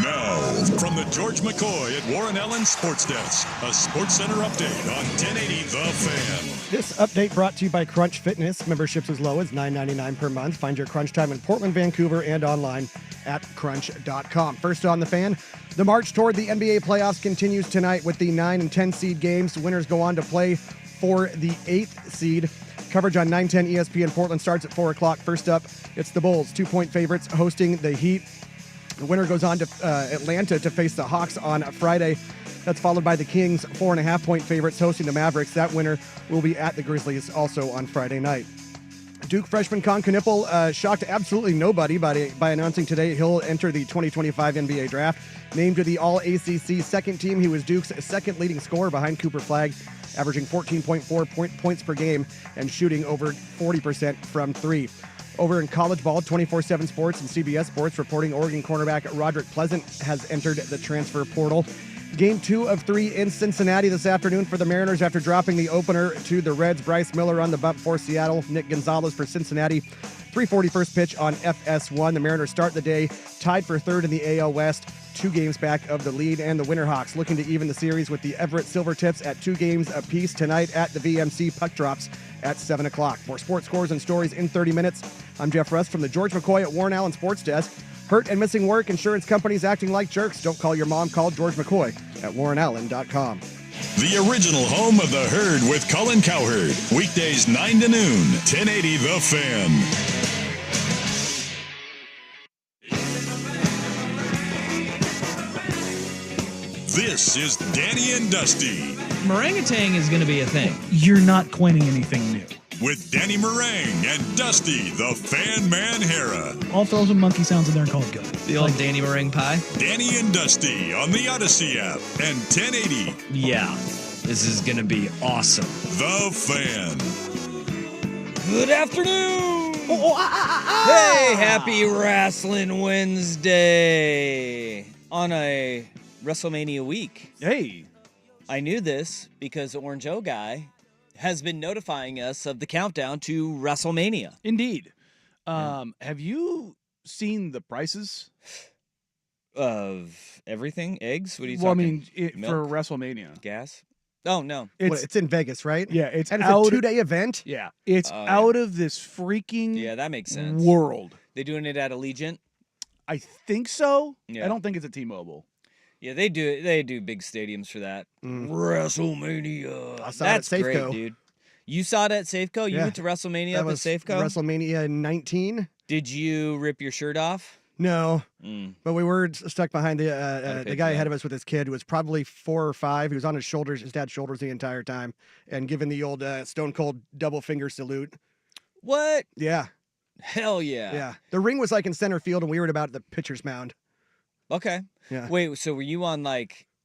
Now, from the George McCoy at Warren Allen Sports Desk, a Sports Center update on 1080 The Fan. This update brought to you by Crunch Fitness. Memberships as low as $9.99 per month. Find your Crunch time in Portland, Vancouver, and online at crunch.com. First on The Fan, the march toward the NBA playoffs continues tonight with the 9 and 10 seed games. Winners go on to play for the 8th seed. Coverage on 910 ESPN Portland starts at 4 o'clock. First up, it's the Bulls, 2-point favorites hosting the Heat. The winner goes on to Atlanta to face the Hawks on Friday. That's followed by the Kings, 4.5-point favorites hosting the Mavericks. That winner will be at the Grizzlies also on Friday night. Duke freshman Con Knippel shocked absolutely nobody by announcing today he'll enter the 2025 NBA draft. Named to the All-ACC second team, he was Duke's second leading scorer behind Cooper Flagg, averaging 14.4 points per game and shooting over 40% from three. Over in college ball, 24/7 Sports and CBS Sports reporting Oregon cornerback Roderick Pleasant has entered the transfer portal. Game 2 of 3 in Cincinnati this afternoon for the Mariners after dropping the opener to the Reds. Bryce Miller on the bump for Seattle. Nick Gonzalez for Cincinnati. 3:40 first pitch on FS1. The Mariners start the day tied for third in the AL West, 2 games back of the lead. And the Winterhawks looking to even the series with the Everett Silvertips at 2 games apiece tonight at the VMC. Puck drops at 7 o'clock. More sports scores and stories in 30 minutes. I'm Jeff Russ from the George McCoy at Warren Allen Sports Desk. Hurt and missing work, insurance companies acting like jerks. Don't call your mom, call George McCoy at warrenallen.com. The original home of the Herd with Colin Cowherd. Weekdays 9 to noon, 1080 The Fan. This is Danny and Dusty. Meringatang is going to be a thing. You're not coining anything new. With Danny Meringue and Dusty, the Fan Man Hera. I'll throw some monkey sounds in there and call it good. The old Danny Meringue pie? Danny and Dusty on the Odyssey app and 1080. Yeah, this is going to be awesome. The Fan. Good afternoon! Hey, happy Wrestling Wednesday on a WrestleMania week. Hey. I knew this because Orange O Guy has been notifying us of the countdown to WrestleMania. Indeed. Have you seen the prices? Of everything? Eggs? What are you Well, I talking? mean, for WrestleMania. Gas? Oh, no. It's in Vegas, right? Yeah, it's And it's out a 2-day event? Yeah, it's Oh, out of this freaking Yeah, that makes sense. world. They doing it at Allegiant? I think so. Yeah. I don't think it's a T-Mobile. Yeah, they do. They do big stadiums for that. WrestleMania. I saw That's it at great, Safeco. dude. You saw it at Safeco? You Yeah. went to WrestleMania That up at was Safeco? WrestleMania 19. Did you rip your shirt off? No, Mm. but we were stuck behind the pay guy for ahead that. of us with his kid, who was probably 4 or 5. He was on his shoulders, his dad's shoulders the entire time, and giving the old Stone Cold double finger salute. What? Yeah, Hell yeah. yeah. The ring was like in center field, and we were at about the pitcher's mound. Okay. Yeah. Wait, so were you on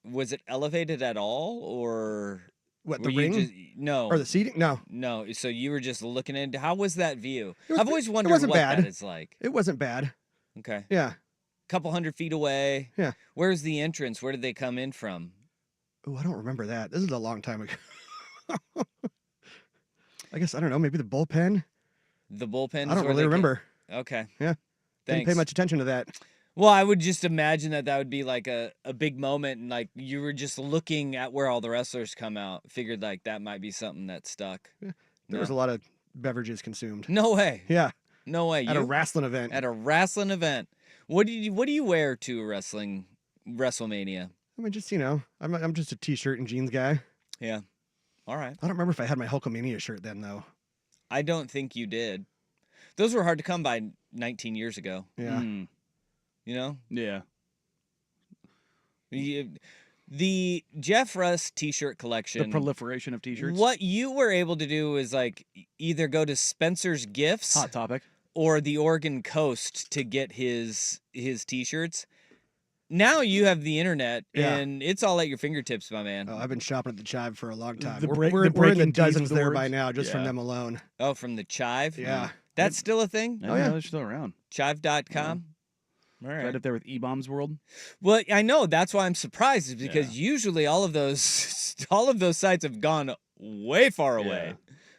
was it elevated at all or What, were the you ring? just no. Or the seating? No, No, so you were just looking into how was that view? It was- I've always it wondered wasn't what bad. that is like. it wasn't bad. Okay. Yeah. Couple 100 feet away. Yeah. Where's the entrance? Where did they come in from? Oh, I don't remember that. This is a long time ago. I guess, I don't know, maybe the bullpen? The bullpen? I don't really remember. Okay. Yeah. Didn't Thanks. pay much attention to that. Well, I would just imagine that would be like a big moment and like you were just looking at where all the wrestlers come out. Figured like that might be something that stuck. There was a lot of beverages consumed. No way. Yeah, No way. at a You? wrestling event. At a wrestling event. What do you wear to a WrestleMania? I mean, just, I'm just a t-shirt and jeans guy. Yeah. All right. I don't remember if I had my Hulkamania shirt then, though. I don't think you did. Those were hard to come by 19 years ago. Yeah. You know? Yeah. The Jeff Russ t-shirt The collection. proliferation of T-shirts. What you were able to do is like either go to Spencer's Gifts Hot topic. or the Oregon Coast to get his t-shirts. Now you have the internet Yeah. and it's all at your fingertips, my man. Oh, I've been shopping at the Chive for a long time. The We're breaking in the teeth dozens with there words. by now, just from Yeah. them alone. Oh, from the Chive? Yeah. That's still a thing? Oh, yeah, they're still around. Chive.com? All right. Right up there with E-Bombs World. Well, I know that's why I'm surprised is because usually all of those sites have gone way far away.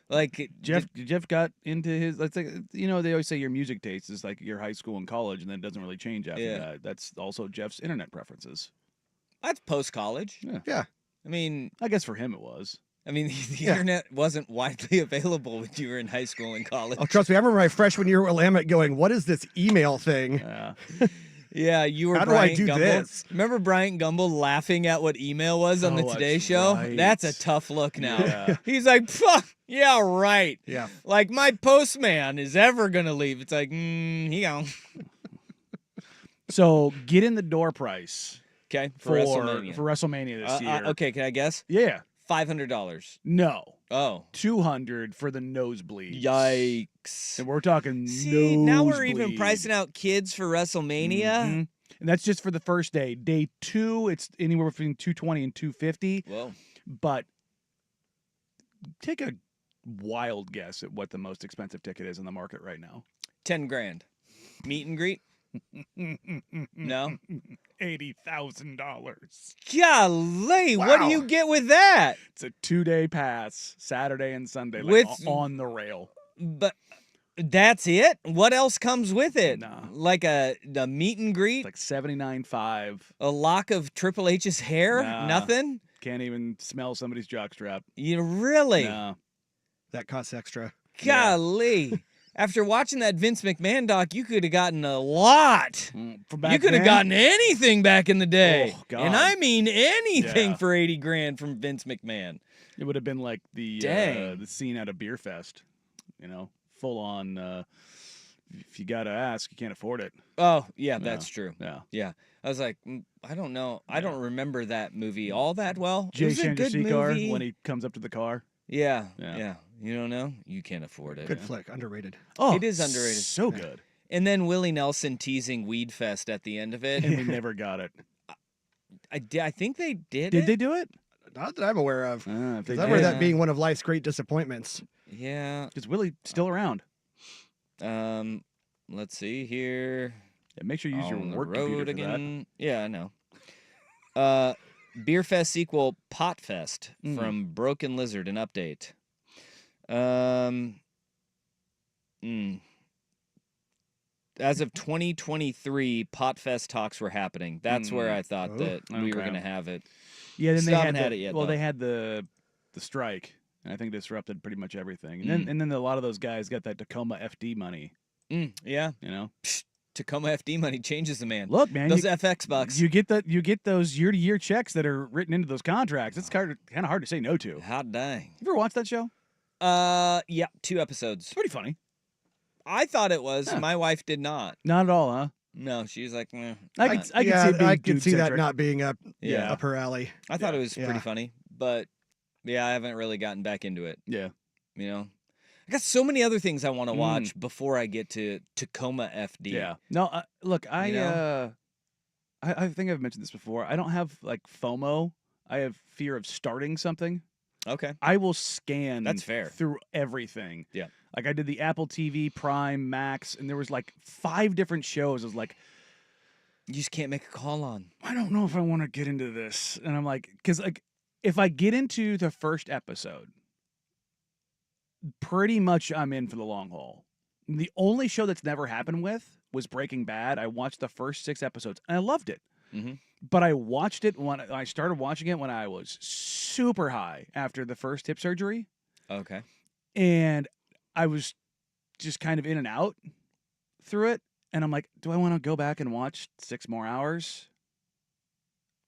Like Jeff got into his. Let's like they always say your music taste is like your high school and college, and then it doesn't really change after that. That's also Jeff's internet preferences. That's post college. Yeah. I mean, I guess for him it was. I mean, the internet wasn't widely available when you were in high school and college. Oh, trust me, I remember my freshman year at Willamette going, "What is this email thing?" Yeah, you were How do Bryant I do Gumbel. this? Remember Bryant Gumbel laughing at what email was on the Today that's Show? right. That's a tough look now. Yeah. He's like, yeah, right. Yeah. Like, my postman is ever going to leave. It's like, he gone. So get in the door price Okay, for WrestleMania. for WrestleMania this year. Okay, can I guess? Yeah. $500. No. Oh. $200 for the nosebleeds. Yikes. And we're talking See, now we're even nosebleed. pricing out kids for WrestleMania. Mhm. And that's just for the first day. Day 2, it's anywhere between $220 and $250. Whoa. But take a wild guess at what the most expensive ticket is in the market right now. 10 grand. Meet and greet? No? $80,000. Golly, what do Wow. you get with that? It's a 2-day pass, Saturday and Sunday, like With- on the rail. But that's it? What else comes with it? Nah. Like a meet and greet? It's like $79.5. A lock of Triple H's hair? Nah. Nothing? Can't even smell somebody's jockstrap. You really? No. That costs extra. Golly. After watching that Vince McMahon doc, you could have gotten a lot. From back You could have then, gotten anything back in the day. Oh, God. And I mean anything Yeah. for 80 grand from Vince McMahon. it would have been like the scene at a beer fest. Full on. If you gotta ask, you can't afford it. Oh, yeah, that's true. Yeah. Yeah. I was like, I don't know. I don't remember that movie all that well. It Jay was a good Chandrasekhar movie. when he comes up to the car. Yeah, Yeah. yeah. You don't know? You can't afford it. Good flick, underrated. Oh, It is underrated. So good. And then Willie Nelson teasing Weed Fest at the end of it. And we never got it. I think they did. Did they do it? Not that I'm aware of. If they Because I remember did. that being one of life's great disappointments. Yeah. Is Willie still around? Let's see here. Yeah, make sure you use On your the work road computer for that. again. Yeah, I know. Beer Fest sequel Pot Fest from Broken Lizard. An update. As of 2023, Pot Fest talks were happening. That's where I thought that we were okay. going to have it. Yeah, then Still they haven't had had it yet, Well, though. they had the strike, and I think disrupted pretty much everything. And Mm. then a lot of those guys got that Tacoma FD money. Yeah. Tacoma FD money changes the man. Look, man, Those FX bucks. you get those year-to-year checks that are written into those contracts. It's kind of hard to say no to. Hot dang. You ever watched that show? Yeah, 2 episodes. It's pretty funny. I thought it was. Huh. My wife did not. Not at all, huh? No, she was like, meh. I could see it being I could see that dude-centric. not being up Yeah. up her alley. I thought Yeah. it was pretty Yeah. funny, but yeah, I haven't really gotten back into it. Yeah. You know, I got so many other things I want to watch before I get to Tacoma FD. Yeah. No, look, I You know? I think I've mentioned this before. I don't have like FOMO. I have fear of starting something. Okay. I will scan That's fair. through everything. Yeah. Like I did the Apple TV, Prime, Max, and there was like 5 different shows. I was like, You just can't make a call on. I don't know if I want to get into this. And I'm like, because like if I get into the first episode, pretty much I'm in for the long haul. The only show that's never happened with was Breaking Bad. I watched the first 6 episodes and I loved it. Mhm. But I watched it when I started watching it when I was super high after the first hip surgery. Okay. And I was just kind of in and out through it. And I'm like, do I want to go back and watch 6 more hours?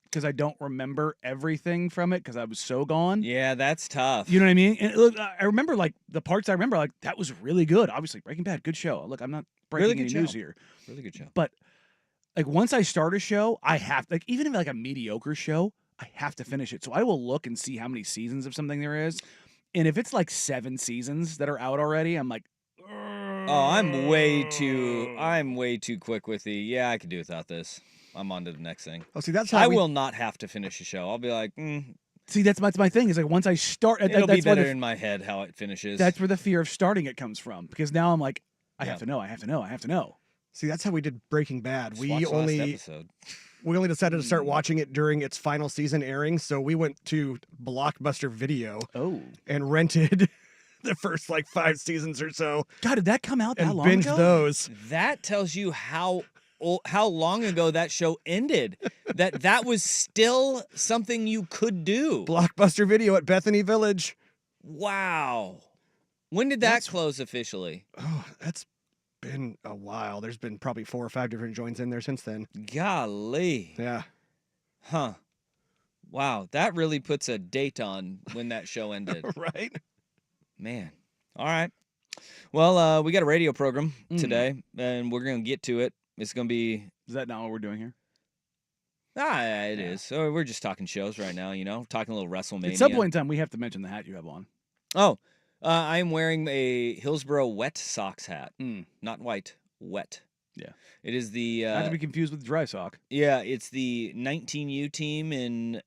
Because I don't remember everything from it because I was so gone. Yeah, that's tough. You know what I mean? And look, I remember like the parts I remember, like that was really good. Obviously, Breaking Bad, good show. Look, I'm not breaking Really any good news show. here. Really good show. But like once I start a show, I have like even if like a mediocre show, I have to finish it. So I will look and see how many seasons of something there is. And if it's like 7 seasons that are out already, I'm like, Oh, I'm way too quick with the. Yeah, I could do without this. I'm on to the next thing. Oh, see, that's how I we, will not have to finish a show. I'll be like, see, that's my thing. Is like once I start, it'll that's be why better in my head how it finishes. that's where the fear of starting it comes from. Because now I'm like, I Yeah. have to know, I have to know, I have to know. See, that's how we did Breaking Bad. Just We watch the last only episode. decided to start watching it during its final season airing, so we went to Blockbuster Video Oh, and rented the first like 5 seasons or so God, did that come out that and long binge ago? those. That tells you how long ago that show ended. That was still something you could do. Blockbuster Video at Bethany Village. Wow. When did that close officially? Oh, that's been a while. There's been probably 4 or 5 different joints in there since then. Golly. Yeah. Huh. Wow. That really puts a date on when that show ended. Right? Man. All right. Well, we got a radio program today, and we're going to get to it. It's going to be... Is that not what we're doing here? It is. So we're just talking shows right now, talking a little WrestleMania. At some point in time, we have to mention the hat you have on. Oh, I am wearing a Hillsboro Wet Sox hat. Not white, wet. Yeah. It is the... Not to be confused with dry sock. Yeah, it's the 19U team in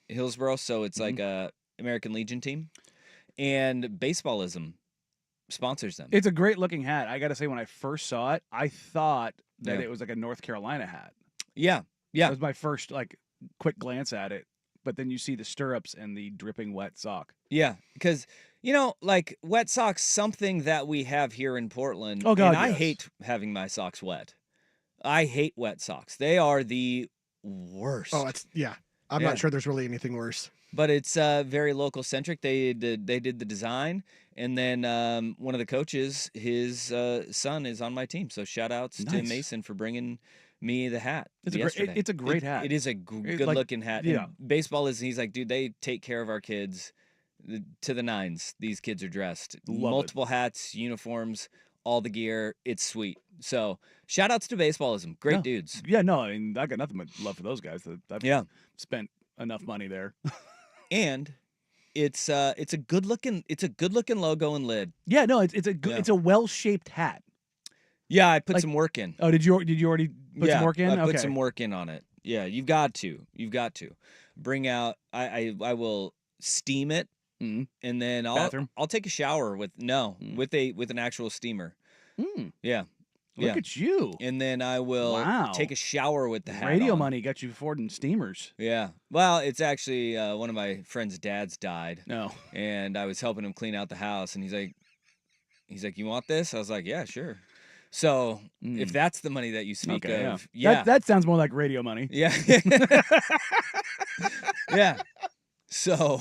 Hillsboro, so it's like a American Legion team. And Baseballism sponsors them. It's a great looking hat. I got to say, when I first saw it, I thought that it was like a North Carolina hat. Yeah. That was my first quick glance at it. But then you see the stirrups and the dripping wet sock. Yeah, because wet socks, something that we have here in Portland. Oh God, and I yes. hate having my socks wet. I hate wet socks. They are the worst. Oh, I'm not sure there's really anything worse. But it's very local centric. They did the design, and then one of the coaches, his son is on my team. So shout outs to Mason for bringing me the hat. It's a great hat. It is a good looking hat. Yeah. And baseball is. He's like, dude, they take care of our kids to the nines. These kids are dressed. Multiple hats, uniforms, all the gear. It's sweet. So shout outs to Baseballism. Great dudes. Yeah, no, I mean, I got nothing but love for those guys. I've spent enough money there. And it's a good looking logo and lid. Yeah, no, it's a well shaped hat. Yeah, I put some work in. Oh, did you already put some work in? I put some work in on it. Yeah, you've got to bring out. I will steam it, and then I'll take a shower with an actual steamer. Yeah. Look at you. And then I will take a shower with the hat Radio on. money got you affording steamers. Yeah. Well, it's actually one of my friend's dads died. No. And I was helping him clean out the house, and he's like, you want this? I was like, yeah, sure. So if that's the money that you speak of, that sounds more like radio money. Yeah. Yeah. So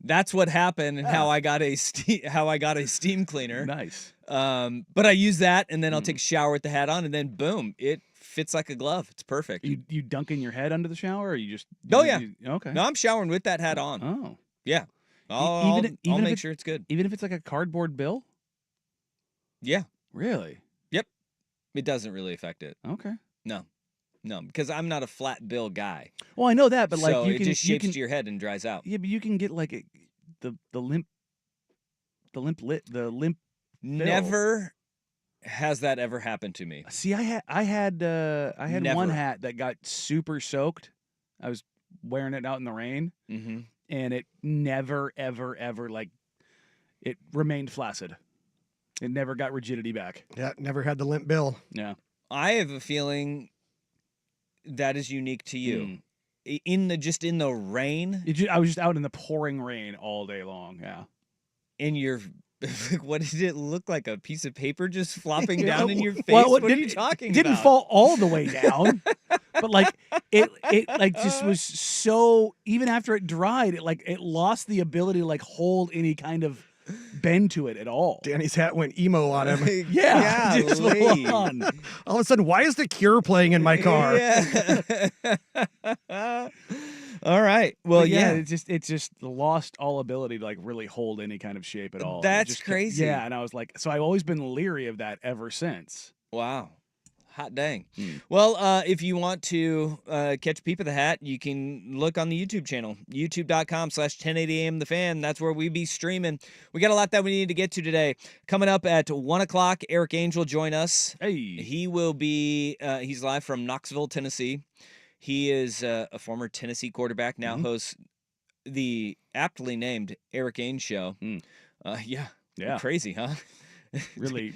that's what happened, and how I got a steam cleaner. Nice. But I use that, and then I'll take a shower with the hat on, and then boom, it fits like a glove. It's perfect. You dunking your head under the shower, or you just? Okay. No, I'm showering with that hat on. Oh. Yeah. I'll make sure it's good. Even if it's like a cardboard bill. Yeah. Really? Yep. It doesn't really affect it. Okay. No, because I'm not a flat bill guy. Well, I know that, but so you it can just shapes to your head and dries out. Yeah, but you can get like the limp. Never has that ever happened to me. See, I had Never. one hat that got super soaked. I was wearing it out in the rain, and it never, ever, ever it remained flaccid. It never got rigidity back. Yeah, never had the limp bill. Yeah. I have a feeling that is unique to you. In the rain. I was just out in the pouring rain all day long. Yeah. And you're, what did it look like? A piece of paper just flopping down in your face? Well, what are you talking about? It didn't fall all the way down, but it just was so. Even after it dried, it lost the ability to hold any kind of bend to it at all. Danny's hat went emo on him. Yeah, just full on. All of a sudden, why is The Cure playing in my car? Yeah. All right. Well, it just lost all ability to really hold any kind of shape at all. That's crazy. Yeah, and I was so I've always been leery of that ever since. Wow. Hot dang. Well, if you want to catch a peep of the hat, you can look on the YouTube channel, youtube.com/1080am The Fan. That's where we be streaming. We got a lot that we need to get to today. Coming up at 1 o'clock, Eric Angel join us. Hey. He will be, he's live from Knoxville, Tennessee. He is a former Tennessee quarterback, now hosts the aptly named Eric Ains Show. Yeah. Yeah. Crazy, huh? Really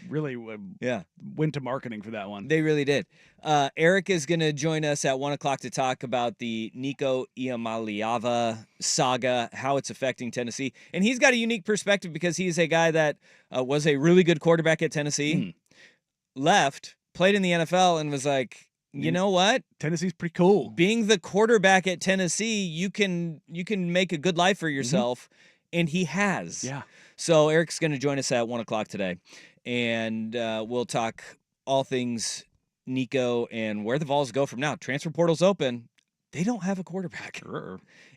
Yeah. went to marketing for that one. They really did. Eric is going to join us at 1 o'clock to talk about the Nico Iamaleava saga, how it's affecting Tennessee. And he's got a unique perspective because he's a guy that was a really good quarterback at Tennessee, left, played in the NFL, and was like, you know what? Tennessee's pretty cool. Being the quarterback at Tennessee, you can make a good life for yourself, and he has. Yeah. So Eric's going to join us at 1 o'clock today, and we'll talk all things Nico and where the Vols go from now. Transfer portal's open. They don't have a quarterback.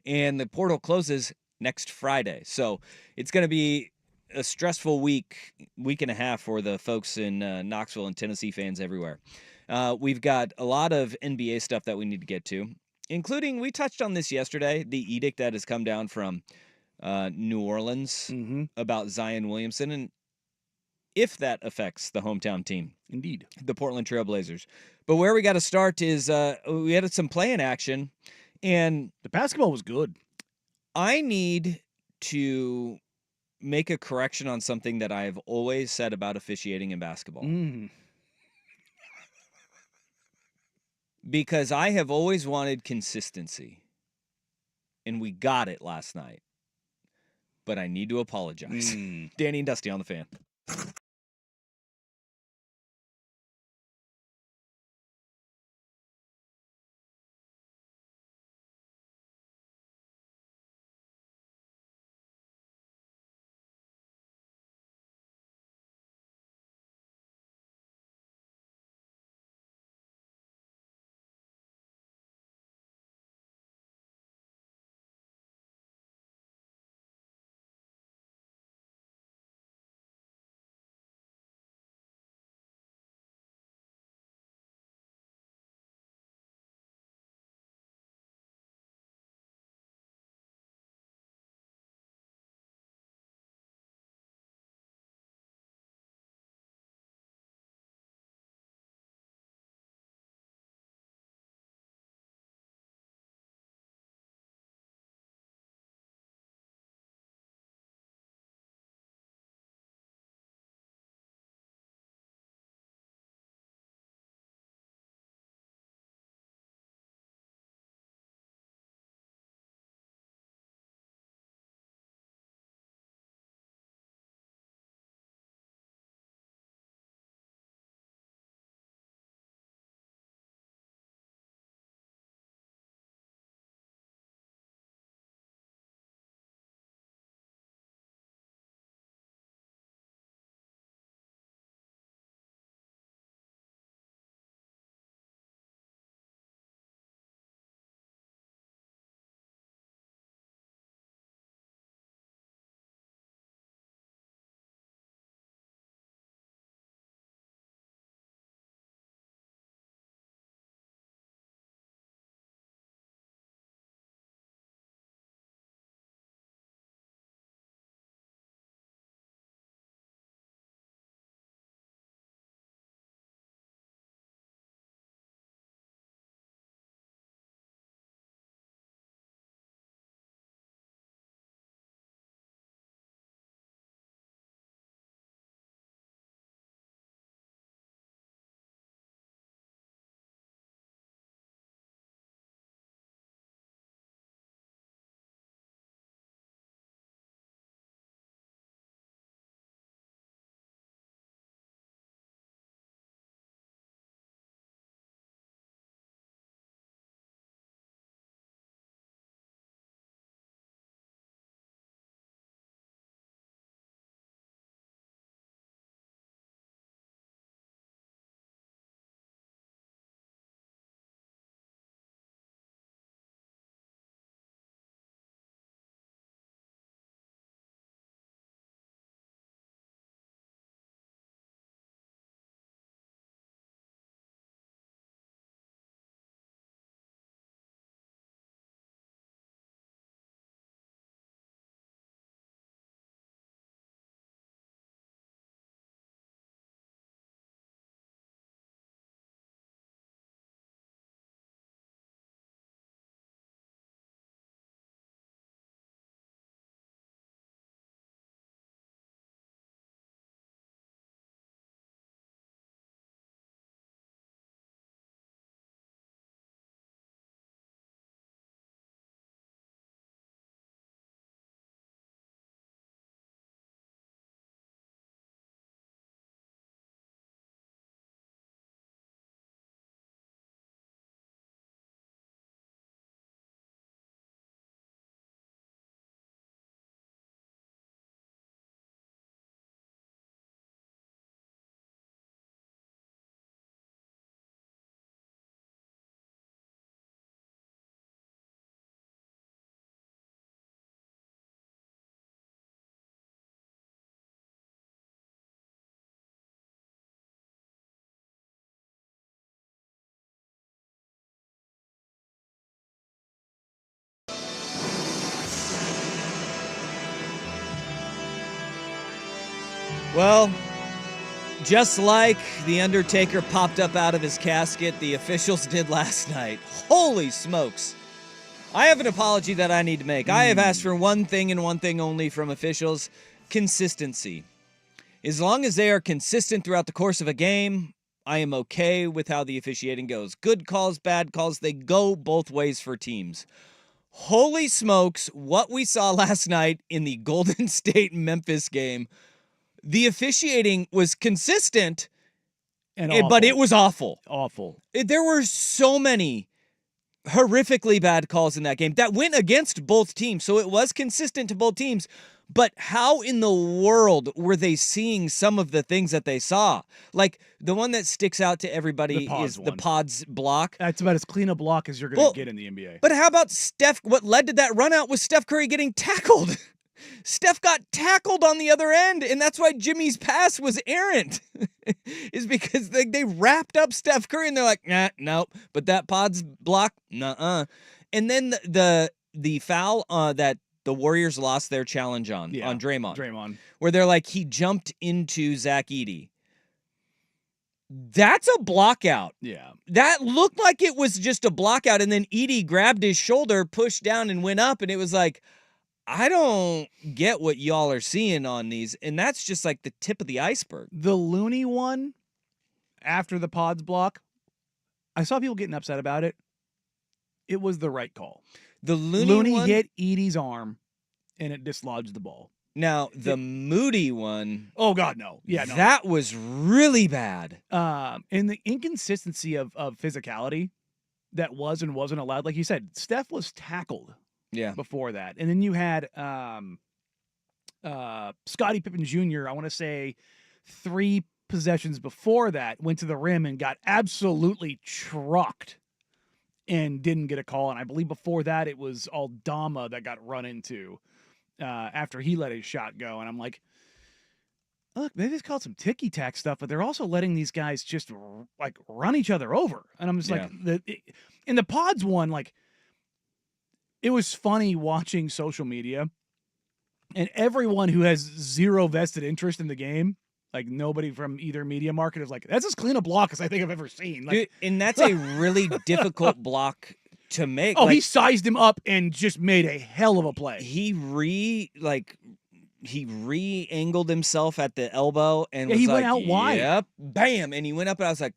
And the portal closes next Friday. So it's going to be a stressful week and a half for the folks in Knoxville and Tennessee fans everywhere. We've got a lot of NBA stuff that we need to get to, including, we touched on this yesterday, the edict that has come down from New Orleans about Zion Williamson, and if that affects the hometown team. Indeed. The Portland Trail Blazers. But where we got to start is we had some play-in action, and the basketball was good. I need to make a correction on something that I've always said about officiating in basketball. Because I have always wanted consistency, and we got it last night. But I need to apologize. Danny and Dusty on the Fan. Well, just like The Undertaker popped up out of his casket, the officials did last night. Holy smokes. I have an apology that I need to make. I have asked for one thing and one thing only from officials: consistency. As long as they are consistent throughout the course of a game, I am okay with how the officiating goes. Good calls, bad calls, they go both ways for teams. Holy smokes, what we saw last night in the Golden State-Memphis game. The officiating was consistent, but it was awful. Awful. There were so many horrifically bad calls in that game that went against both teams. So it was consistent to both teams. But how in the world were they seeing some of the things that they saw? Like, the one that sticks out to everybody is the Pods block. That's about as clean a block as you're going to get in the NBA. But how about Steph? What led to that run out was Steph Curry getting tackled. Steph got tackled on the other end, and that's why Jimmy's pass was errant, is because they wrapped up Steph Curry, and they're like, nah, nope. But that Pods block, nuh-uh. And then the foul that the Warriors lost their challenge on Draymond. Where they're like, he jumped into Zach Edey. That's a block out. Yeah. That looked like it was just a block out, and then Edey grabbed his shoulder, pushed down, and went up, and it was like, I don't get what y'all are seeing on these, and that's just like the tip of the iceberg. The Looney one, after the Pods block, I saw people getting upset about it. It was the right call. The Looney one hit Edey's arm, and it dislodged the ball. Now, the Moody one... Oh, God, no. Yeah, no. That was really bad. And the inconsistency of physicality that was and wasn't allowed. Like you said, Steph was tackled. Yeah. Before that. And then you had Scottie Pippen Jr., I want to say 3 possessions before that, went to the rim and got absolutely trucked and didn't get a call. And I believe before that it was Aldama that got run into after he let his shot go. And I'm like, look, they just called some ticky-tack stuff, but they're also letting these guys just like run each other over. And I'm just like, in the Pods one, like, it was funny watching social media and everyone who has zero vested interest in the game, like nobody from either media market, is like, that's as clean a block as I think I've ever seen. Like, dude, and that's a really difficult block to make. Oh, he sized him up and just made a hell of a play. He re-angled himself at the elbow and was he like, went out wide. Yep, bam, and he went up and I was like,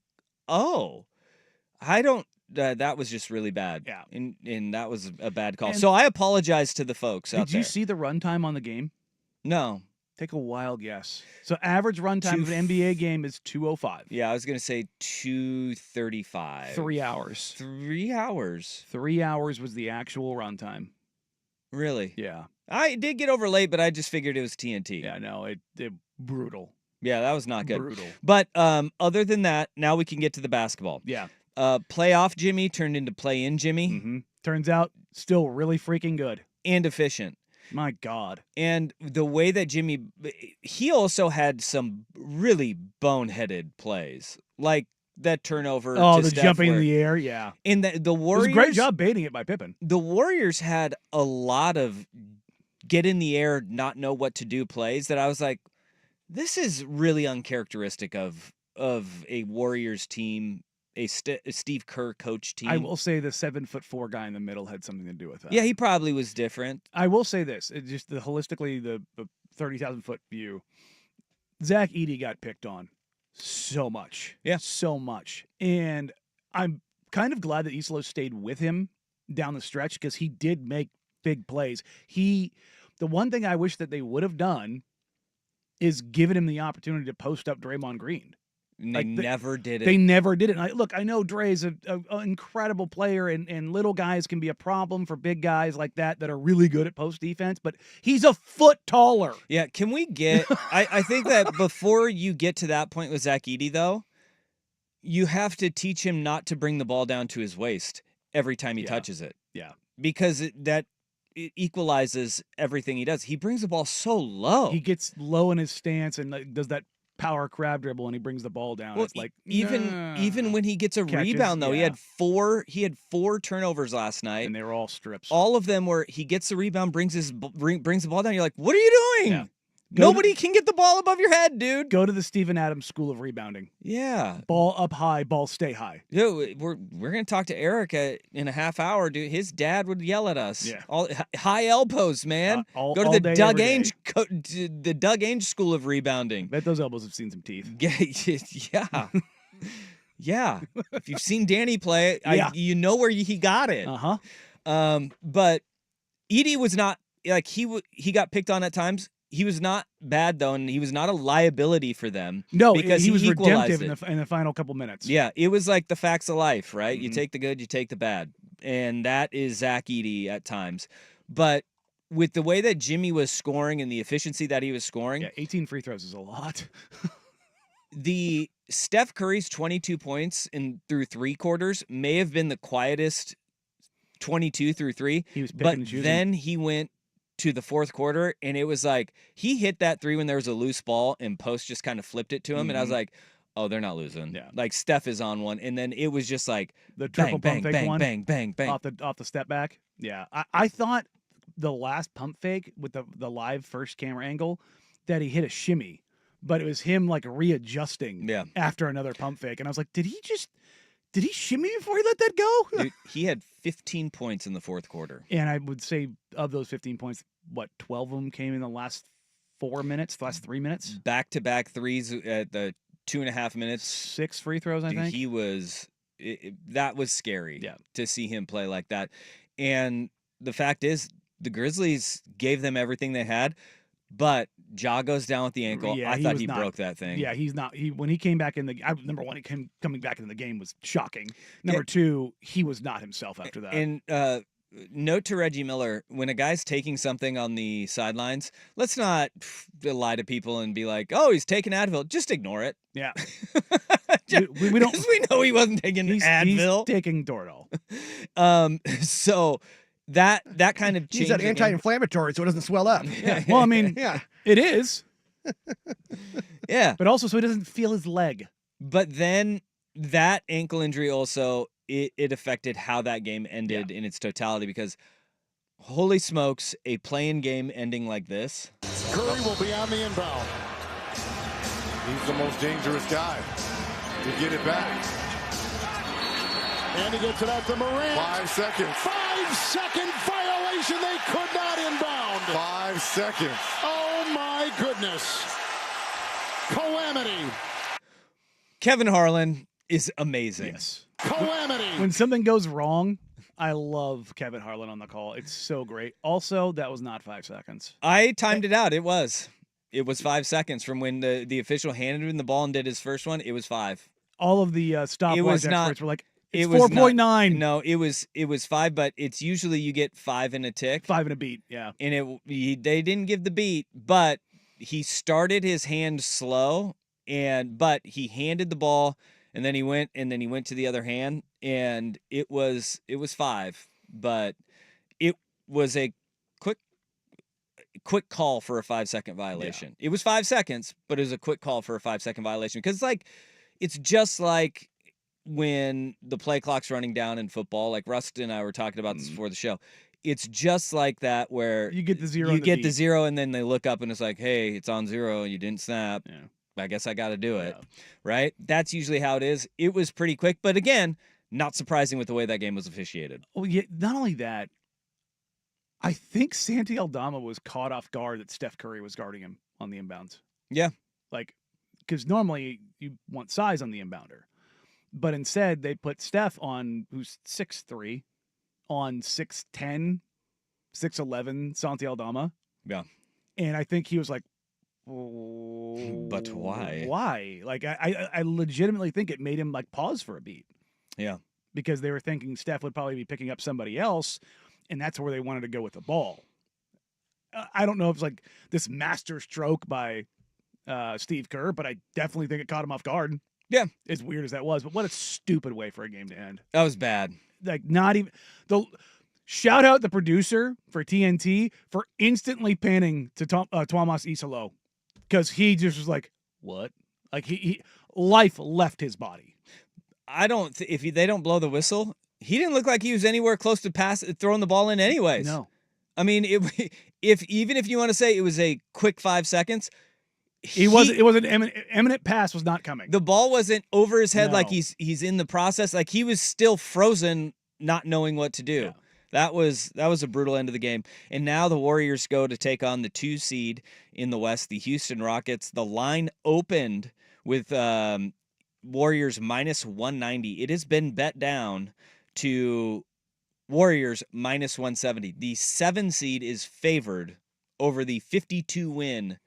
oh, I don't. That was just really bad. Yeah. And that was a bad call. So I apologize to the folks out there. Did you see the runtime on the game? No. Take a wild guess. So average runtime of an NBA game is 2:05. Yeah, I was going to say 2:35. 3 hours. 3 hours. 3 hours was the actual runtime. Really? Yeah. I did get over late, but I just figured it was TNT. Yeah, no, it brutal. Yeah, that was not good. Brutal. But other than that, now we can get to the basketball. Yeah. Playoff Jimmy turned into play-in Jimmy. Mm-hmm. Turns out, still really freaking good. And efficient. My God. And the way that Jimmy... He also had some really boneheaded plays. Like that turnover to the Steph jumping in the air, yeah. And the Warriors... It was a great job baiting it by Pippen. The Warriors had a lot of get in the air, not know what to do plays that I was like, this is really uncharacteristic of a Warriors team, a Steve Kerr coach team. I will say the 7'4" guy in the middle had something to do with that. Yeah, he probably was different. I will say this: it just holistically, the 30,000-foot view. Zach Edey got picked on so much, so much, and I'm kind of glad that Islo stayed with him down the stretch because he did make big plays. The one thing I wish that they would have done is given him the opportunity to post up Draymond Green. And they never did it. They never did it. Look, I know Dre is an incredible player, and little guys can be a problem for big guys like that are really good at post defense, but he's a foot taller. Yeah, can we get... I think that before you get to that point with Zach Edey, though, you have to teach him not to bring the ball down to his waist every time he touches it. Yeah. Because it equalizes everything he does. He brings the ball so low. He gets low in his stance and does that power crab dribble and he brings the ball down. Well, it's like even when he gets a rebound though, he had four turnovers last night, and they were all strips. All of them were he gets the rebound, brings the ball down. You're like, what are you doing? Yeah. Nobody can get the ball above your head, dude. Go to the Steven Adams School of Rebounding. Yeah. Ball up high, ball stay high. Yo, we're gonna talk to Eric in a half hour, dude. His dad would yell at us. Yeah. All high elbows, man. All Go to day, the Doug every day. Ainge, the Doug Ainge School of Rebounding. Bet those elbows have seen some teeth. Yeah. Yeah. If you've seen Danny play, Yeah. you know where he got it. But Edie was not like he got picked on at times. He was not bad though, and he was not a liability for them. No, because he was equalized redemptive in the final couple minutes. Yeah, it was like the facts of life, right? Mm-hmm. You take the good, you take the bad, and that is Zach Edey at times. But with the way that Jimmy was scoring and the efficiency that he was scoring, 18 free throws is a lot. the Steph Curry's 22 points through 3 quarters may have been the quietest 22 through 3. He was picking but and choosing. then he went to the fourth quarter, and it was like he hit that 3 when there was a loose ball, and Post just kind of flipped it to him, and I was like, oh, they're not losing. Yeah. Like Steph is on one, and then it was just like The triple bang, pump fake bang, one bang, bang, bang. off the step back. Yeah, I thought the last pump fake with the live first camera angle that he hit a shimmy, but it was him like readjusting after another pump fake, and I was like, did he shimmy before he let that go? Dude, he had 15 points in the fourth quarter. And I would say of those 15 points, what, 12 of them came in the last 4 minutes, the last 3 minutes? Back-to-back threes at the 2.5 minutes. 6 free throws, I think. He was that was scary to see him play like that. And the fact is, the Grizzlies gave them everything they had, but Ja goes down with the ankle. Yeah, I thought he broke that thing. Yeah, he's not. When he came back number one, him coming back into the game was shocking. Number two, he was not himself after that. And note to Reggie Miller, when a guy's taking something on the sidelines, let's not lie to people and be like, oh, he's taking Advil. Just ignore it. Yeah. we don't. We know he wasn't taking Advil. He's taking Dorito. So that kind of changed. He's that anti-inflammatory, so it doesn't swell up. Yeah. Well, I mean, it is. Yeah. But also, so he doesn't feel his leg. But then that ankle injury also it affected how that game ended in its totality, because holy smokes, a play-in game ending like this. Curry will be on the inbound. He's the most dangerous guy to get it back. And he gets it out to Morant. 5 seconds. 5-second violation. They could not inbound. 5 seconds. Oh, my goodness. Calamity. Kevin Harlan is amazing. Yes. Calamity. When something goes wrong, I love Kevin Harlan on the call. It's so great. Also, that was not 5 seconds. I timed it out. It was 5 seconds from when the official handed him the ball and did his first one. It was 5. All of the stopwatch experts were like, it's 4.9. No, it was 5, but it's usually you get 5 in a tick. 5 in a beat, yeah. And they didn't give the beat, but he started his hand slow, but he handed the ball, and then he went to the other hand, and it was 5, but it was a quick call for a 5-second violation. Yeah. It was 5 seconds, but it was a quick call for a 5-second violation, because it's just like when the play clock's running down in football. Like Rust and I were talking about this before the show. It's just like that, where you get the zero. You get the 0, and then they look up and it's like, hey, it's on 0 and you didn't snap. Yeah. I guess I got to do it. Right? That's usually how it is. It was pretty quick, but again, not surprising with the way that game was officiated. Oh, yeah. Not only that, I think Santi Aldama was caught off guard that Steph Curry was guarding him on the inbounds. Yeah. Because normally you want size on the inbounder. But instead, they put Steph on, who's 6'3", on 6'10", 6'11", Santi Aldama. Yeah. And I think he was like, but why? Why? I legitimately think it made him pause for a beat. Yeah. Because they were thinking Steph would probably be picking up somebody else, and that's where they wanted to go with the ball. I don't know if it's this master stroke by Steve Kerr, but I definitely think it caught him off guard. Yeah. As weird as that was, but what a stupid way for a game to end. That was bad. Not even shout out the producer for TNT for instantly panning to Tomas Isalo, because he just was like, what? He life left his body. If they don't blow the whistle, he didn't look like he was anywhere close to throwing the ball in anyways. No. I mean, even if you want to say it was a quick 5 seconds, It was an imminent pass was not coming. The ball wasn't over his head like No. he's in the process. Like he was still frozen, not knowing what to do. Yeah. That was a brutal end of the game. And now the Warriors go to take on the 2 seed in the West, the Houston Rockets. The line opened with Warriors minus 190. It has been bet down to Warriors minus 170. The 7 seed is favored over the 52-win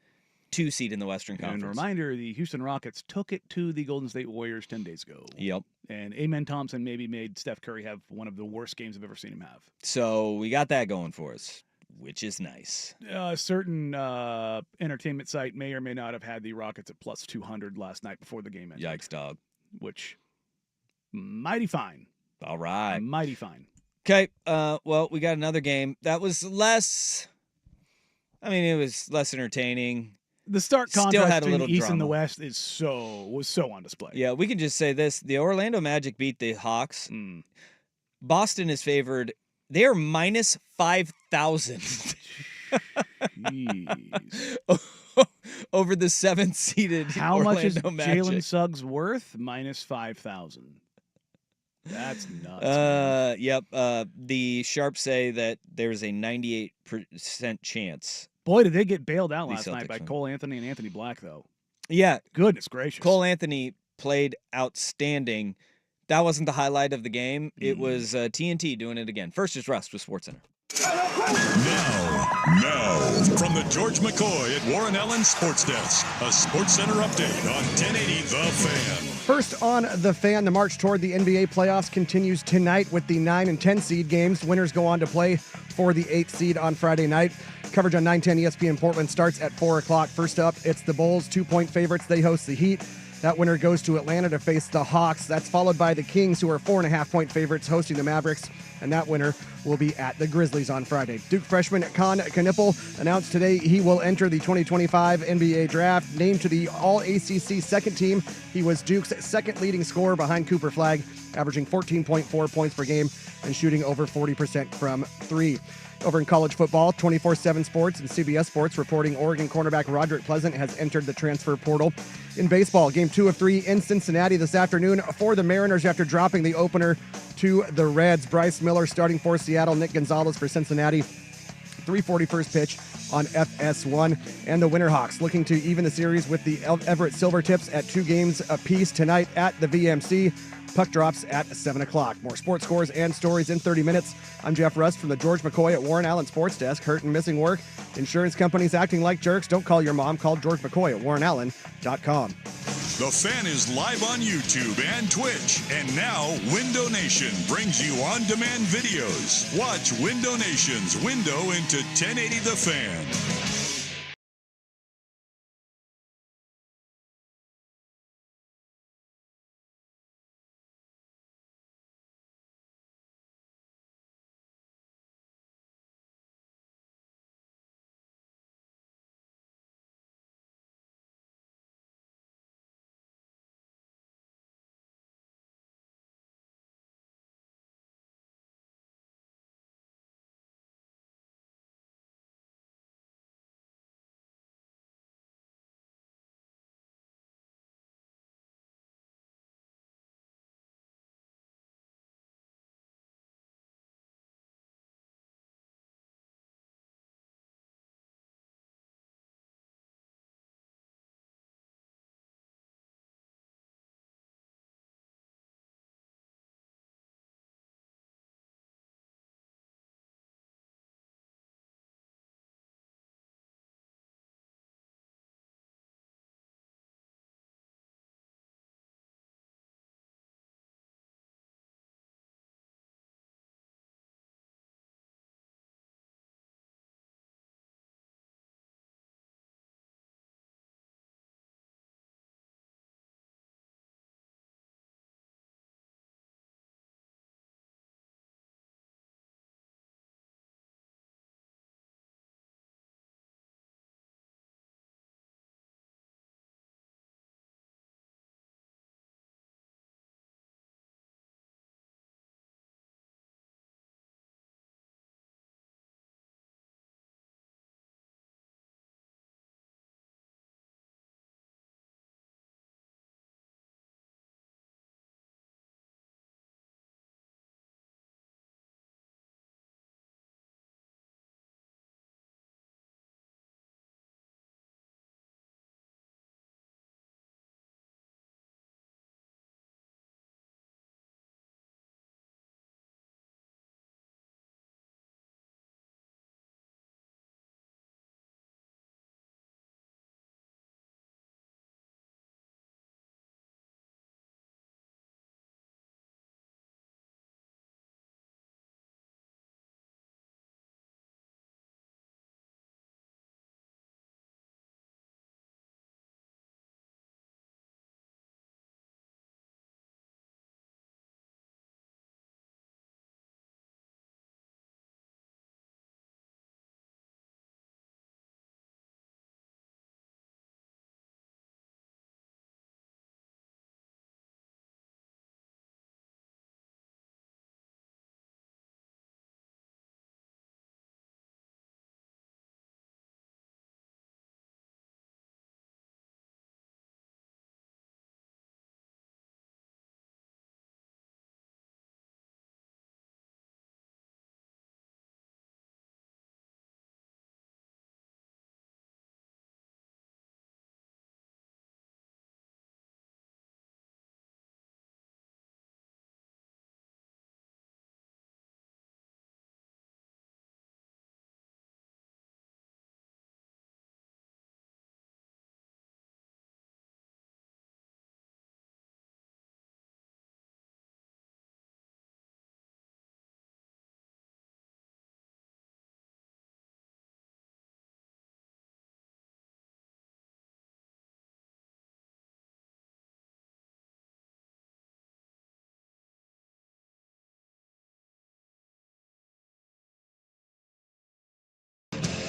2 seed in the Western Conference. And a reminder, the Houston Rockets took it to the Golden State Warriors 10 days ago. Yep. And Amen Thompson maybe made Steph Curry have one of the worst games I've ever seen him have. So we got that going for us, which is nice. A certain entertainment site may or may not have had the Rockets at plus 200 last night before the game ended. Yikes, dog. Which, mighty fine. All right. Mighty fine. Okay, well, we got another game. That was less... I mean, it was less entertaining. The stark Still contrast had a between little the East and the drama. West was so on display. Yeah, we can just say this. The Orlando Magic beat the Hawks. Boston is favored. They are minus 5,000 Jeez. over the 7th-seeded How Orlando much is Magic. Jalen Suggs worth? Minus 5,000. That's nuts. Man. Yep. The Sharps say that there's a 98% chance. Boy, did they get bailed out The last night by Celtics win. Cole Anthony and Anthony Black, though. Yeah, Goodness gracious. Cole Anthony played outstanding. That wasn't the highlight of the game. It was TNT doing it again. First is Rust with SportsCenter. Now, from the George McCoy at Warren Allen Sports Desk, a SportsCenter update on 1080 The Fan. First on The Fan, the march toward the NBA playoffs continues tonight with the 9 and 10 seed games. Winners go on to play for the 8th seed on Friday night. Coverage on 910 ESPN Portland starts at 4 o'clock. First up, it's the Bulls, 2-point favorites. They host the Heat. That winner goes to Atlanta to face the Hawks. That's followed by the Kings, who are 4.5-point favorites, hosting the Mavericks. And that winner will be at the Grizzlies on Friday. Duke freshman Con Knippel announced today he will enter the 2025 NBA draft. Named to the All-ACC second team, he was Duke's second leading scorer behind Cooper Flagg, averaging 14.4 points per game and shooting over 40% from 3. Over in college football, 24/7 Sports and CBS Sports reporting Oregon cornerback Roderick Pleasant has entered the transfer portal. In baseball, game 2 of 3 in Cincinnati this afternoon for the Mariners after dropping the opener to the Reds. Bryce Miller starting for Seattle, Nick Gonzalez for Cincinnati. 3:41 pitch on FS1. And the Winterhawks looking to even the series with the Everett Silvertips at 2 games apiece tonight at the VMC. Puck drops at 7 o'clock. More sports scores and stories in 30 minutes. I'm Jeff Rust from the George McCoy at Warren Allen Sports Desk. Hurt and missing work? Insurance companies acting like jerks? Don't call your mom. Call George McCoy at warrenallen.com. The Fan is live on YouTube and Twitch. And now, Window Nation brings you on-demand videos. Watch Window Nation's window into 1080 The Fan.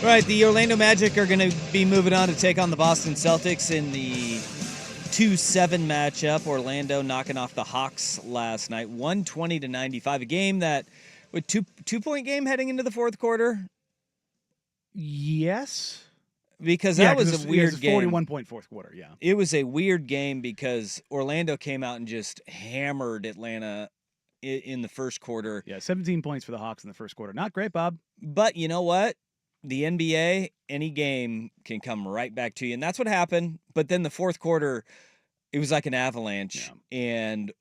Right, the Orlando Magic are going to be moving on to take on the Boston Celtics in the 2-7 matchup. Orlando knocking off the Hawks last night, 120-95. A game that, with two-point game heading into the fourth quarter. Yes. Because that was a weird game. 41-point fourth quarter, yeah. It was a weird game because Orlando came out and just hammered Atlanta in the first quarter. Yeah, 17 points for the Hawks in the first quarter. Not great, Bob. But you know what? The NBA, any game can come right back to you. And that's what happened. But then the fourth quarter, it was like an avalanche. Yeah. And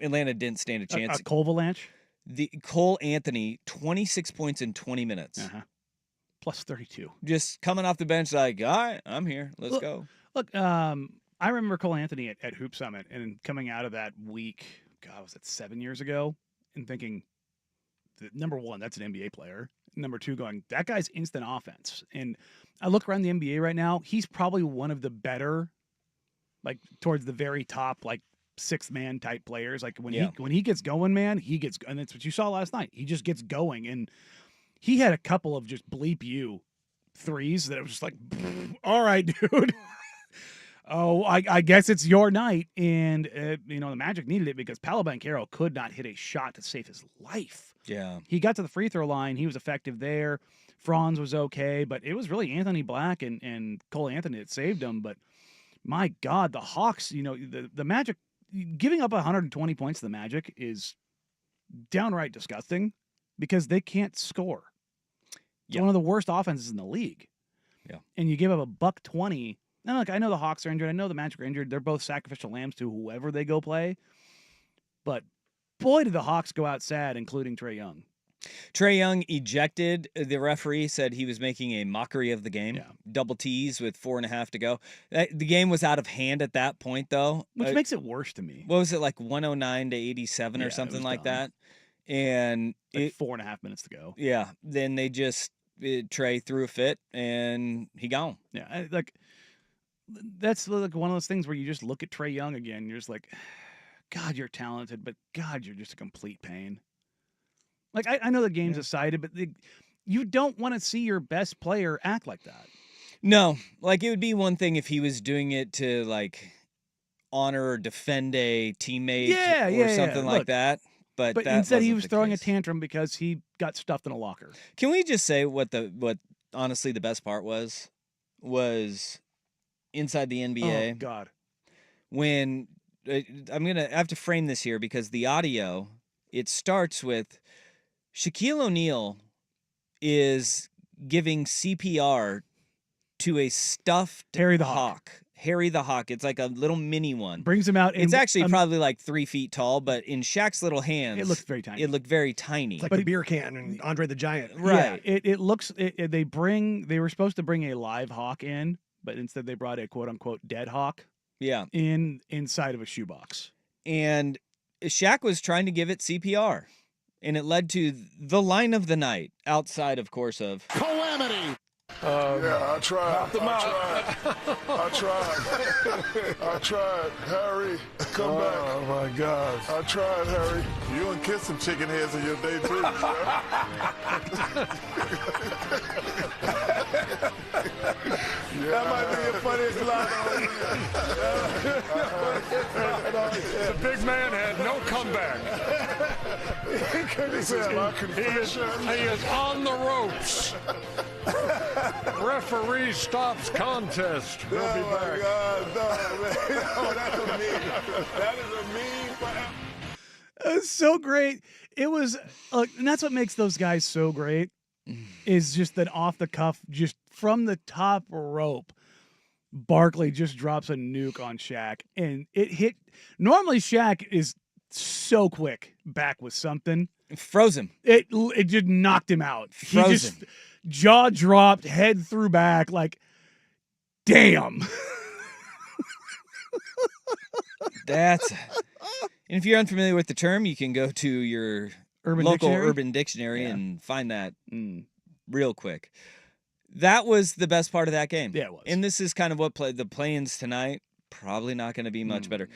Atlanta didn't stand a chance. A Cole-avalanche? Cole Anthony, 26 points in 20 minutes. Plus 32. Just coming off the bench like, all right, I'm here. Let's go. Look, I remember Cole Anthony at Hoop Summit and coming out of that week, God, was it 7 years ago? And thinking, number one, that's an NBA player. Number two, going, that guy's instant offense. And I look around the NBA right now, he's probably one of the better, like towards the very top, like sixth man type players. Like when he gets going, man, and that's what you saw last night. He just gets going. And he had a couple of just bleep you threes that it was just like, all right, dude. Oh, I guess it's your night. And, the Magic needed it because Paolo Banchero could not hit a shot to save his life. Yeah. He got to the free throw line. He was effective there. Franz was okay, but it was really Anthony Black and Cole Anthony that saved him. But, my God, the Hawks, the Magic, giving up 120 points to the Magic is downright disgusting because they can't score. It's one of the worst offenses in the league. Yeah. And you give up a $120. Now, look, I know the Hawks are injured. I know the Magic are injured. They're both sacrificial lambs to whoever they go play. But boy, did the Hawks go out sad, including Trae Young. Trae Young ejected. The referee said he was making a mockery of the game. Yeah. Double T's with 4.5 to go. The game was out of hand at that point, though. Which makes it worse to me. What was it, like 109-87 or something like that? And like 4.5 minutes to go. Yeah. Then they just, Trae threw a fit, and he gone. Yeah, that's like one of those things where you just look at Trae Young again, and you're just like, God, you're talented, but God, you're just a complete pain. Like, I know the game's decided, but you don't want to see your best player act like that. No. Like, it would be one thing if he was doing it to, like, honor or defend a teammate or something like that. But instead he was throwing a tantrum because he got stuffed in a locker. Can we just say what honestly the best part was inside the NBA? Oh, God. When I'm going to have to frame this here because the audio, it starts with Shaquille O'Neal is giving CPR to a stuffed Harry the Hawk. Harry the Hawk. It's like a little mini one. Brings him out. It's actually probably like 3 feet tall, but in Shaq's little hands, it looks very tiny. It looked very tiny. It's like a beer can and Andre the Giant. Right. Yeah, it looks. They were supposed to bring a live hawk in, but instead they brought a quote unquote dead hawk. Yeah. Inside of a shoebox. And Shaq was trying to give it CPR, and it led to the line of the night. Outside, of course, of calamity. Yeah, I tried. I tried. Harry, come back. Oh, my gosh. I tried, Harry. You done kissed some chicken heads in your day, too. That might be your funniest line. The big man had no comeback. This is my confession. He is on the ropes. Referee stops contest. We'll be back. God, no, man. Oh, that's a meme. That is a meme. It's so great. It was, and that's what makes those guys so great, is just that off the cuff, just from the top rope, Barkley just drops a nuke on Shaq, and it hit. Normally, Shaq is so quick back with something. Froze him. It just knocked him out. Froze he just him. Jaw dropped, head threw back, like, damn. And if you're unfamiliar with the term, you can go to your local Urban Dictionary and find that real quick. That was the best part of that game. Yeah, it was. And this is kind of what the play-ins tonight, probably not going to be much better.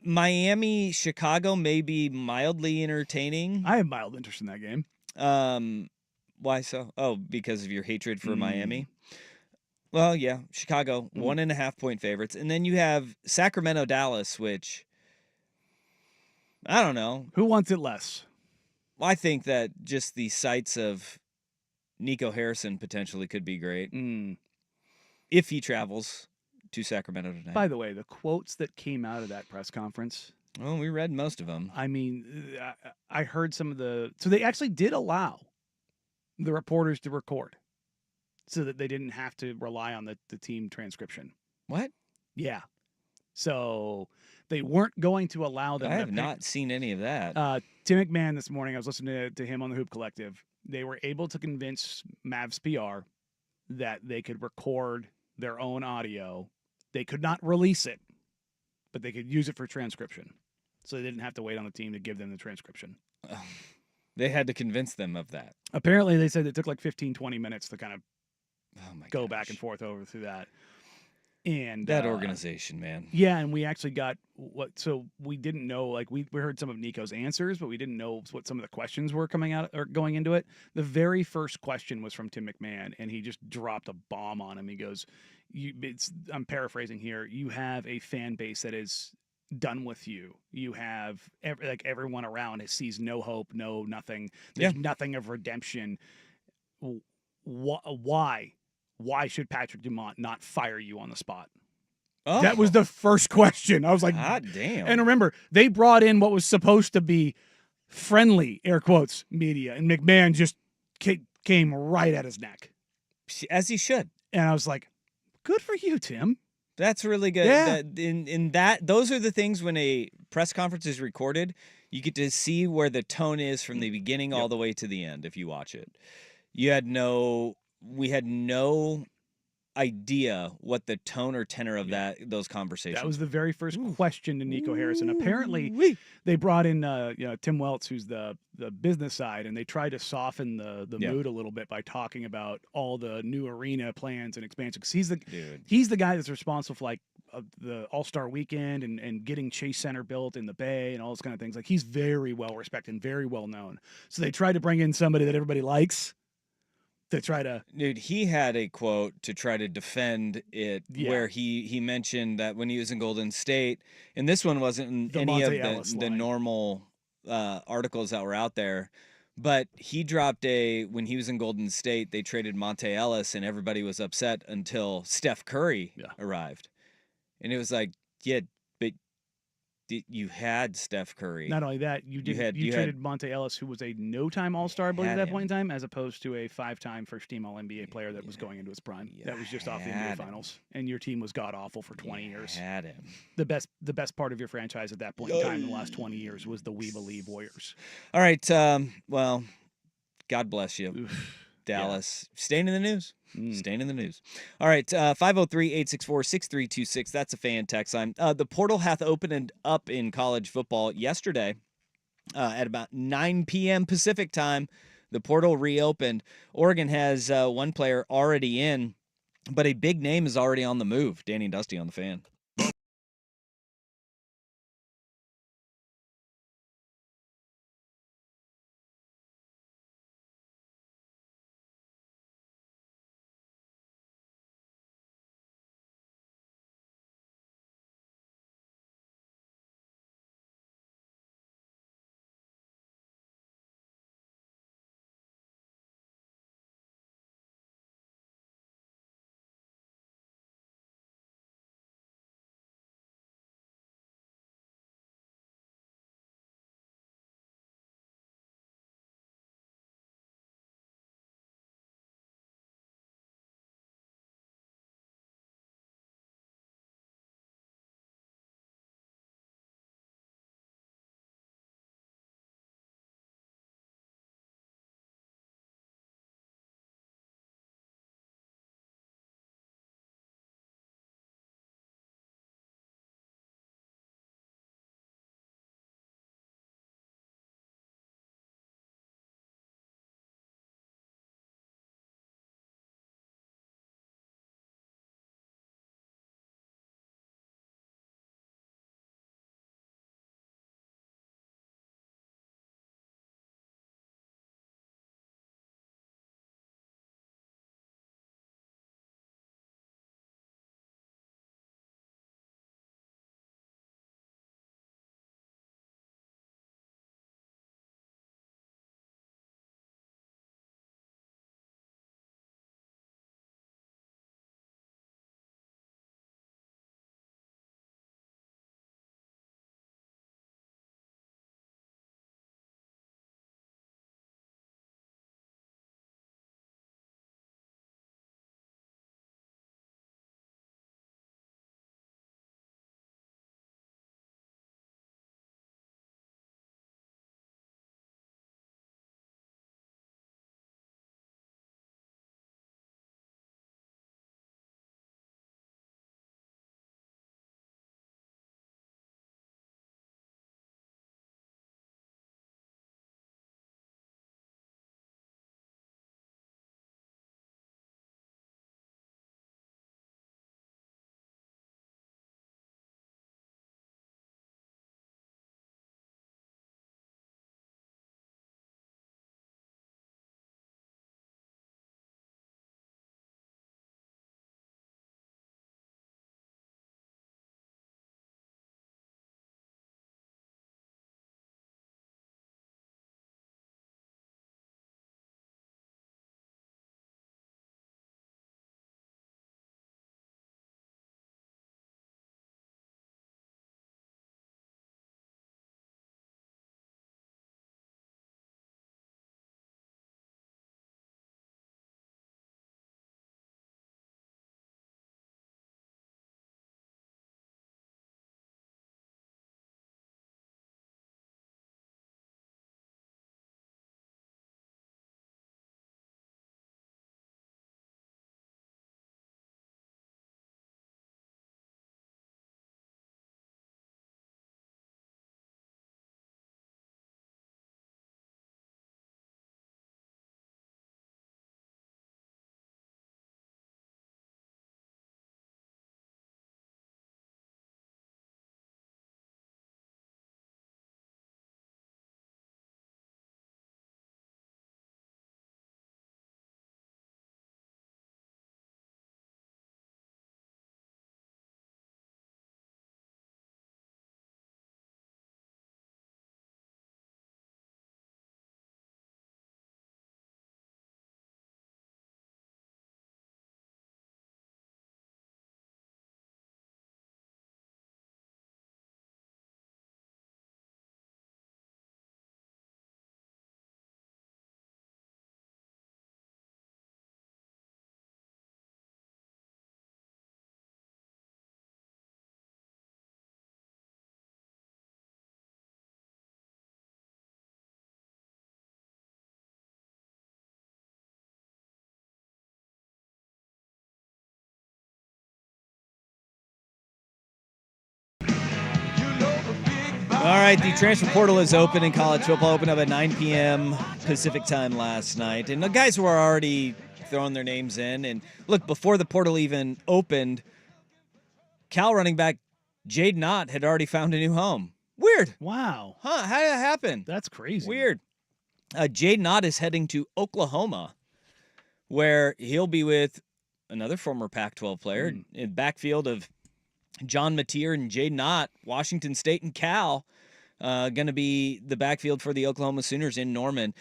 Miami, Chicago may be mildly entertaining. I have mild interest in that game. Why so? Oh, because of your hatred for Miami? Well, yeah, Chicago, 1.5-point favorites. And then you have Sacramento, Dallas, which, I don't know. Who wants it less? I think that just the sights of Nico Harrison potentially could be great if he travels to Sacramento tonight. By the way, the quotes that came out of that press conference. Well, we read most of them. I mean, I heard some of the. So they actually did allow the reporters to record so that they didn't have to rely on the team transcription. What? Yeah. So they weren't going to allow them. I have not seen any of that. Tim McMahon this morning, I was listening to him on the Hoop Collective. They were able to convince Mavs PR that they could record their own audio. They could not release it, but they could use it for transcription. So they didn't have to wait on the team to give them the transcription. They had to convince them of that. Apparently, they said it took like 15, 20 minutes to kind of go back and gosh. forth over through that. And That organization, man. Yeah, and we actually got so we didn't know, like we heard some of Nico's answers, but we didn't know what some of the questions were coming out or going into it. The very first question was from Tim McMahon, and he just dropped a bomb on him. He goes, I'm paraphrasing here, you have a fan base that is done with you. You have everyone around sees no hope, no nothing. There's nothing of redemption. Why should Patrick Dumont not fire you on the spot? Oh. That was the first question. I was like, God damn. And remember, they brought in what was supposed to be friendly, air quotes, media, and McMahon just came right at his neck. As he should. And I was like, good for you, Tim. That's really good. Yeah. Those are the things when a press conference is recorded, you get to see where the tone is from the beginning all the way to the end if you watch it. We had no idea what the tone or tenor of those conversations. That was the very first question to Nico Harrison. Apparently, they brought in Tim Welts, who's the business side, and they tried to soften the mood a little bit by talking about all the new arena plans and expansion. Because he's the guy that's responsible for like the All-Star Weekend and getting Chase Center built in the Bay and all those kind of things. Like he's very well respected and very well known. So they tried to bring in somebody that everybody likes. To try to... Dude, he had a quote to try to defend it where he mentioned that when he was in Golden State, and this one wasn't in any of the normal articles that were out there, but he dropped when he was in Golden State, they traded Monte Ellis and everybody was upset until Steph Curry arrived. And it was like, but you had Steph Curry. Not only that, you traded Monte Ellis, who was a no-time All-Star, I believe, at that point in time, as opposed to a 5-time first-team All-NBA player that was going into his prime. That was just off the NBA Finals, and your team was god-awful for 20 years. Had him. The best part of your franchise at that point in time in the last 20 years was the We Believe Warriors. All right, well, God bless you. Dallas. Staying in the news. Staying in the news. All right, 503-864-6326. That's a fan text line. The portal hath opened up in college football yesterday at about 9 p.m. Pacific time. The portal reopened. Oregon has one player already in, but a big name is already on the move. Danny and Dusty on the Fan. right, the transfer portal is open in college football. Opened up at 9 p.m. Pacific time last night. And the guys were already throwing their names in. And look, before the portal even opened, Cal running back Jade Knott had already found a new home. Weird. Wow. Huh, how did that happen? That's crazy. Weird. Jade Knott is heading to Oklahoma, where he'll be with another former Pac-12 player in backfield of John Mateer and Jade Knott, Washington State and Cal, going to be the backfield for the Oklahoma Sooners in Norman.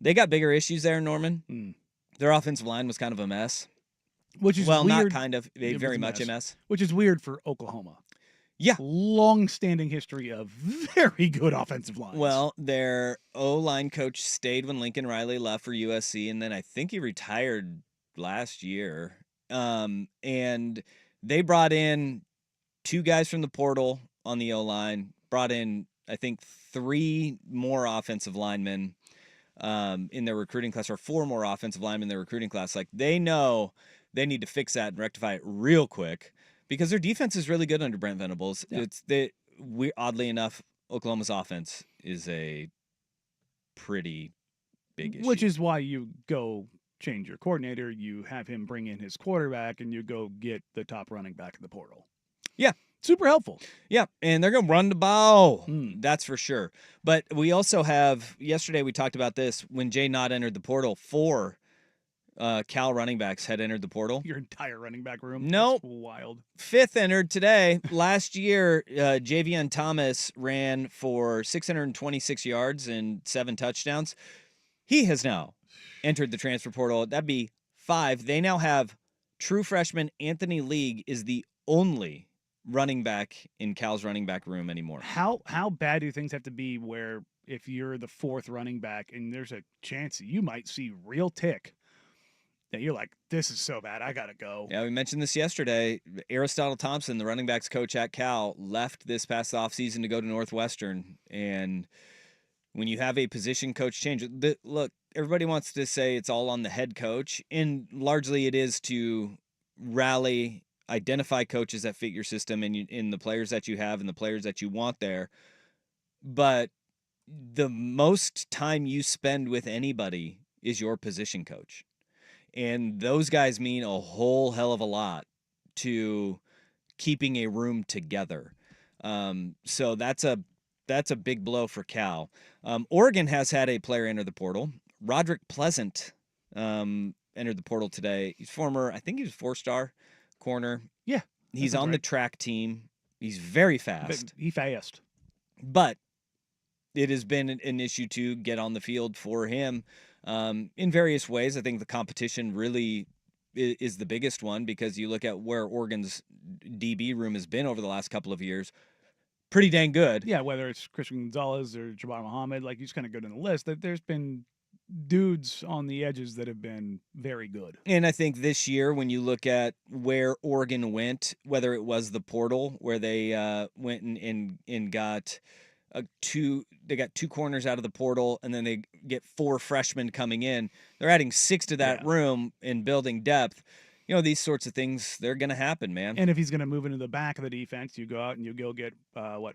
They got bigger issues there in Norman. Their offensive line was kind of a mess. Which is well, weird. not kind of, very much a mess. Which is weird for Oklahoma. Yeah. Long-standing history of very good offensive lines. Well, their O-line coach stayed when Lincoln Riley left for USC, and then I think he retired last year. And they brought in 2 guys from the portal on the O-line, brought in, I think, 3 more offensive linemen in their recruiting class, or 4 more offensive linemen in their recruiting class. Like, they know they need to fix that and rectify it real quick because their defense is really good under Brent Venables. Yeah. Oddly enough, Oklahoma's offense is a pretty big issue. Which is why you go change your coordinator, you have him bring in his quarterback, and you go get the top running back in the portal. Yeah. Super helpful. Yeah, and they're going to run the ball. That's for sure. But we also have, yesterday we talked about this, when Jay Knott entered the portal, 4 Cal running backs had entered the portal. Your entire running back room? Nope. That's wild. 5th entered today. Last year, Javion Thomas ran for 626 yards and 7 touchdowns. He has now entered the transfer portal. That'd be 5. They now have true freshman Anthony League is the only running back in Cal's running back room anymore. How bad do things have to be where if you're the 4th running back and there's a chance that you might see real tick that you're like, this is so bad, I gotta go. Yeah, we mentioned this yesterday. Aristotle Thompson, the running backs coach at Cal, left this past offseason to go to Northwestern. And when you have a position coach change, look, everybody wants to say it's all on the head coach, and largely it is to rally, identify coaches that fit your system and in the players that you have and the players that you want there. But the most time you spend with anybody is your position coach. And those guys mean a whole hell of a lot to keeping a room together. So that's a big blow for Cal. Oregon has had a player enter the portal. Roderick Pleasant entered the portal today. He's former, I think he was 4-star corner. Yeah. He's on the track team. He's very fast. He's fast. But it has been an issue to get on the field for him in various ways. I think the competition really is the biggest one because you look at where Oregon's DB room has been over the last couple of years. Pretty dang good. Yeah, whether it's Christian Gonzalez or Jabbar Muhammad, like you just kind of go down the list. There's been dudes on the edges that have been very good. And I think this year, when you look at where Oregon went, whether it was the portal where they went and got they got 2 corners out of the portal, and then they get 4 freshmen coming in. They're adding 6 to that room and building depth. You know, these sorts of things, they're going to happen, man. And if he's going to move into the back of the defense, you go out and you go get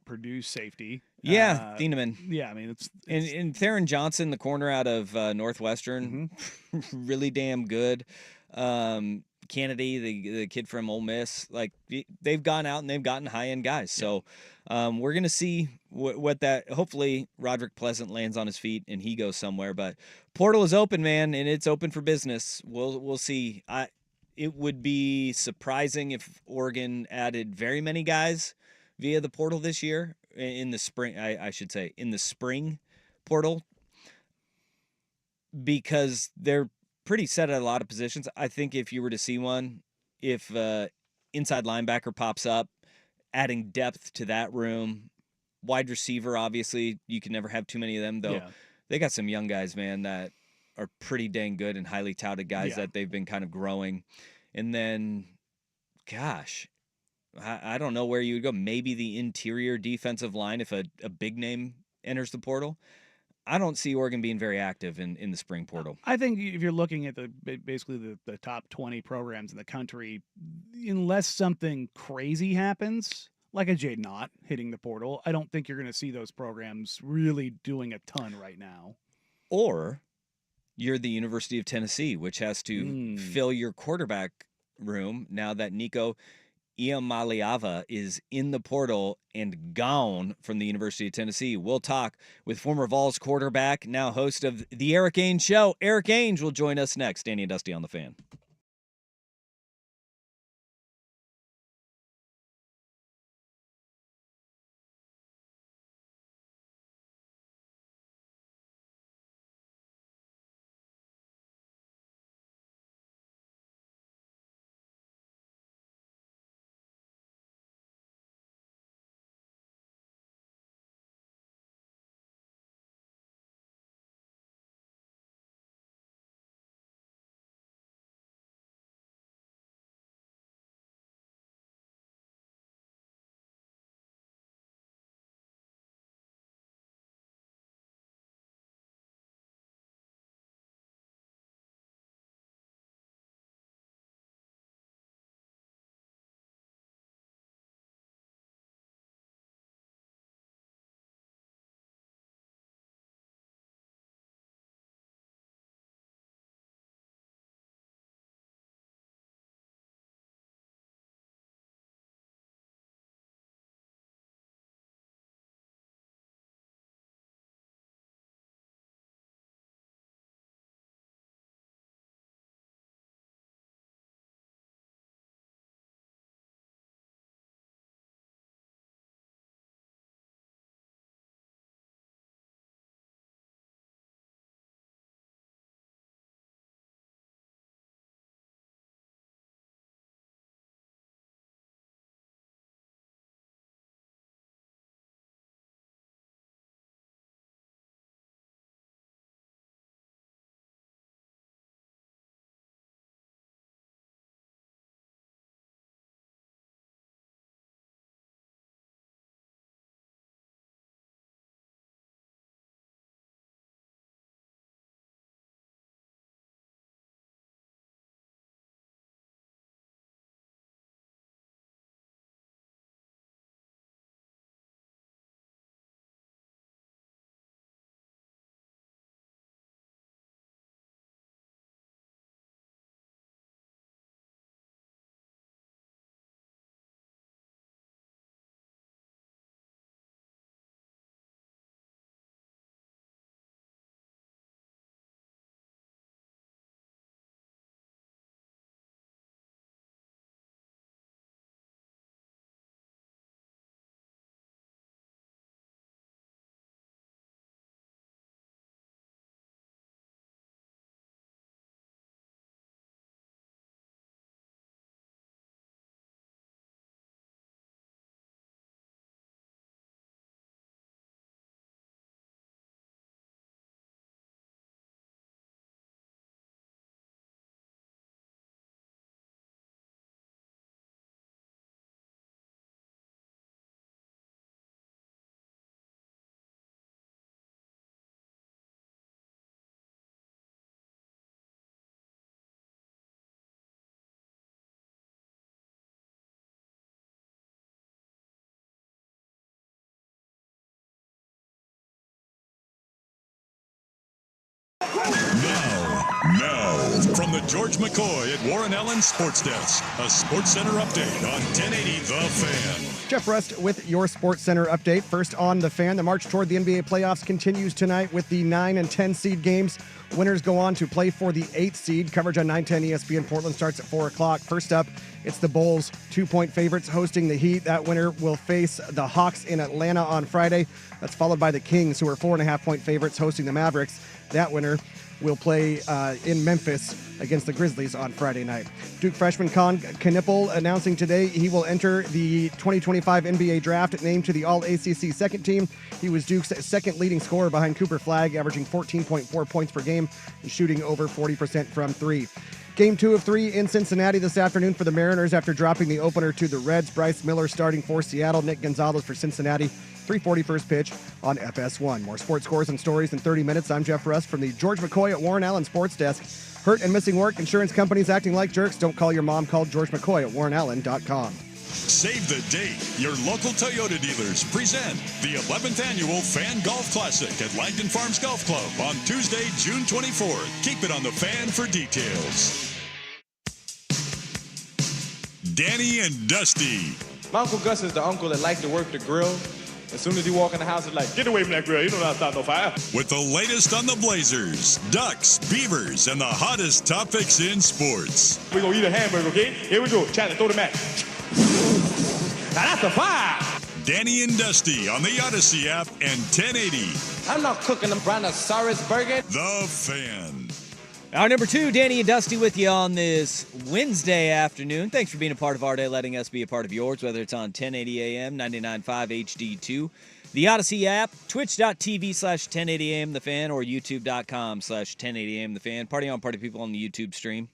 Purdue's safety. Yeah, Thieneman. Yeah, I mean it's and Theron Johnson, the corner out of Northwestern, really damn good. Kennedy, the kid from Ole Miss, like they've gone out and they've gotten high end guys. So we're gonna see what that. Hopefully, Roderick Pleasant lands on his feet and he goes somewhere. But portal is open, man, and it's open for business. We'll see. It would be surprising if Oregon added very many guys via the portal this year in the spring. I should say in the spring portal because they're pretty set at a lot of positions. I think if you were to see one, if inside linebacker pops up, adding depth to that room, wide receiver, obviously, you can never have too many of them, though. Yeah. They got some young guys, man, that are pretty dang good and highly touted guys that they've been kind of growing. And then, gosh, I don't know where you would go. Maybe the interior defensive line if a big name enters the portal. I don't see Oregon being very active in the spring portal. I think if you're looking at basically the top 20 programs in the country, unless something crazy happens, like a Jade Knott hitting the portal. I don't think you're going to see those programs really doing a ton right now. Or you're the University of Tennessee, which has to fill your quarterback room now that Nico Iamaleava is in the portal and gone from the University of Tennessee. We'll talk with former Vols quarterback, now host of The Eric Ainge Show. Eric Ainge will join us next. Danny and Dusty on the Fan. Now, from the George McCoy at Warren Allen Sports Desk, a Sports Center update on 1080 The Fan. Jeff Rust with your Sports Center update. First on The Fan, the march toward the NBA playoffs continues tonight with the 9 and 10 seed games. Winners go on to play for the 8th seed. Coverage on 910 ESPN Portland starts at 4 o'clock. First up, it's the Bulls, 2-point favorites hosting the Heat. That winner will face the Hawks in Atlanta on Friday. That's followed by the Kings, who are 4.5-point favorites hosting the Mavericks. That winner will play in Memphis against the Grizzlies on Friday night. Duke freshman Con Knippel announcing today he will enter the 2025 NBA draft, named to the All-ACC second team. He was Duke's second leading scorer behind Cooper Flagg, averaging 14.4 points per game and shooting over 40% from three. Game 2 of 3 in Cincinnati this afternoon for the Mariners after dropping the opener to the Reds. Bryce Miller starting for Seattle, Nick Gonzalez for Cincinnati. 3:40 first pitch on FS1. More sports scores and stories in 30 minutes. I'm Jeff Rust from the George McCoy at Warren Allen Sports Desk. Hurt and missing work, insurance companies acting like jerks. Don't call your mom. Call George McCoy at warrenallen.com. Save the date. Your local Toyota dealers present the 11th annual Fan Golf Classic at Langdon Farms Golf Club on Tuesday, June 24th. Keep it on the Fan for details. Danny and Dusty. My Uncle Gus is the uncle that likes to work the grill. As soon as he walk in the house, he's like, get away from that grill. You don't know how to start no fire. With the latest on the Blazers, Ducks, Beavers, and the hottest topics in sports. We're going to eat a hamburger, okay? Here we go. Chandler, throw the match. Now that's a fire. Danny and Dusty on the Odyssey app and 1080. I'm not cooking them brontosaurus burger. The Fan. Hour number 2, Danny and Dusty with you on this Wednesday afternoon. Thanks for being a part of our day, letting us be a part of yours, whether it's on 1080 AM, 99.5 HD2, the Odyssey app, twitch.tv/1080am The Fan, or youtube.com/1080am The Fan. Party on, party people on the YouTube stream.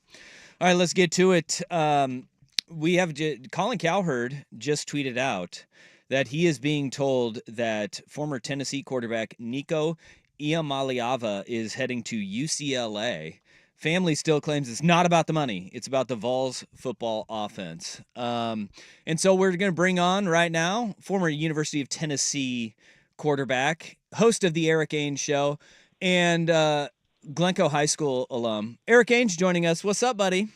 All right, let's get to it. We have Colin Cowherd just tweeted out that he is being told that former Tennessee quarterback Nico Iamaleava is heading to UCLA. Family still claims it's not about the money. It's about the Vols football offense. And so we're going to bring on right now former University of Tennessee quarterback, host of the Eric Ainge Show, and Glencoe High School alum. Eric Ainge joining us. What's up, buddy?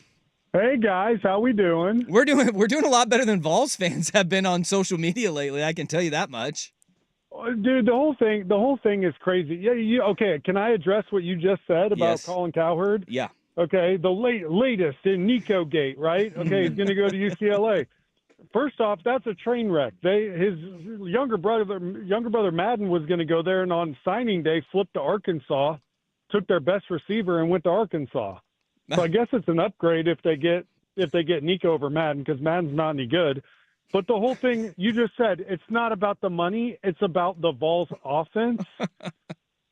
Hey guys, how we doing? We're doing a lot better than Vols fans have been on social media lately. I can tell you that much. Dude, the whole thing is crazy. Yeah, okay. Can I address what you just said about Yes. Colin Cowherd? Yeah. Okay, the latest in Nico Gate, right? Okay, he's going to go to UCLA. First off, that's a train wreck. His younger brother Madden was going to go there, and on signing day, flipped to Arkansas, took their best receiver, and went to Arkansas. So I guess it's an upgrade if they get Nico over Madden, because Madden's not any good. But the whole thing you just said, it's not about the money. It's about the Vols offense.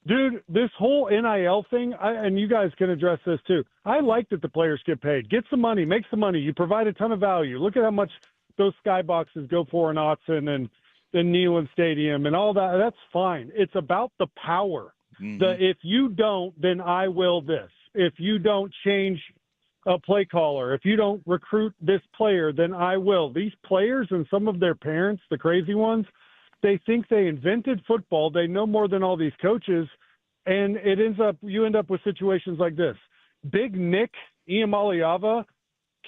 Dude, this whole NIL thing, and you guys can address this too. I like that the players get paid. Get some money. Make some money. You provide a ton of value. Look at how much those skyboxes go for in Autzen and Neyland Stadium and all that. That's fine. It's about the power. Mm-hmm. If you don't, then I will this. If you don't change a play caller, if you don't recruit this player, then I will. These players and some of their parents, the crazy ones, they think they invented football. They know more than all these coaches, and you end up with situations like this. Big Nick Iamaleava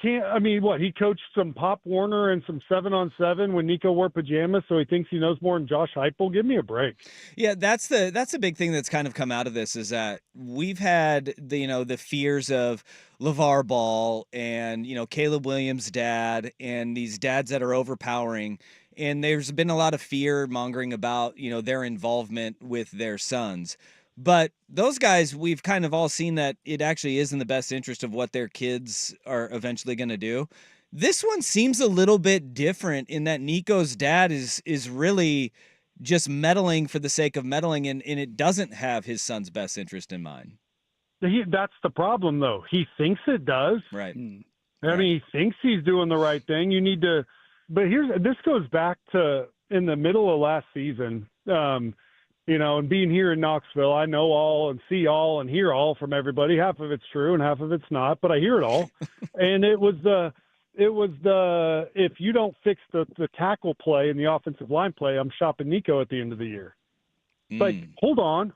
he coached some Pop Warner and some 7-on-7 when Nico wore pajamas, so he thinks he knows more than Josh Heupel. Give me a break. Yeah, that's the big thing that's kind of come out of this, is that we've had the fears of LeVar Ball and Caleb Williams' dad, and these dads that are overpowering, and there's been a lot of fear mongering about their involvement with their sons. But those guys, we've kind of all seen that it actually is in the best interest of what their kids are eventually going to do. This one seems a little bit different in that Nico's dad is really just meddling for the sake of meddling, and it doesn't have his son's best interest in mind. That's the problem, though. He thinks it does. Right. I mean, he thinks he's doing the right thing. You need to – but this goes back to in the middle of last season, and being here in Knoxville, I know all and see all and hear all from everybody. Half of it's true and half of it's not, but I hear it all. And it was the if you don't fix the tackle play and the offensive line play, I'm shopping Nico at the end of the year. Like, hold on.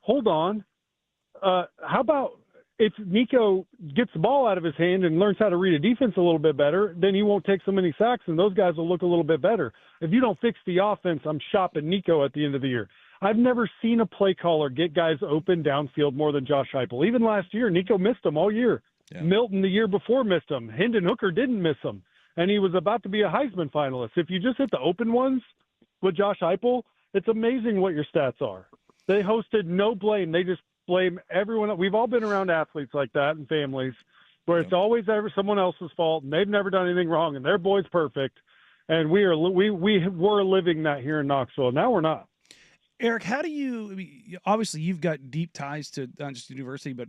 How about if Nico gets the ball out of his hand and learns how to read a defense a little bit better, then he won't take so many sacks and those guys will look a little bit better. If you don't fix the offense, I'm shopping Nico at the end of the year. I've never seen a play caller get guys open downfield more than Josh Heupel. Even last year, Nico missed them all year. Yeah. Milton the year before missed them. Hendon Hooker didn't miss them. And he was about to be a Heisman finalist. If you just hit the open ones with Josh Heupel, it's amazing what your stats are. They hosted no blame. They just blame everyone. We've all been around athletes like that and families where it's always someone else's fault and they've never done anything wrong and their boy's perfect. And we were living that here in Knoxville. Now we're not. Eric, how do you obviously you've got deep ties to not just university, but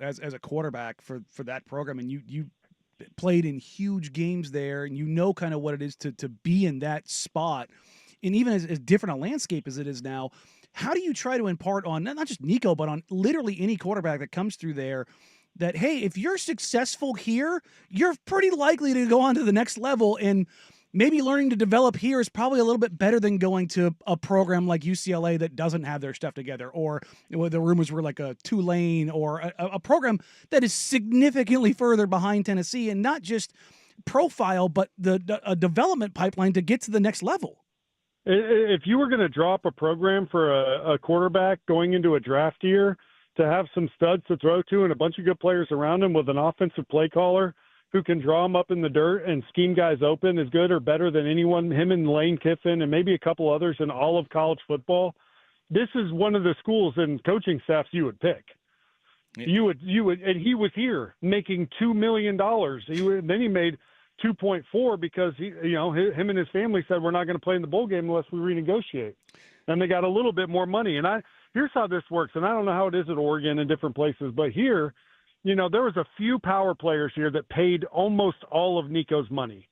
as a quarterback for that program, and you played in huge games there, and kind of what it is to be in that spot, and even as different a landscape as it is now, how do you try to impart on not just Nico, but on literally any quarterback that comes through there that, hey, if you're successful here, you're pretty likely to go on to the next level, and maybe learning to develop here is probably a little bit better than going to a program like UCLA that doesn't have their stuff together, or the rumors were like a Tulane, or a program that is significantly further behind Tennessee, and not just profile, but a development pipeline to get to the next level. If you were going to drop a program for a quarterback going into a draft year to have some studs to throw to and a bunch of good players around him with an offensive play caller who can draw them up in the dirt and scheme guys open is good or better than anyone, him and Lane Kiffin and maybe a couple others in all of college football, this is one of the schools and coaching staffs you would pick. Yeah. You would, and he was here making $2 million. Then he made 2.4 because him and his family said, we're not going to play in the bowl game unless we renegotiate. And they got a little bit more money. And here's how this works. And I don't know how it is at Oregon and different places, but here, there was a few power players here that paid almost all of Nico's money.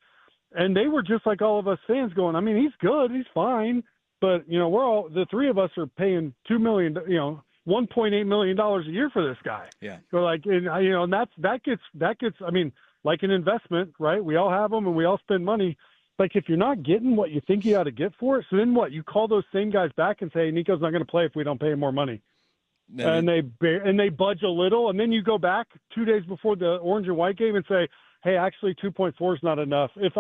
And they were just like all of us fans going, I mean, he's good, he's fine. But, the three of us are paying $2 million, $1.8 million a year for this guy. Yeah. So and that gets, I mean, like an investment, right? We all have them and we all spend money. Like if you're not getting what you think you ought to get for it, so then what? You call those same guys back and say, Nico's not going to play if we don't pay him more money. And they budge a little, and then you go back 2 days before the orange and white game and say, hey, actually 2.4 is not enough. At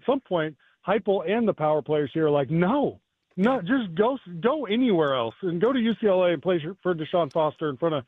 some point, Heupel and the power players here are like, no, just go anywhere else and go to UCLA and play for Deshaun Foster in front of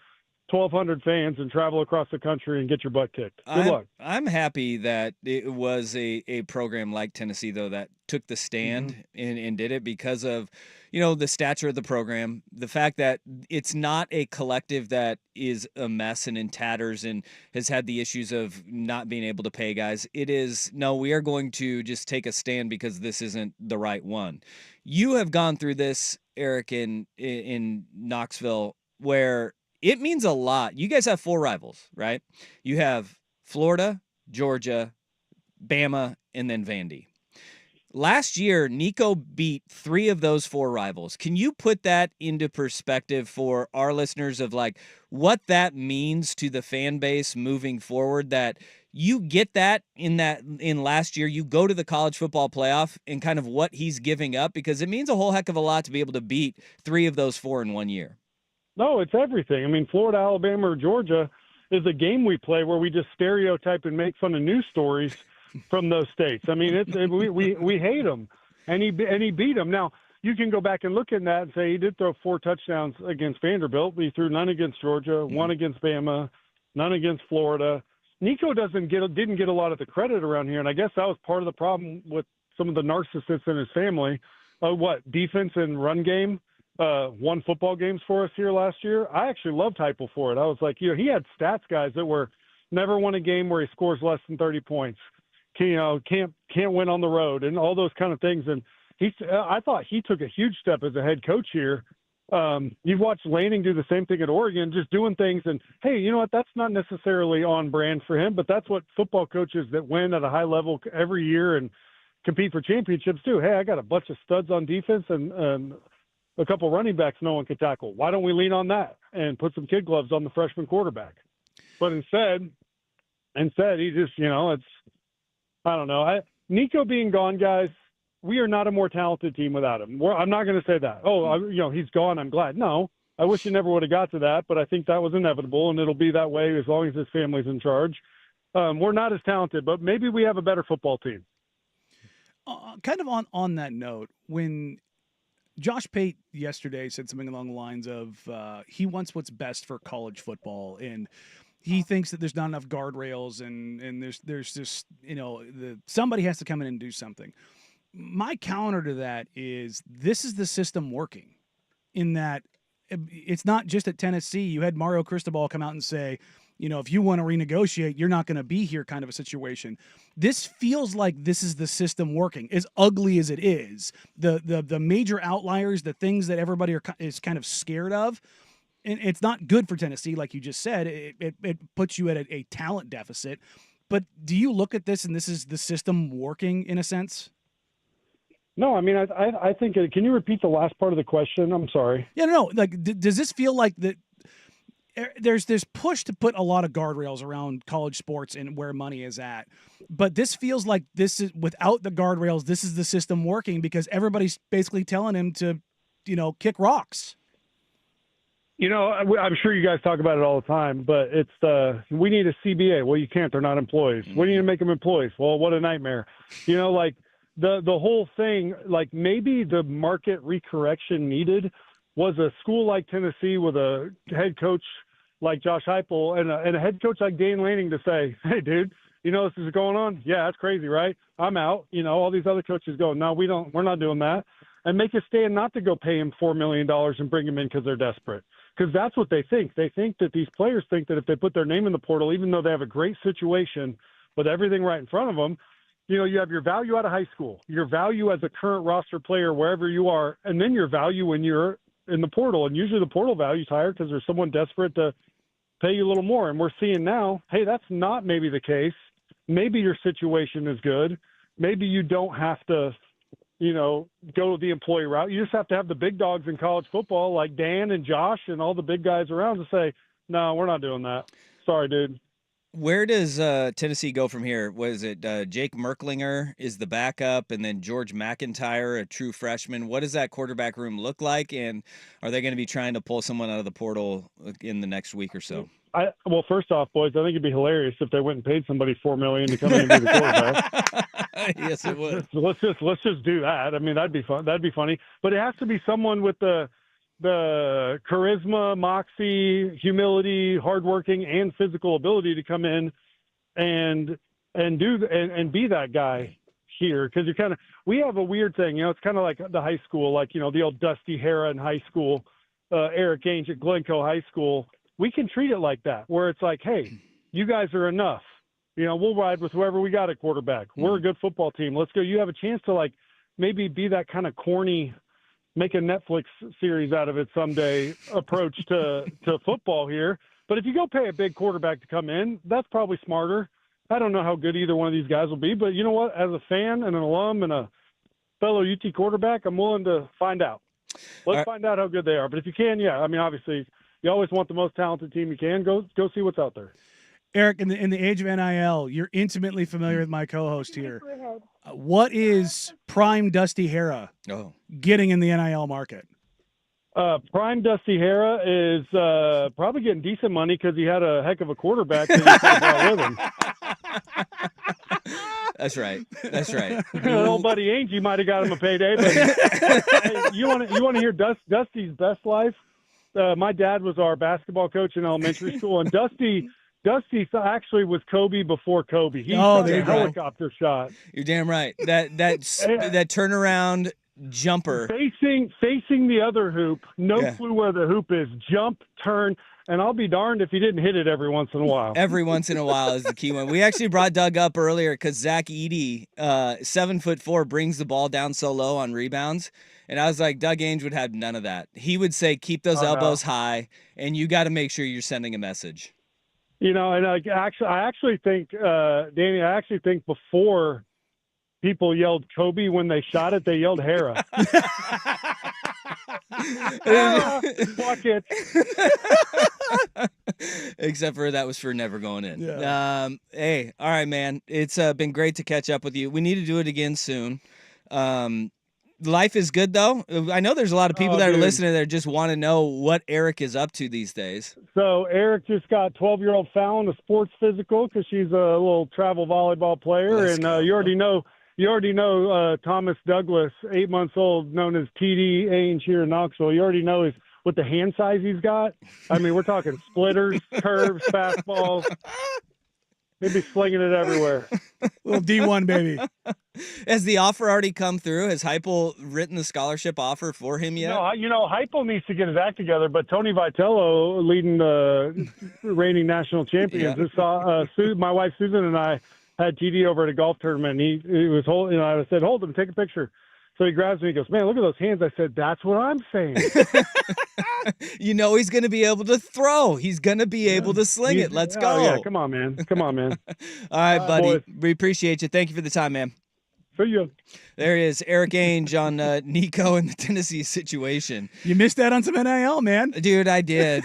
1,200 fans and travel across the country and get your butt kicked. Good luck. I'm happy that it was a program like Tennessee, though, that took the stand and did it because of, the stature of the program, the fact that it's not a collective that is a mess and in tatters and has had the issues of not being able to pay guys. It is, no, we are going to just take a stand because this isn't the right one. You have gone through this, Eric, in Knoxville, where it means a lot. You guys have 4 rivals, right? You have Florida, Georgia, Bama, and then Vandy. Last year, Nico beat 3 of those 4 rivals. Can you put that into perspective for our listeners of like what that means to the fan base moving forward, that you get that in last year, you go to the college football playoff and kind of what he's giving up, because it means a whole heck of a lot to be able to beat 3 of those 4 in 1 year. No, it's everything. I mean, Florida, Alabama, or Georgia is a game we play where we just stereotype and make fun of news stories from those states. I mean, we hate them, and he beat them. Now, you can go back and look at that and say he did throw 4 touchdowns against Vanderbilt, but he threw none against Georgia, 1 against Bama, none against Florida. Nico didn't get a lot of the credit around here, and I guess that was part of the problem with some of the narcissists in his family. Defense and run game. Won football games for us here last year. I actually loved Heupel for it. I was like, he had stats guys that were never won a game where he scores less than 30 points. Can't win on the road and all those kind of things. And I thought he took a huge step as a head coach here. You've watched Lanning do the same thing at Oregon, just doing things. And hey, you know what? That's not necessarily on brand for him, but that's what football coaches that win at a high level every year and compete for championships do. Hey, I got a bunch of studs on defense and a couple running backs no one could tackle. Why don't we lean on that and put some kid gloves on the freshman quarterback? But instead he just, I don't know. Nico being gone, guys, we are not a more talented team without him. I'm not going to say that. He's gone, I'm glad. No, I wish he never would have got to that, but I think that was inevitable, and it'll be that way as long as his family's in charge. We're not as talented, but maybe we have a better football team. Kind of on that note, when Josh Pate yesterday said something along the lines of he wants what's best for college football, and he thinks that there's not enough guardrails, and there's just somebody has to come in and do something. My counter to that is this is the system working, in that it's not just at Tennessee. You had Mario Cristobal come out and say, if you want to renegotiate, you're not going to be here, kind of a situation. This feels like this is the system working, as ugly as it is. The major outliers, the things that everybody is kind of scared of, and it's not good for Tennessee, like you just said. It puts you at a talent deficit. But do you look at this and this is the system working in a sense? No, I mean, I think, can you repeat the last part of the question? I'm sorry. Yeah, no. Like, does this feel like that? there's this push to put a lot of guardrails around college sports and where money is at. But this feels like this is without the guardrails, this is the system working because everybody's basically telling him to, kick rocks. I'm sure you guys talk about it all the time, but it's we need a CBA. Well, you can't. They're not employees. We need to make them employees. Well, what a nightmare. Like the whole thing, like maybe the market recorrection needed was a school like Tennessee with a head coach like Josh Heupel and a head coach like Dan Lanning to say, hey, dude, this is going on? Yeah, that's crazy, right? I'm out. All these other coaches go, no, we're not doing that. And make a stand not to go pay him $4 million and bring him in because they're desperate. Because that's what they think. They think that these players think that if they put their name in the portal, even though they have a great situation with everything right in front of them, you have your value out of high school, your value as a current roster player wherever you are, and then your value when you're in the portal. And usually the portal value is higher because there's someone desperate to pay you a little more. And we're seeing now, hey, that's not maybe the case. Maybe your situation is good. Maybe you don't have to, go the employee route. You just have to have the big dogs in college football like Dan and Josh and all the big guys around to say, no, we're not doing that. Sorry, dude. Where does Tennessee go from here? Was it Jake Merklinger is the backup, and then George McIntyre, a true freshman? What does that quarterback room look like, and are they going to be trying to pull someone out of the portal in the next week or so? Well, first off, boys, I think it'd be hilarious if they went and paid somebody $4 million to come in and be the quarterback. Yes, it would. Let's just do that. I mean, that'd be fun. That'd be funny. But it has to be someone with the charisma, moxie, humility, hardworking, and physical ability to come in and be that guy here. Because we have a weird thing, it's kind of like the high school, like the old Dusty Hara in high school, Eric Ainge at Glencoe High School. We can treat it like that, where it's like, hey, you guys are enough. We'll ride with whoever we got at quarterback. We're a good football team. Let's go. You have a chance to maybe be that kind of corny, make a Netflix series out of it someday approach to football here. But if you go pay a big quarterback to come in, that's probably smarter. I don't know how good either one of these guys will be, but you know what? As a fan and an alum and a fellow UT quarterback, I'm willing to find out. Let's find out how good they are. But if you can, yeah, I mean, obviously you always want the most talented team you can. Go see what's out there. Eric, in the age of NIL, you're intimately familiar with my co-host here. What is prime Dusty Hara getting in the NIL market? Prime Dusty Hara is probably getting decent money because he had a heck of a quarterback that he brought with him. That's right. Old buddy Angie might have got him a payday. But hey, you want to hear Dusty's best life? My dad was our basketball coach in elementary school, and Dusty actually was Kobe before Kobe. He shot a helicopter shot. You're damn right. That turnaround jumper. Facing the other hoop, clue where the hoop is, jump, turn, and I'll be darned if he didn't hit it every once in a while. Every once in a while is the key one. We actually brought Doug up earlier because Zach Edey, 7'4", brings the ball down so low on rebounds. And I was like, Doug Ainge would have none of that. He would say, keep those elbows high, and you got to make sure you're sending a message. And I actually think, Danny, before people yelled Kobe when they shot it, they yelled Hara. Fuck it. Except for that was for never going in. Yeah. Hey, all right, man. It's been great to catch up with you. We need to do it again soon. Life is good, though. I know there's a lot of people that are listening that just want to know what Eric is up to these days. So Eric just got 12-year-old Fallon a sports physical because she's a little travel volleyball player. You already know Thomas Douglas, 8 months old, known as TD Ainge here in Knoxville. You already know with the hand size he's got. I mean, we're talking splitters, curves, fastballs. He'd be slinging it everywhere. Little D1, baby. Has the offer already come through? Has Heupel written the scholarship offer for him yet? No, Heupel needs to get his act together, but Tony Vitello, leading the reigning national champions, my wife Susan and I had TD over at a golf tournament, and he was holding, I said, hold him, take a picture. So he grabs me and goes, man, look at those hands. I said, that's what I'm saying. He's going to be able to throw. He's going to be able to sling it. Let's go. Yeah, come on, man. All right, buddy. Boys. We appreciate you. Thank you for the time, man. See you. There he is, Eric Ainge on Nico and the Tennessee situation. You missed that on some NIL, man. Dude, I did.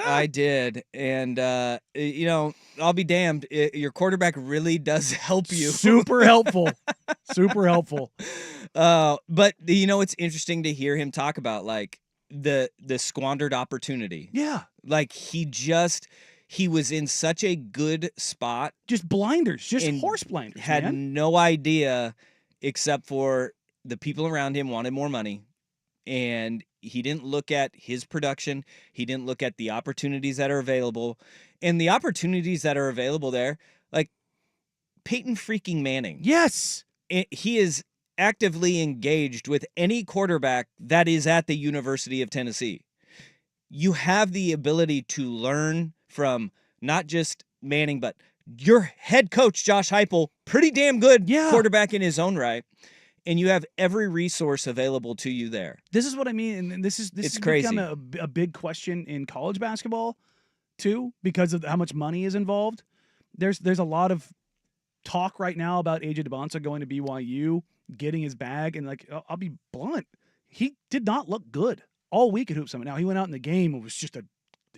I did. And, I'll be damned. Your quarterback really does help you. Super helpful. Super helpful. But, it's interesting to hear him talk about, like, the squandered opportunity. Yeah. Like, he was in such a good spot. Just blinders. Just and horse blinders, had man. no idea, except for the people around him wanted more money. And he didn't look at his production. He didn't look at the opportunities that are available. And the opportunities that are available there, like Peyton freaking Manning. Yes. He is actively engaged with any quarterback that is at the University of Tennessee. You have the ability to learn from not just Manning, but your head coach, Josh Heupel, pretty damn good quarterback in his own right. And you have every resource available to you there. This is what I mean, and this It's has crazy. become a big question in college basketball, too, because of how much money is involved. There's a lot of talk right now about AJ DeBonsa going to BYU, getting his bag, and like I'll be blunt, he did not look good all week at Hoop Summit. Now he went out in the game and was just an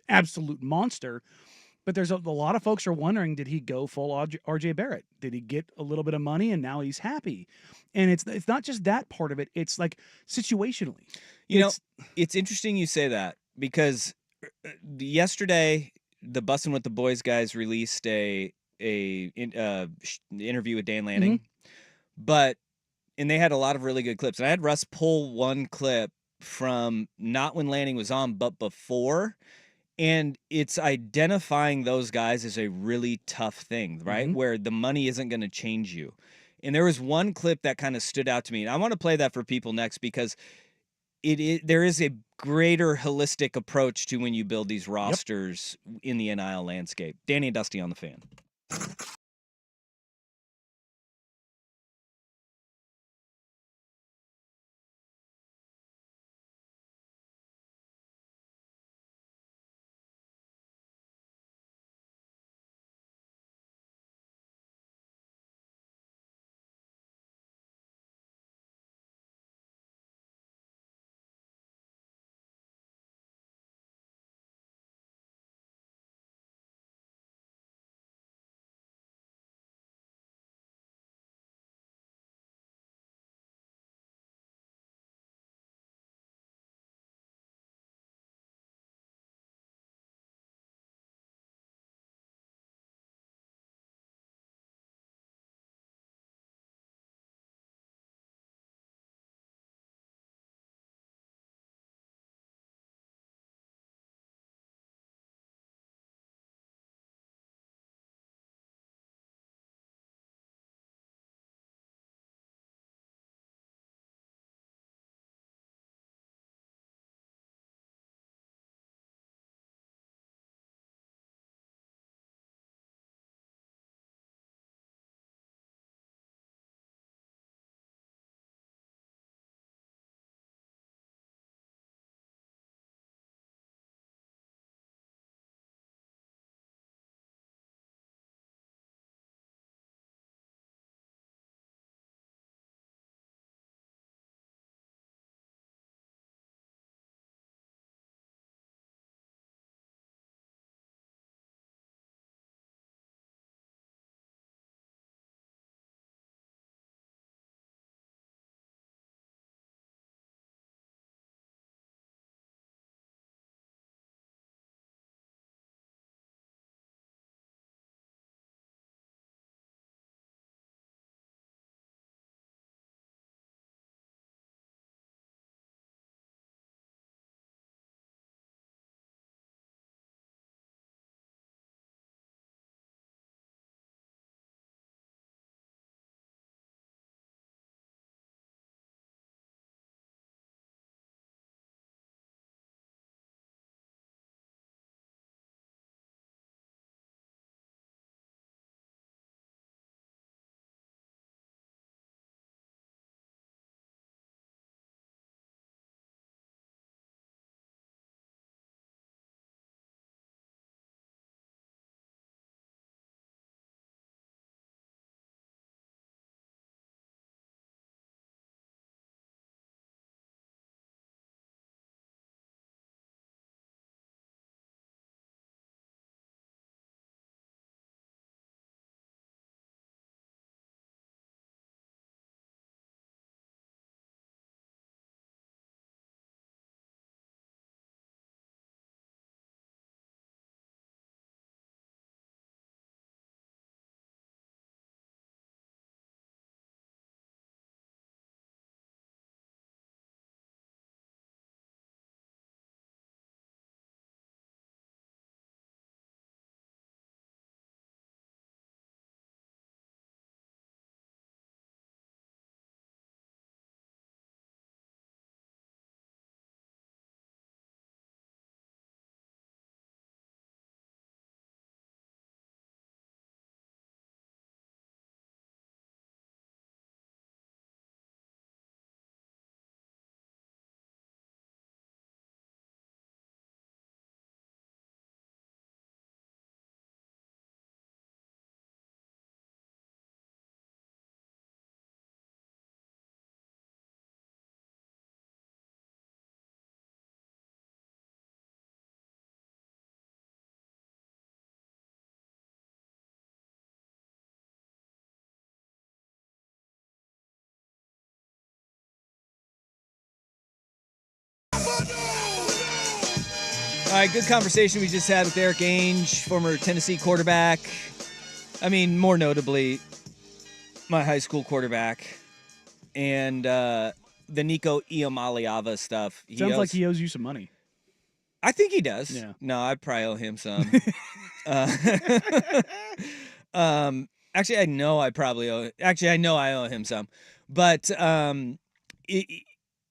absolute monster. But there's a lot of folks are wondering, did he go full RJ Barrett? Did he get a little bit of money and now he's happy? And it's not just that part of it. It's like situationally. It's interesting you say that because yesterday the Bussin' with the Boys guys released a interview with Dan Lanning, and they had a lot of really good clips. And I had Russ pull one clip from not when Lanning was on, but before. And it's identifying those guys as a really tough thing, right? Where the money isn't going to change you. And there was one clip that kind of stood out to me. And I want to play that for people next because there is a greater holistic approach to when you build these rosters in the NIL landscape. Danny and Dusty on the Fan. All right, good conversation we just had with Eric Ainge, former Tennessee quarterback. I mean, more notably, my high school quarterback. And the Nico Iamaleava stuff. Sounds like he owes you some money. I think he does. Yeah. No, I probably owe him some. Actually, I know I probably owe. Actually, I know I owe him some. But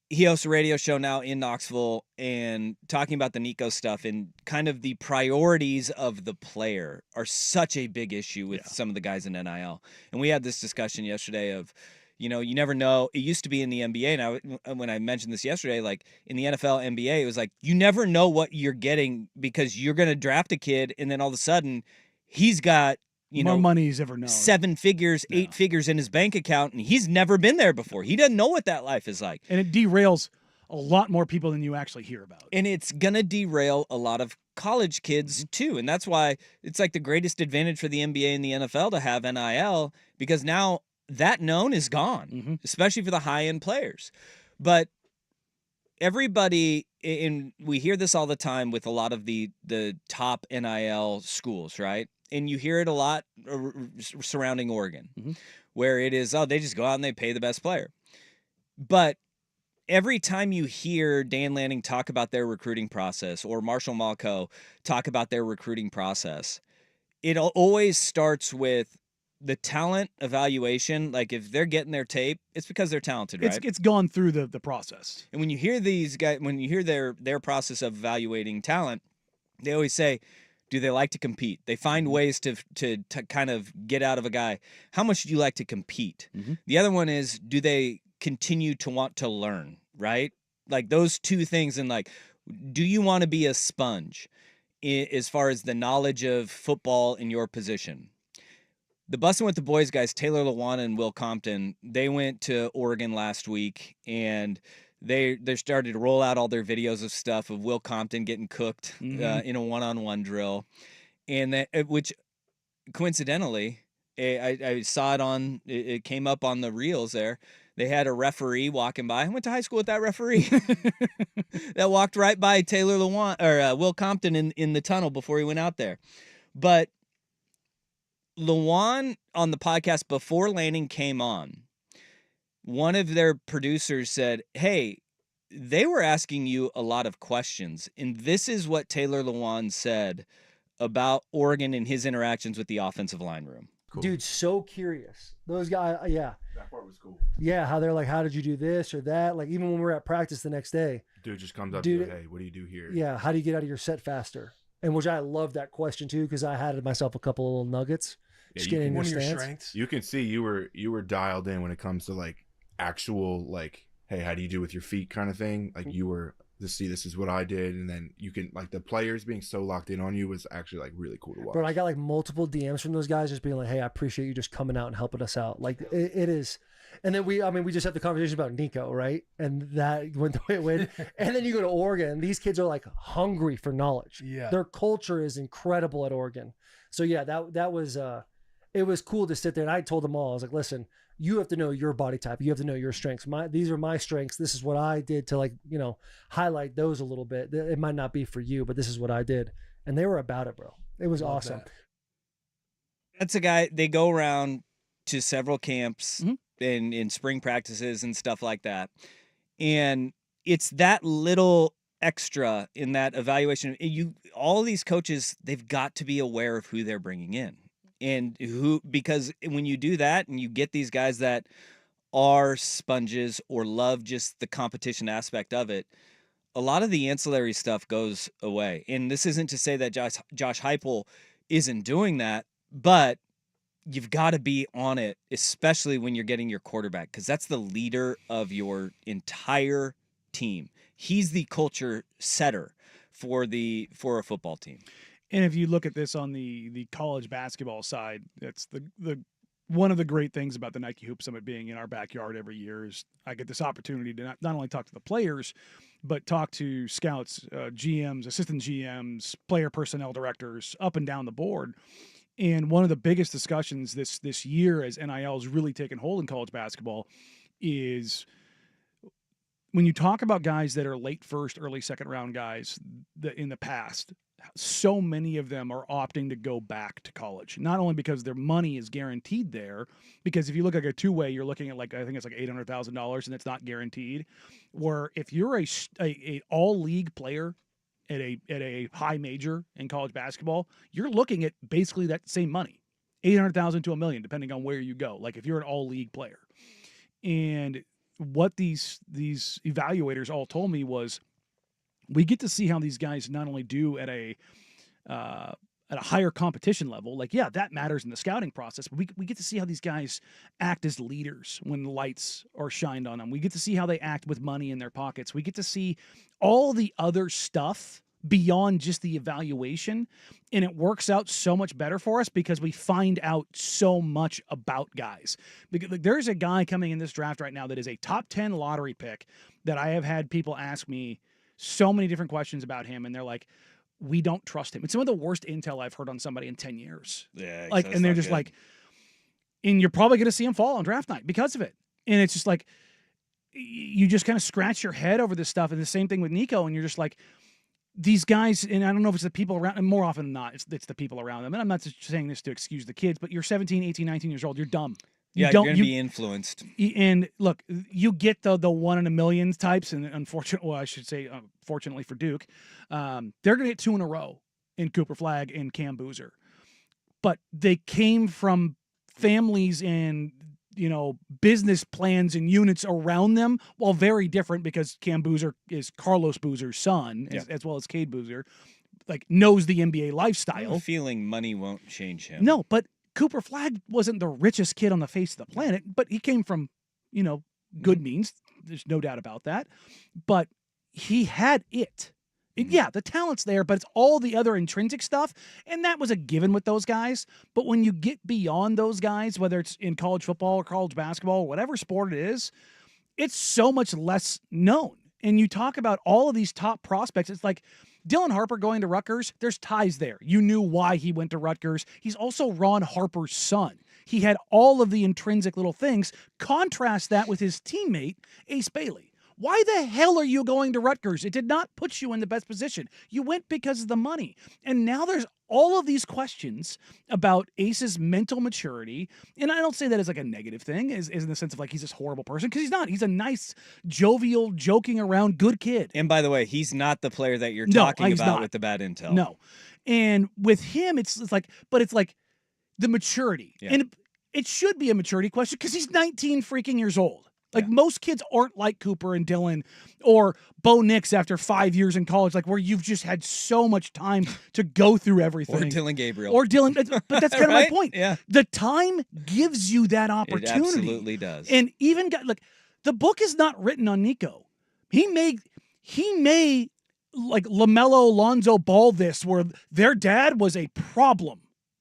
he hosts a radio show now in Knoxville and talking about the Nico stuff and kind of the priorities of the player are such a big issue with some of the guys in NIL. And we had this discussion yesterday of, you know, you never know. It used to be in the NBA. Now, when I mentioned this yesterday, like in the NFL, NBA, it was like you never know what you're getting because you're going to draft a kid and then all of a sudden he's got, more money he's ever known. 7 figures, 8 figures in his bank account, and he's never been there before. He doesn't know what that life is like. And it derails a lot more people than you actually hear about. And it's going to derail a lot of college kids, too. And that's why it's like the greatest advantage for the NBA and the NFL to have NIL, because now that known is gone, especially for the high-end players. But everybody, and we hear this all the time with a lot of the top NIL schools, right? And you hear it a lot surrounding Oregon, where it is, they just go out and they pay the best player. But every time you hear Dan Lanning talk about their recruiting process or Marshall Malco talk about their recruiting process, it always starts with the talent evaluation. Like if they're getting their tape, it's because they're talented, right? It's gone through the process. And when you hear these guys, when you hear their process of evaluating talent, they always say, do they like to compete? They find ways to kind of get out of a guy. How much do you like to compete? The other one is, do they continue to want to learn, right? Like those two things. And like, do you want to be a sponge as far as the knowledge of football in your position? The Bussin' with the Boys guys, Taylor Lewan and Will Compton, they went to Oregon last week, and they started to roll out all their videos of stuff of Will Compton getting cooked in a one-on-one drill. And that, which coincidentally, I saw it on, it came up on the reels there. They had a referee walking by. I went to high school with that referee that walked right by Taylor Lewan or Will Compton in the tunnel before he went out there. But Lewan on the podcast before Lanning came on, one of their producers said, hey, they were asking you a lot of questions. And this is what Taylor Lewan said about Oregon and his interactions with the offensive line room. Cool. Dude, so curious. Those guys, yeah. That part was cool. Yeah, how they're like, how did you do this or that? Like, even when we're at practice the next day. Dude just comes up to you, hey, what do you do here? Yeah, how do you get out of your set faster? And which I love that question, too, because I had myself a couple of little nuggets. Yeah, just getting in one your of your stance. strengths. You can see you were dialed in when it comes to, like, actual, like, hey, how do you do with your feet kind of thing? Like, you were, this is what I did. And then you can, like, the players being so locked in on you was actually, like, really cool to watch. But I got, like, multiple DMs from those guys just being like, hey, I appreciate you just coming out and helping us out. Like, it is. And then we just had the conversation about Nico, right? And that went the way it went. And then you go to Oregon, and these kids are, like, hungry for knowledge. Yeah. Their culture is incredible at Oregon. So, yeah, that was, it was cool to sit there. And I told them all, I was like, listen, you have to know your body type. You have to know your strengths. These are my strengths. This is what I did to, like, you know, highlight those a little bit. It might not be for you, but this is what I did. And they were about it, bro. It was awesome. That's a guy, they go around to several camps in spring practices and stuff like that. And it's that little extra in that evaluation. All these coaches, they've got to be aware of who they're bringing in. And because when you do that and you get these guys that are sponges or love just the competition aspect of it, a lot of the ancillary stuff goes away. And this isn't to say that Josh Heupel isn't doing that, but you've got to be on it, especially when you're getting your quarterback, because that's the leader of your entire team. He's the culture setter for a football team. And if you look at this on the college basketball side, that's the one of the great things about the Nike Hoop Summit being in our backyard every year is I get this opportunity to not only talk to the players, but talk to scouts, GMs, assistant GMs, player personnel directors, up and down the board. And one of the biggest discussions this year as NIL has really taken hold in college basketball is when you talk about guys that are late first, early second round guys in the past, so many of them are opting to go back to college. Not only because their money is guaranteed there, because if you look like a two-way, you're looking at like, I think it's like $800,000 and it's not guaranteed. Where if you're a all league player at a high major in college basketball, you're looking at basically that same money, $800,000 to $1 million, depending on where you go. Like if you're an all league player. And what these evaluators all told me was, we get to see how these guys not only do at a higher competition level, like, yeah, that matters in the scouting process, but we get to see how these guys act as leaders when the lights are shined on them. We get to see how they act with money in their pockets. We get to see all the other stuff beyond just the evaluation, and it works out so much better for us because we find out so much about guys. Because like, there's a guy coming in this draft right now that is a top 10 lottery pick that I have had people ask me so many different questions about him, and they're like, we don't trust him. It's some of the worst intel I've heard on somebody in 10 years. Yeah, like, and they're just good. Like, and you're probably going to see him fall on draft night because of it. And it's just like, you just kind of scratch your head over this stuff. And the same thing with Nico, and you're just like, these guys, and I don't know if it's the people around, and more often than not, it's the people around them. And I'm not just saying this to excuse the kids, but you're 17, 18, 19 years old. You're dumb. You're going to be influenced. And look, you get the 1 in a million types, and unfortunately, well, I should say, fortunately for Duke, they're going to get 2 in a row in Cooper Flagg and Cam Boozer. But they came from families and, business plans and units around them, while very different, because Cam Boozer is Carlos Boozer's son, as well as Cade Boozer, like, knows the NBA lifestyle. I have a feeling money won't change him. No, but Cooper Flagg wasn't the richest kid on the face of the planet, but he came from, good means. There's no doubt about that. But he had it. Yeah, the talent's there, but it's all the other intrinsic stuff, and that was a given with those guys. But when you get beyond those guys, whether it's in college football or college basketball or whatever sport it is, it's so much less known. And you talk about all of these top prospects, it's like Dylan Harper going to Rutgers, there's ties there. You knew why he went to Rutgers. He's also Ron Harper's son. He had all of the intrinsic little things. Contrast that with his teammate, Ace Bailey. Why the hell are you going to Rutgers? It did not put you in the best position. You went because of the money. And now there's all of these questions about Ace's mental maturity. And I don't say that as like a negative thing, is in the sense of like he's this horrible person, because he's not. He's a nice, jovial, joking around, good kid. And by the way, he's not the player that you're talking about with the bad intel. No. And with him, it's like, but it's like the maturity. Yeah. And it should be a maturity question because he's 19 freaking years old. Like, most kids aren't like Cooper and Dylan or Bo Nix after 5 years in college, like where you've just had so much time to go through everything. Or Dylan Gabriel. But that's kind of my point. Yeah. The time gives you that opportunity. It absolutely does. And even, like, the book is not written on Nico. He may like LaMelo, Lonzo Ball this, where their dad was a problem.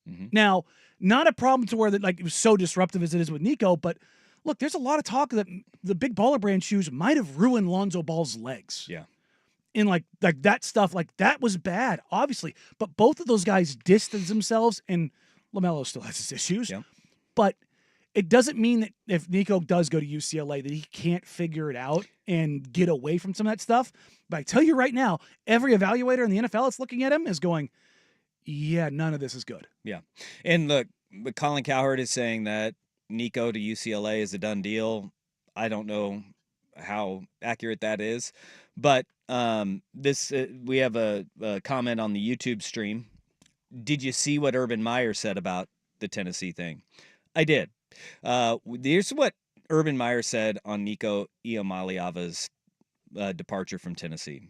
Mm-hmm. Now, not a problem to where that like it was so disruptive as it is with Nico, but look, there's a lot of talk that the big baller brand shoes might have ruined Lonzo Ball's legs. Yeah. And like that stuff, like that was bad, obviously. But both of those guys distanced themselves, and LaMelo still has his issues. Yeah. But it doesn't mean that if Nico does go to UCLA that he can't figure it out and get away from some of that stuff. But I tell you right now, every evaluator in the NFL that's looking at him is going, yeah, none of this is good. Yeah. And look, Colin Cowherd is saying that Nico to UCLA is a done deal. I don't know how accurate that is, but we have a comment on the YouTube stream. Did you see what Urban Meyer said about the Tennessee thing? I did. Here's what Urban Meyer said on Nico Iamaleava's departure from Tennessee.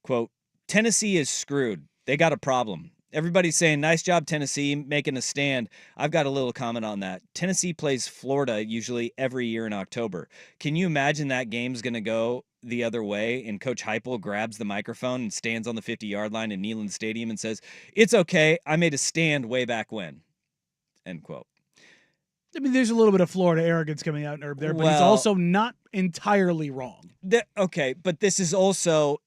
Quote, "Tennessee is screwed. They got a problem. Everybody's saying, nice job, Tennessee, making a stand. I've got a little comment on that. Tennessee plays Florida usually every year in October. Can you imagine that game's going to go the other way and Coach Heupel grabs the microphone and stands on the 50-yard line in Neyland Stadium and says, it's okay, I made a stand way back when." End quote. I mean, there's a little bit of Florida arrogance coming out in Herb there, but he's also not entirely wrong. Okay, but this is also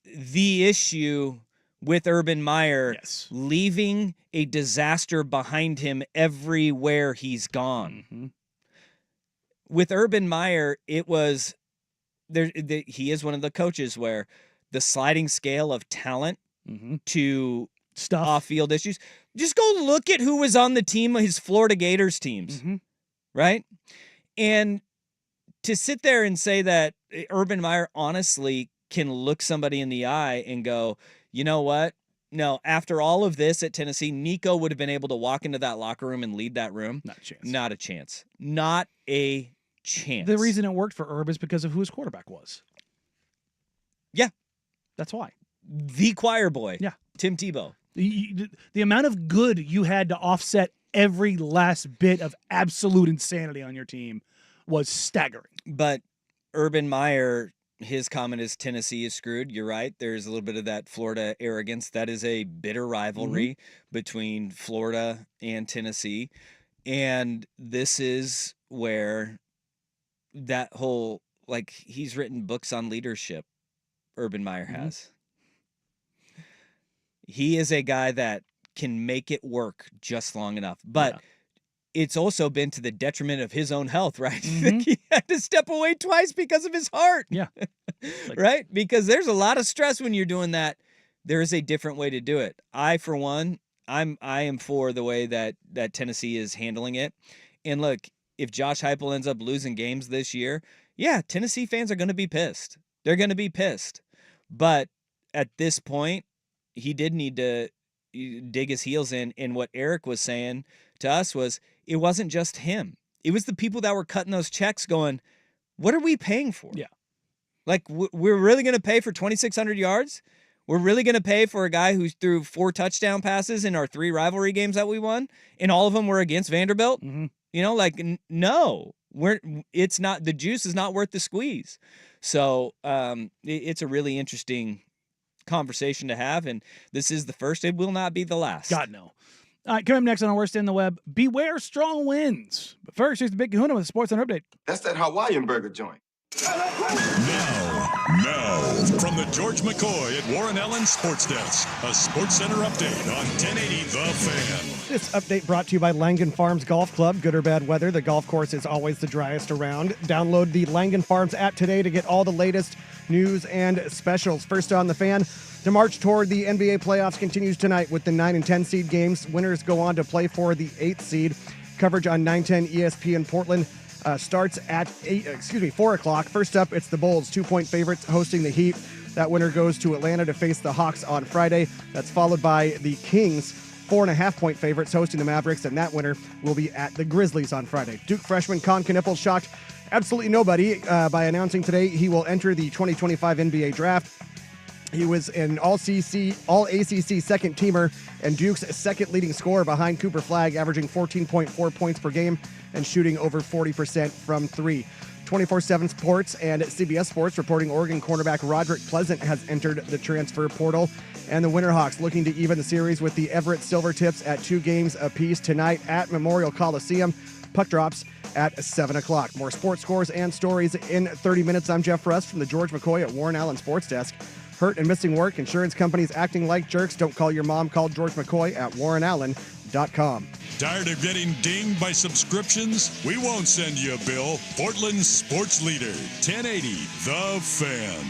the issue with Urban Meyer leaving a disaster behind him everywhere he's gone. Mm-hmm. With Urban Meyer, it was he is one of the coaches where the sliding scale of talent to stuff off-field issues. Just go look at who was on the team, his Florida Gators teams, right? And to sit there and say that Urban Meyer honestly can look somebody in the eye and go, you know what? No, after all of this at Tennessee, Nico would have been able to walk into that locker room and lead that room. Not a chance. Not a chance. Not a chance. The reason it worked for Herb is because of who his quarterback was. Yeah. That's why. The choir boy. Yeah. Tim Tebow. The amount of good you had to offset every last bit of absolute insanity on your team was staggering. But Urban Meyer, his comment is Tennessee is screwed. You're right. There's a little bit of that Florida arrogance. That is a bitter rivalry between Florida and Tennessee. And this is where that whole, like, he's written books on leadership, Urban Meyer has. He is a guy that can make it work just long enough. But it's also been to the detriment of his own health, right? He had to step away twice because of his heart. Yeah. Right? Because there's a lot of stress when you're doing that. There is a different way to do it. I, for one, I am for the way that Tennessee is handling it. And look, if Josh Heupel ends up losing games this year, yeah, Tennessee fans are going to be pissed. They're going to be pissed. But at this point, he did need to dig his heels in. And what Eric was saying to us was, it wasn't just him. It was the people that were cutting those checks going, what are we paying for? Yeah. Like, we're really going to pay for 2,600 yards? We're really going to pay for a guy who threw 4 touchdown passes in our 3 rivalry games that we won, and all of them were against Vanderbilt? You know, like, no. It's not, the juice is not worth the squeeze. So it's a really interesting conversation to have, and this is the first. It will not be the last. God, no. All right, coming up next on our Worst in the Web, beware strong winds. But first, here's the Big Kahuna with a Sports Center update. That's that Hawaiian burger joint. Now, from the George McCoy at Warren Allen Sports Desk, a Sports Center update on 1080 The Fan. This update brought to you by Langen Farms Golf Club. Good or bad weather, the golf course is always the driest around. Download the Langen Farms app today to get all the latest news and specials. First on The Fan, the march toward the NBA playoffs continues tonight with the 9 and 10 seed games. Winners go on to play for the 8th seed. Coverage on 910 ESPN Portland starts at 4 o'clock. First up, it's the Bulls, 2-point favorites hosting the Heat. That winner goes to Atlanta to face the Hawks on Friday. That's followed by the Kings, 4.5-point favorites hosting the Mavericks, and that winner will be at the Grizzlies on Friday. Duke freshman Con Knippel shocked absolutely nobody by announcing today he will enter the 2025 NBA draft. He was an all-ACC second teamer and Duke's second leading scorer behind Cooper Flagg, averaging 14.4 points per game and shooting over 40% from 3. 24/7 Sports and CBS Sports reporting Oregon cornerback Roderick Pleasant has entered the transfer portal. And the Winterhawks looking to even the series with the Everett Silvertips at 2 games apiece tonight at Memorial Coliseum. Puck drops at 7 o'clock. More sports scores and stories in 30 minutes. I'm Jeff Russ from the George McCoy at Warren Allen Sports Desk. Hurt and missing work, insurance companies acting like jerks. Don't call your mom. Call George McCoy at warrenallen.com. Tired of getting dinged by subscriptions? We won't send you a bill. Portland's sports leader, 1080 The Fan.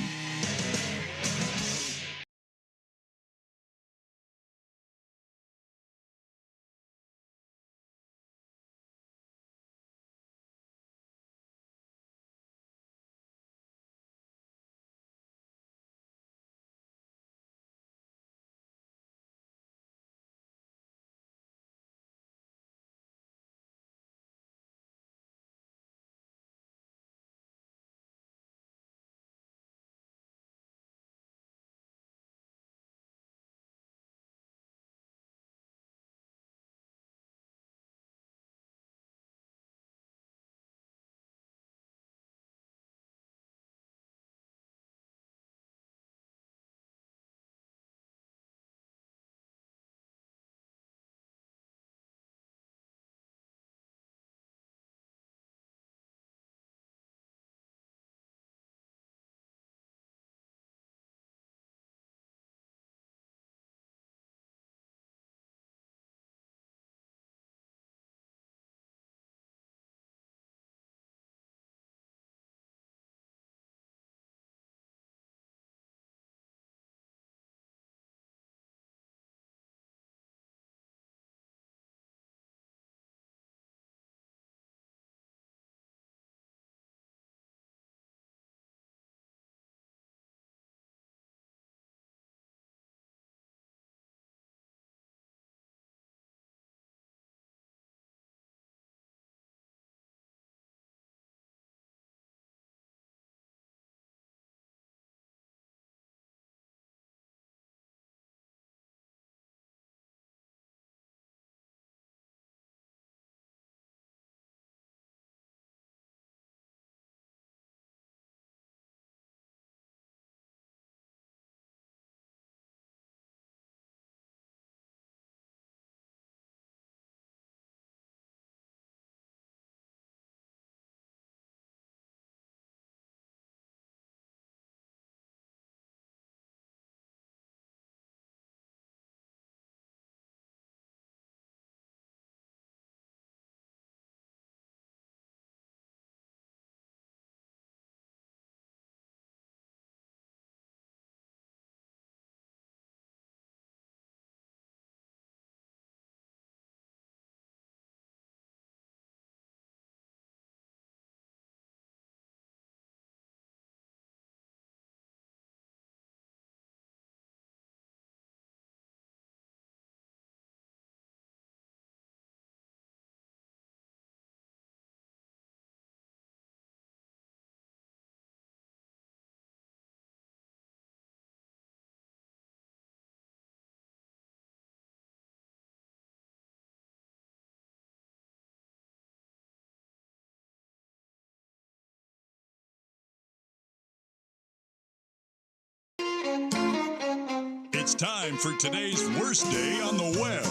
It's time for today's worst day on the web.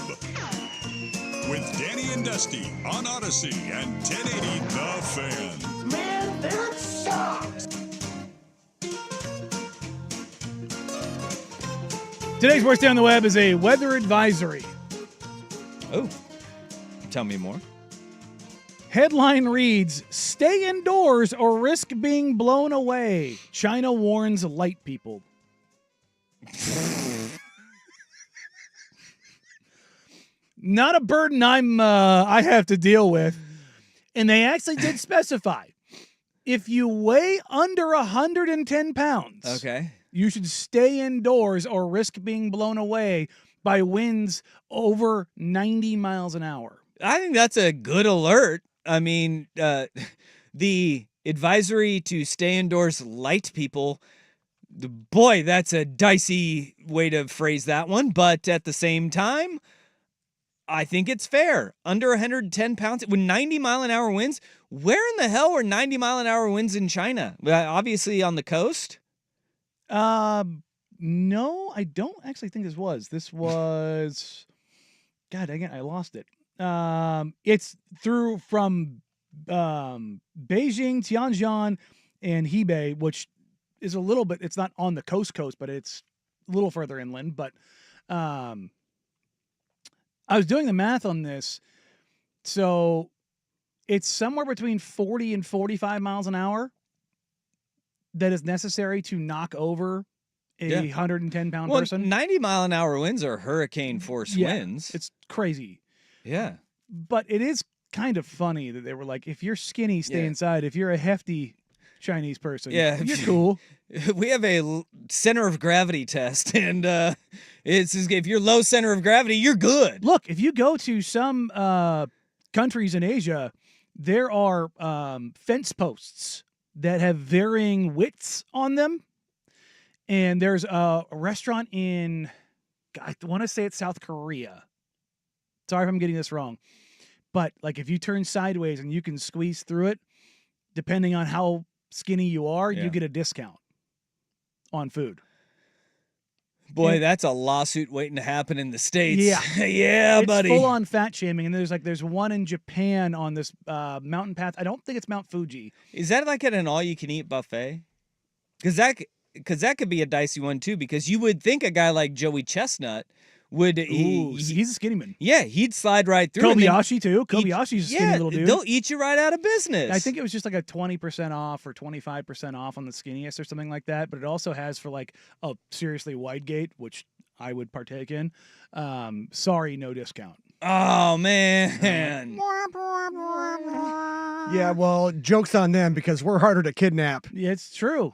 With Danny and Dusty on Odyssey and 1080 The Fan. Man, that sucks. Today's worst day on the web is a weather advisory. Oh, tell me more. Headline reads, "Stay indoors or risk being blown away. China warns light people." Not a burden I have to deal with. And they actually did specify, if you weigh under 110 pounds, Okay. you should stay indoors or risk being blown away by winds over 90 miles an hour. I think that's a good alert. I mean, the advisory to stay indoors light people, boy, that's a dicey way to phrase that one. But at the same time, I think it's fair. Under 110 pounds with 90-mile-an-hour winds. Where in the hell were 90-mile-an-hour winds in China? Obviously on the coast. No, I don't actually think this was. This was, God dang it, I lost it. It's through from Beijing, Tianjin, and Hebei, which is a little bit. It's not on the coast, but it's a little further inland. But I was doing the math on this, so it's somewhere between 40 and 45 miles an hour that is necessary to knock over a 110-pound person. 90-mile-an-hour winds are hurricane force winds. It's crazy. Yeah. But it is kind of funny that they were like, if you're skinny, stay inside. If you're a hefty Chinese person, you're cool. We have a center of gravity test, and it's if you're low center of gravity, you're good. Look, if you go to some countries in Asia, there are fence posts that have varying widths on them. And there's a restaurant in, I want to say it's South Korea. Sorry if I'm getting this wrong. But like if you turn sideways and you can squeeze through it, depending on how skinny you are, you get a discount on food. Boy, that's a lawsuit waiting to happen in the States. Yeah. Yeah, buddy. It's full on fat shaming. And there's one in Japan on this mountain path. I don't think it's Mount Fuji. Is that like at an all-you-can-eat buffet? Because that could be a dicey one, too, because you would think a guy like Joey Chestnut would... He's a skinny man. Yeah, he'd slide right through. Kobayashi, too. Kobayashi's a skinny little dude. They'll eat you right out of business. I think it was just like a 20% off or 25% off on the skinniest or something like that. But it also has for like a seriously wide gate, which I would partake in. Sorry, no discount. Oh, man. Yeah, well, joke's on them because we're harder to kidnap. Yeah, it's true.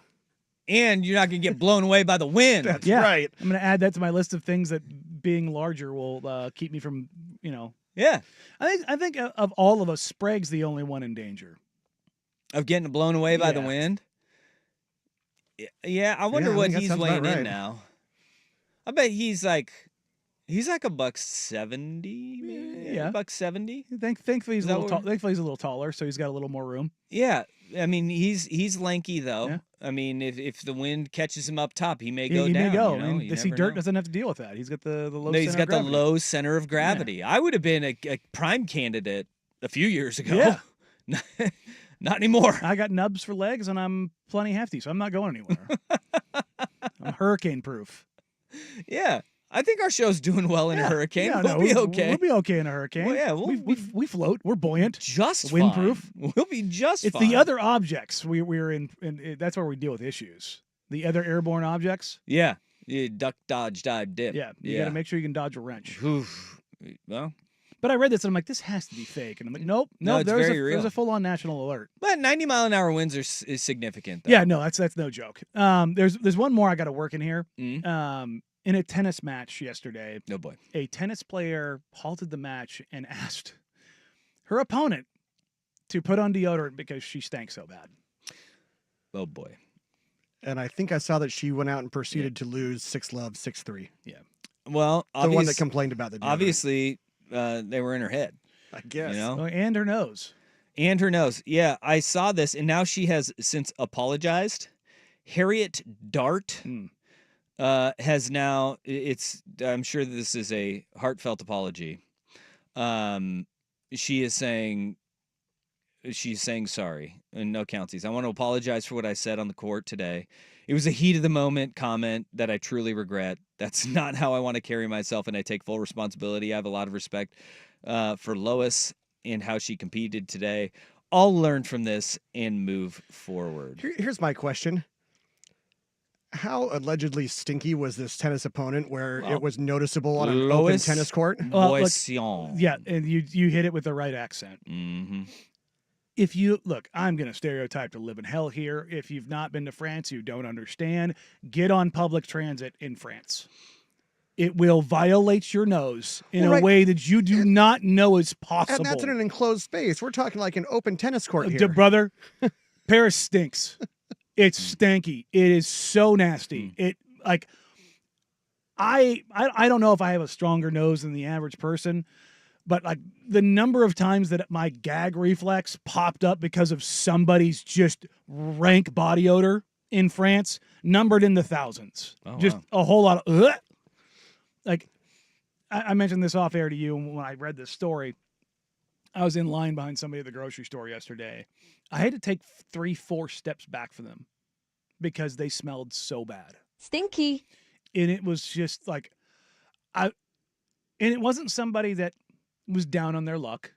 And you're not going to get blown away by the wind. That's right. I'm going to add that to my list of things that being larger will keep me from, Yeah. I think of all of us, Sprague's the only one in danger. Of getting blown away by the wind? Yeah, I wonder what he's weighing in now. I bet he's like $170, Yeah. $170. Thankfully he's a little thankfully he's a little taller, so he's got a little more room. Yeah, I mean he's lanky though. Yeah. I mean if the wind catches him up top, he may He go down. may go. You know? You See, never Dirt know. doesn't have to deal with that. He's got the low. No, he's center got of the gravity. low center of gravity. I would have been a prime candidate a few years ago. Yeah. Not anymore. I got nubs for legs, and I'm plenty hefty, so I'm not going anywhere. I'm hurricane proof. Yeah. I think our show's doing well in a hurricane. Yeah, We'll be okay. We'll be okay in a hurricane. Well, yeah, we float. We're buoyant. Just windproof. fine. We'll be just It's fine. the other objects we're in. That's where we deal with issues. The other airborne objects. Yeah. Duck, dodge, dive, dip. Yeah. You got to make sure you can dodge a wrench. Oof. Well, but I read this and I'm like, this has to be fake. And I'm like, nope. No, it's very real. There's a full-on national alert. but 90-mile-an-hour winds is significant, though. Yeah, no, that's no joke. There's one more I got to work in here. Mm. In a tennis match yesterday, Oh, boy. a tennis player halted the match and asked her opponent to put on deodorant because she stank so bad. Oh, boy. And I think I saw that she went out and proceeded to lose 6-love, 6-3. Yeah. Well, The one that complained about the deodorant. obviously, they were in her head. I guess. You know? Oh, and her nose. And her nose. Yeah, I saw this, and now she has since apologized. Harriet Dart has now, I'm sure this is a heartfelt apology. She's saying sorry, and no counties. I want to apologize for what I said on the court today. It was a heat of the moment comment that I truly regret. That's not how I want to carry myself, and I take full responsibility. I have a lot of respect for Lois and how she competed today. I'll learn from this and move forward. Here's my question. How allegedly stinky was this tennis opponent where it was noticeable on an open tennis court? Yeah, and you hit it with the right accent. Mm-hmm. If you look, I'm going to stereotype to live in hell here. If you've not been to France, you don't understand. Get on public transit in France. It will violate your nose in a way that you do not know is possible. And that's in an enclosed space. We're talking like an open tennis court here. Brother, Paris stinks. It's stanky. It is so nasty. It like I don't know if I have a stronger nose than the average person, but like the number of times that my gag reflex popped up because of somebody's just rank body odor in France, numbered in the thousands. A whole lot of like I mentioned this off air to you when I read this story. I was in line behind somebody at the grocery store yesterday. I had to take 3-4 steps back from them because they smelled so bad. Stinky. And it was just like, and it wasn't somebody that was down on their luck.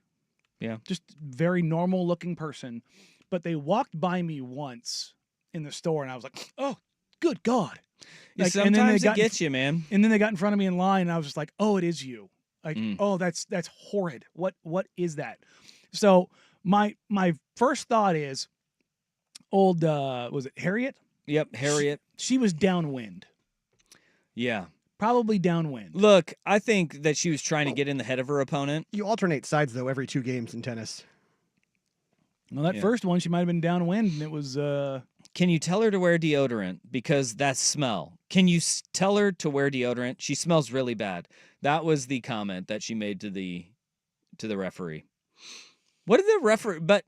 Yeah. Just very normal looking person. But they walked by me once in the store and I was like, oh, good God. Like, sometimes it gets you, man. And then they got in front of me in line and I was just like, oh, it is you. Like, oh, that's horrid. What is that? So my first thought is old, was it Harriet? Yep, Harriet. She was downwind. Yeah. Probably downwind. Look, I think that she was trying to get in the head of her opponent. You alternate sides, though, every 2 games in tennis. Well, that first one, she might have been downwind, and it was... Can you tell her to wear deodorant? Because that smell. Can you tell her to wear deodorant? She smells really bad. That was the comment that she made to the referee. What did the referee... But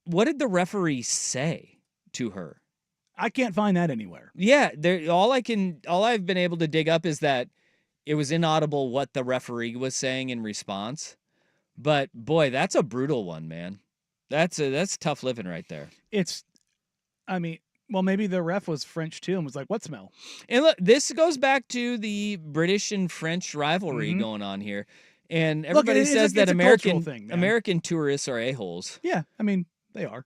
what did the referee say to her? I can't find that anywhere. Yeah, all I've been able to dig up is that it was inaudible what the referee was saying in response. But boy, that's a brutal one, man. That's tough living right there. Well, maybe the ref was French too and was like, "What smell?" And look, this goes back to the British and French rivalry going on here. And everybody says that American tourists are a-holes. Yeah, they are.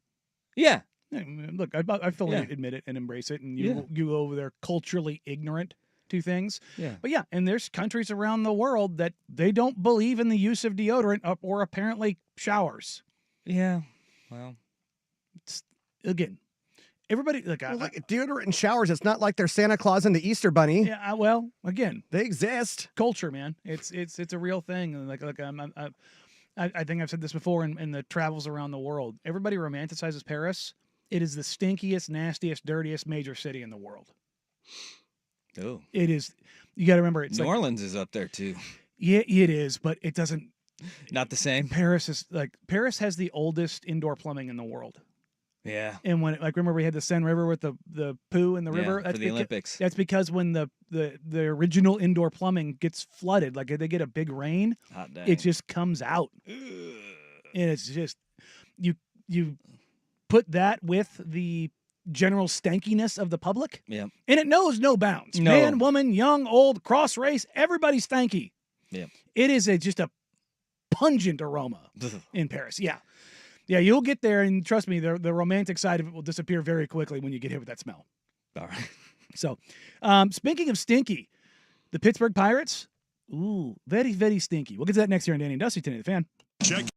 Yeah. Look, I fully admit it and embrace it, and you go over there culturally ignorant to things. Yeah. But yeah, and there's countries around the world that they don't believe in the use of deodorant or apparently showers. Yeah. Well, again, everybody look, deodorant and showers. It's not like they're Santa Claus and the Easter Bunny. Yeah. Well, again, they exist. Culture, man. It's a real thing. And I think I've said this before in the travels around the world. Everybody romanticizes Paris. It is the stinkiest, nastiest, dirtiest major city in the world. Oh. It is. You got to remember, it's New Orleans is up there too. Yeah, it is, but it doesn't. Not the same. Paris has the oldest indoor plumbing in the world. Yeah. And when remember we had the Seine River with the poo in the river? That's for the Olympics. That's because when the original indoor plumbing gets flooded, like if they get a big rain, it just comes out. And it's just you put that with the general stankiness of the public. Yeah. And it knows no bounds. No. Man, woman, young, old, cross race, everybody's stanky. Yeah. It is just a pungent aroma in Paris. Yeah. Yeah, you'll get there, and trust me, the romantic side of it will disappear very quickly when you get hit with that smell. All right. So, speaking of stinky, the Pittsburgh Pirates, very, very stinky. We'll get to that next year on Danny and Dusty, 1080 The Fan. Check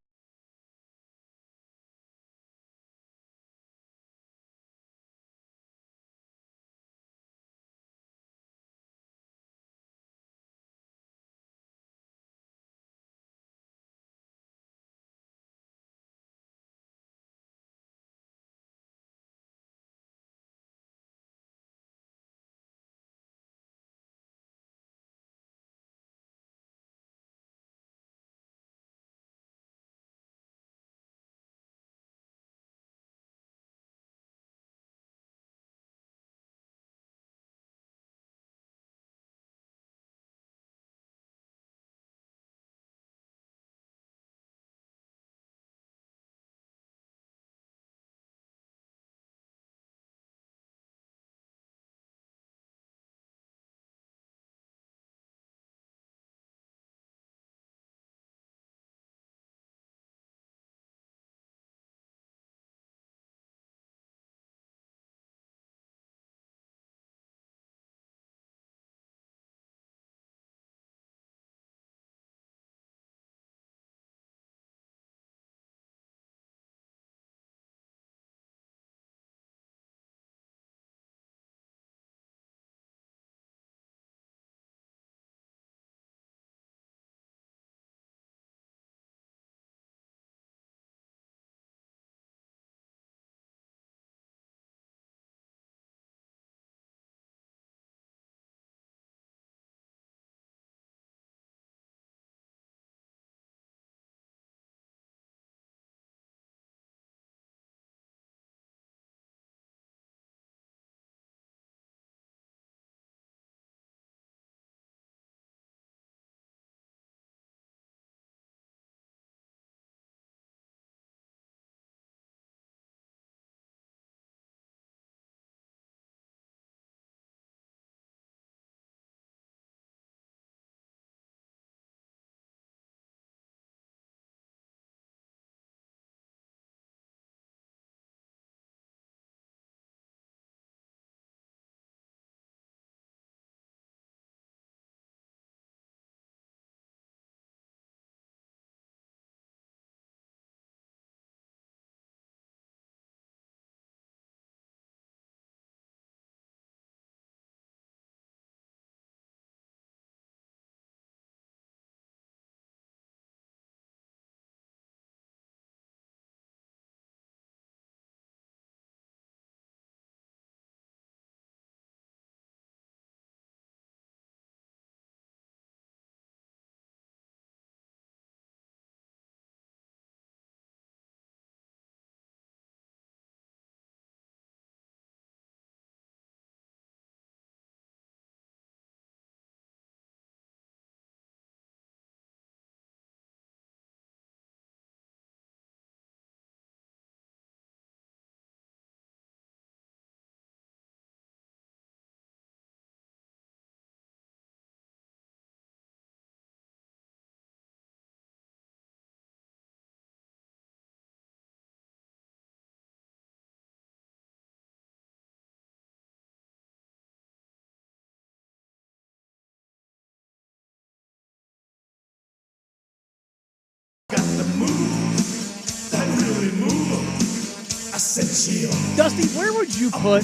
Dusty, where would you put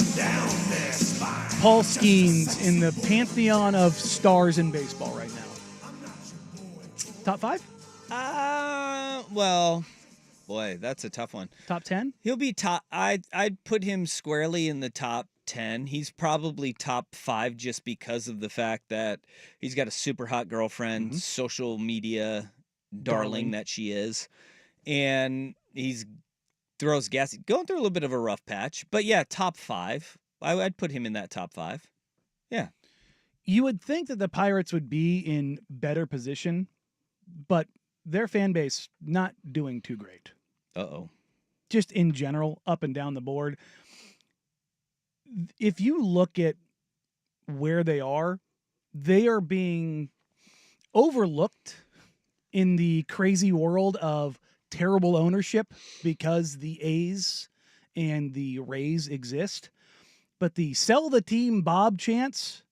Paul Skeens in the pantheon of stars in baseball right now? Top 5? Well, boy, that's a tough one. Top 10? He'll be top. I'd put him squarely in the top 10. He's probably top 5 just because of the fact that he's got a super hot girlfriend, social media darling that she is, and he's throws gas. Going through a little bit of a rough patch, but yeah, top 5. I'd put him in that top 5. Yeah. You would think that the Pirates would be in better position, but their fan base not doing too great. Uh-oh. Just in general, up and down the board. If you look at where they are being overlooked in the crazy world of terrible ownership because the A's and the Rays exist. But the sell the team Bob chants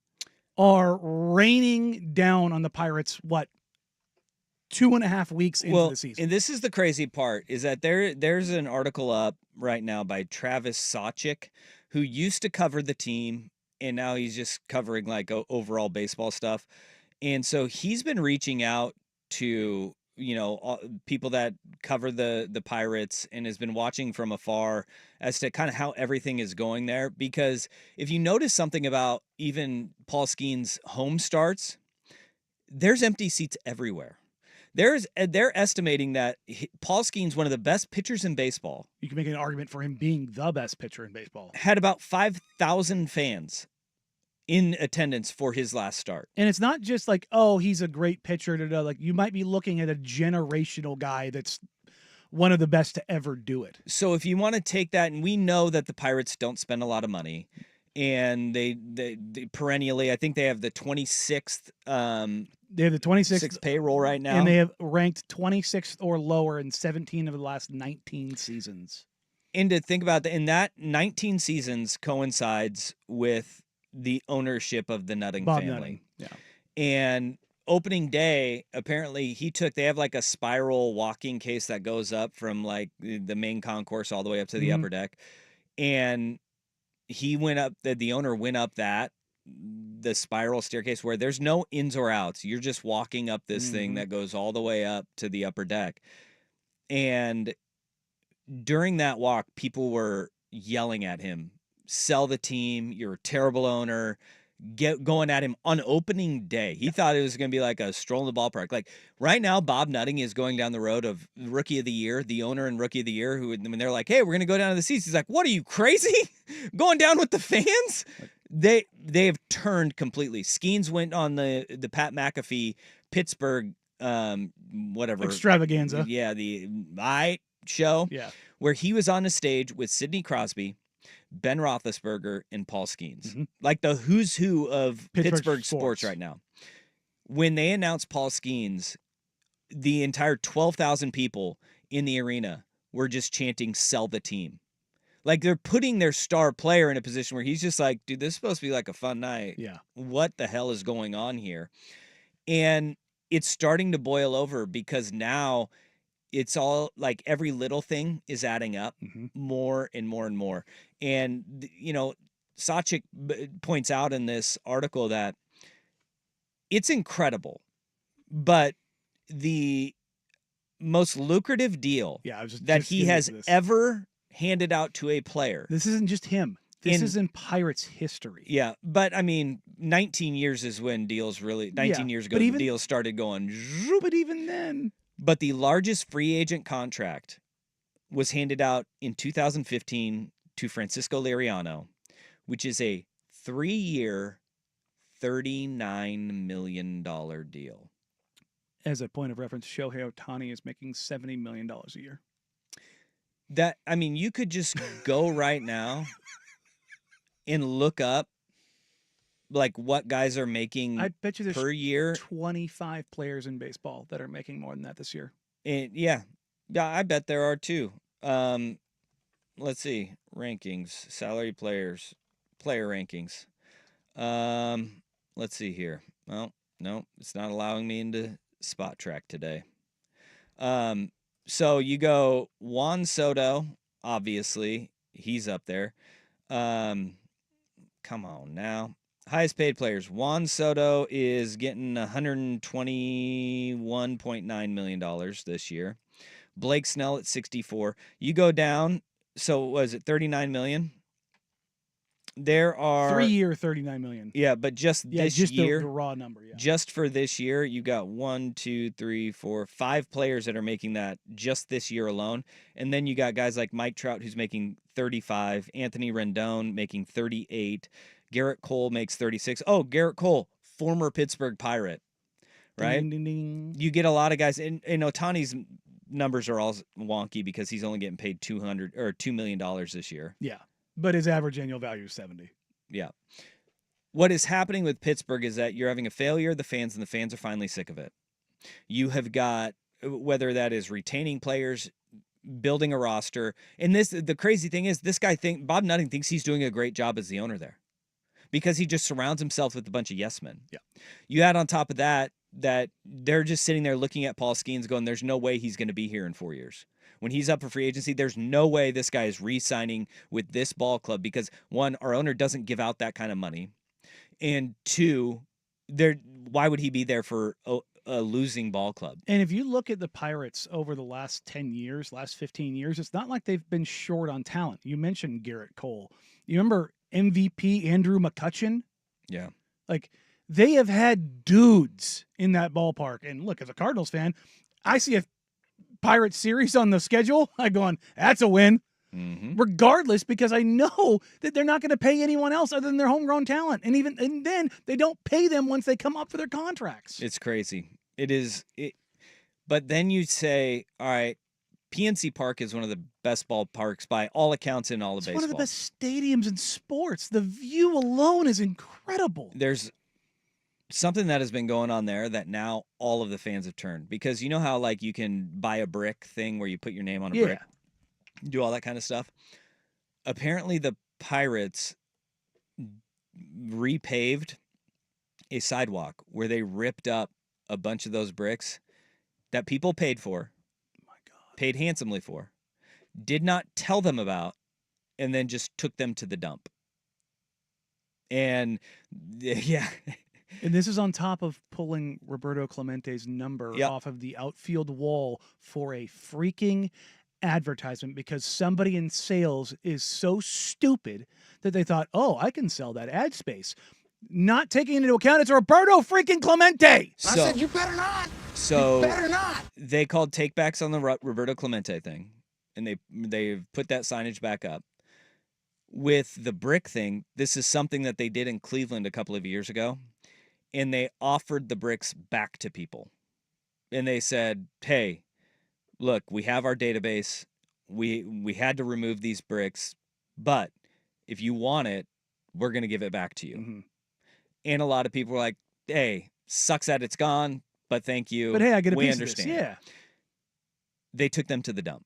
are raining down on the Pirates, 2.5 weeks into the season. And this is the crazy part, is that there's an article up right now by Travis Sawchik, who used to cover the team, and now he's just covering like overall baseball stuff. And so he's been reaching out to, people that cover the Pirates and has been watching from afar as to kind of how everything is going there. Because if you notice something about even Paul Skeens' home starts, there's empty seats everywhere. They're estimating that Paul Skeens, one of the best pitchers in baseball. You can make an argument for him being the best pitcher in baseball. Had about 5,000 fans in attendance for his last start. And it's not just like, oh, he's a great pitcher. Like, you might be looking at a generational guy that's one of the best to ever do it. So if you want to take that, and we know that the Pirates don't spend a lot of money, and they perennially, I think they have the 26th. They have the 26th payroll right now. And they have ranked 26th or lower in 17 of the last 19 seasons. And to think about that, in that 19 seasons coincides with the ownership of the Nutting Bob family. Nutting. Yeah. And opening day, apparently they have like a spiral walking case that goes up from like the main concourse all the way up to the upper deck. And the owner went up the spiral staircase where there's no ins or outs. You're just walking up this thing that goes all the way up to the upper deck. And during that walk, people were yelling at him, sell the team, you're a terrible owner, going at him on opening day. He thought it was going to be like a stroll in the ballpark. Like right now, Bob Nutting is going down the road of Rookie of the Year, the owner and Rookie of the Year, who, when they're like, hey, we're going to go down to the seats, he's like, what, are you crazy? Going down with the fans? They have turned completely. Skeens went on the Pat McAfee Pittsburgh whatever extravaganza. Yeah, the show. Yeah. Where he was on the stage with Sidney Crosby, Ben Roethlisberger, and Paul Skeens. Like the who's who of Pittsburgh sports right now. When they announced Paul Skeens, the entire 12,000 people in the arena were just chanting, sell the team. Like they're putting their star player in a position where he's just like, dude, this is supposed to be like a fun night. Yeah. What the hell is going on here? And it's starting to boil over because now it's all like every little thing is adding up more and more and more. And, Sawchik points out in this article that it's incredible, but the most lucrative deal that he has ever handed out to a player. This isn't just him. This is in Pirates history. Yeah, but I mean, 19 years is when deals really, 19 years ago, the deals started going. But even then. But the largest free agent contract was handed out in 2015 to Francisco Liriano, which is a 3-year, $39 million deal. As a point of reference, Shohei Ohtani is making $70 million a year. You could just go right now and look up like what guys are making I bet you there's per year. 25 players in baseball that are making more than that this year. And yeah, I bet there are too. Let's see, rankings, salary players, player rankings. Let's see here. Well, no, it's not allowing me into Spot Track today. So you go Juan Soto, obviously, He's up there. Come on now. Highest paid players. Juan Soto is getting $121.9 million this year. Blake Snell at 64. You go down, so was it 39 million? There are 3 year, 39 million. Yeah, but just this just year, the raw number. Yeah, just for this year, you got 1, 2, 3, 4, 5 players that are making that just this year alone, and then you got guys like Mike Trout who's making 35, Anthony Rendon making 38, Garrett Cole makes 36. Oh, Garrett Cole, former Pittsburgh Pirate, right? Ding, ding, ding. You get a lot of guys, and Ohtani's numbers are all wonky because he's only getting paid $2 million this year. Yeah, but his average annual value is 70. Yeah. What is happening with Pittsburgh is that you're having a failure of the fans, and the fans are finally sick of it. You have got, whether that is retaining players, building a roster, and the crazy thing is, Bob Nutting thinks he's doing a great job as the owner there because he just surrounds himself with a bunch of yes men. Yeah. You add on top of that they're just sitting there looking at Paul Skeens going, there's no way he's going to be here in 4 years. When he's up for free agency, there's no way this guy is re-signing with this ball club because, one, our owner doesn't give out that kind of money. And two, why would he be there for a losing ball club? And if you look at the Pirates over the last 10 years, last 15 years, it's not like they've been short on talent. You mentioned Garrett Cole. You remember MVP Andrew McCutchen? Yeah. Like, they have had dudes in that ballpark. And look, as a Cardinals fan, I see a Pirates series on the schedule. I'm going, that's a win. Mm-hmm. Regardless, because I know that they're not going to pay anyone else other than their homegrown talent. And then they don't pay them once they come up for their contracts. It's crazy. It is. But then you say, all right, PNC Park is one of the best ballparks by all accounts in all of baseball. It's one of the best stadiums in sports. The view alone is incredible. There's something that has been going on there that now all of the fans have turned, because you know how like you can buy a brick thing where you put your name on a brick, do all that kind of stuff. Apparently the Pirates repaved a sidewalk where they ripped up a bunch of those bricks that people paid for, paid handsomely for, did not tell them about, and then just took them to the dump. And yeah. And this is on top of pulling Roberto Clemente's number off of the outfield wall for a freaking advertisement because somebody in sales is so stupid that they thought, oh, I can sell that ad space. Not taking into account it's Roberto freaking Clemente. I said, you better not. So you better not. They called takebacks on the Roberto Clemente thing, and they put that signage back up. With the brick thing, this is something that they did in Cleveland a couple of years ago, and they offered the bricks back to people. And they said, hey, look, we have our database. We had to remove these bricks, but if you want it, we're going to give it back to you. Mm-hmm. And a lot of people were like, hey, sucks that it's gone, but thank you. But hey, I get a we piece understand. of this. Yeah. They took them to the dump.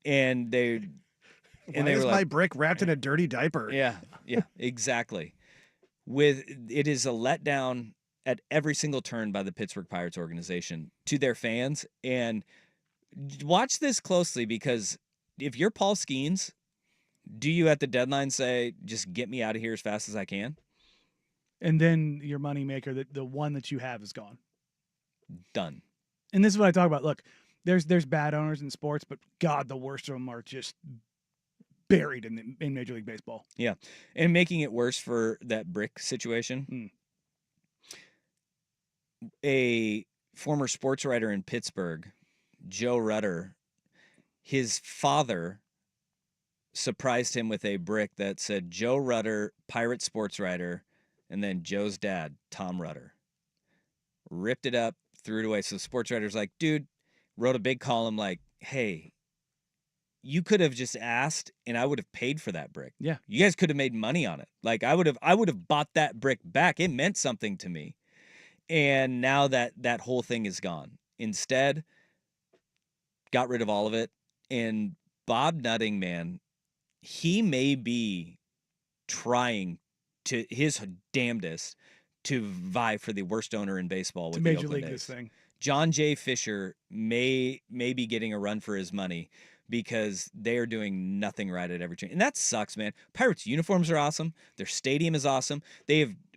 And they Why were is like, my brick wrapped in a dirty diaper? Yeah, exactly. It is a letdown at every single turn by the Pittsburgh Pirates organization to their fans. And watch this closely, because if you're Paul Skeens, do you at the deadline say, just get me out of here as fast as I can? And then your moneymaker, the one that you have, is gone. Done. And this is what I talk about. Look, there's bad owners in sports, but God, the worst of them are just buried in Major League Baseball. Yeah. And making it worse for that brick situation, a former sports writer in Pittsburgh, Joe Rutter, his father surprised him with a brick that said Joe Rutter, Pirate sports writer, and then Joe's dad, Tom Rutter. Ripped it up, threw it away. So the sports writer's like, dude, wrote a big column like, hey, you could have just asked and I would have paid for that brick. Yeah. You guys could have made money on it. Like I would have bought that brick back. It meant something to me. And now that whole thing is gone. Instead, got rid of all of it. And Bob Nutting, man, he may be trying to his damnedest to vie for the worst owner in baseball with the Major Oakland League A's. this thing. John J. Fisher may be getting a run for his money, because they are doing nothing right at every turn. And that sucks, man. Pirates uniforms are awesome. Their stadium is awesome.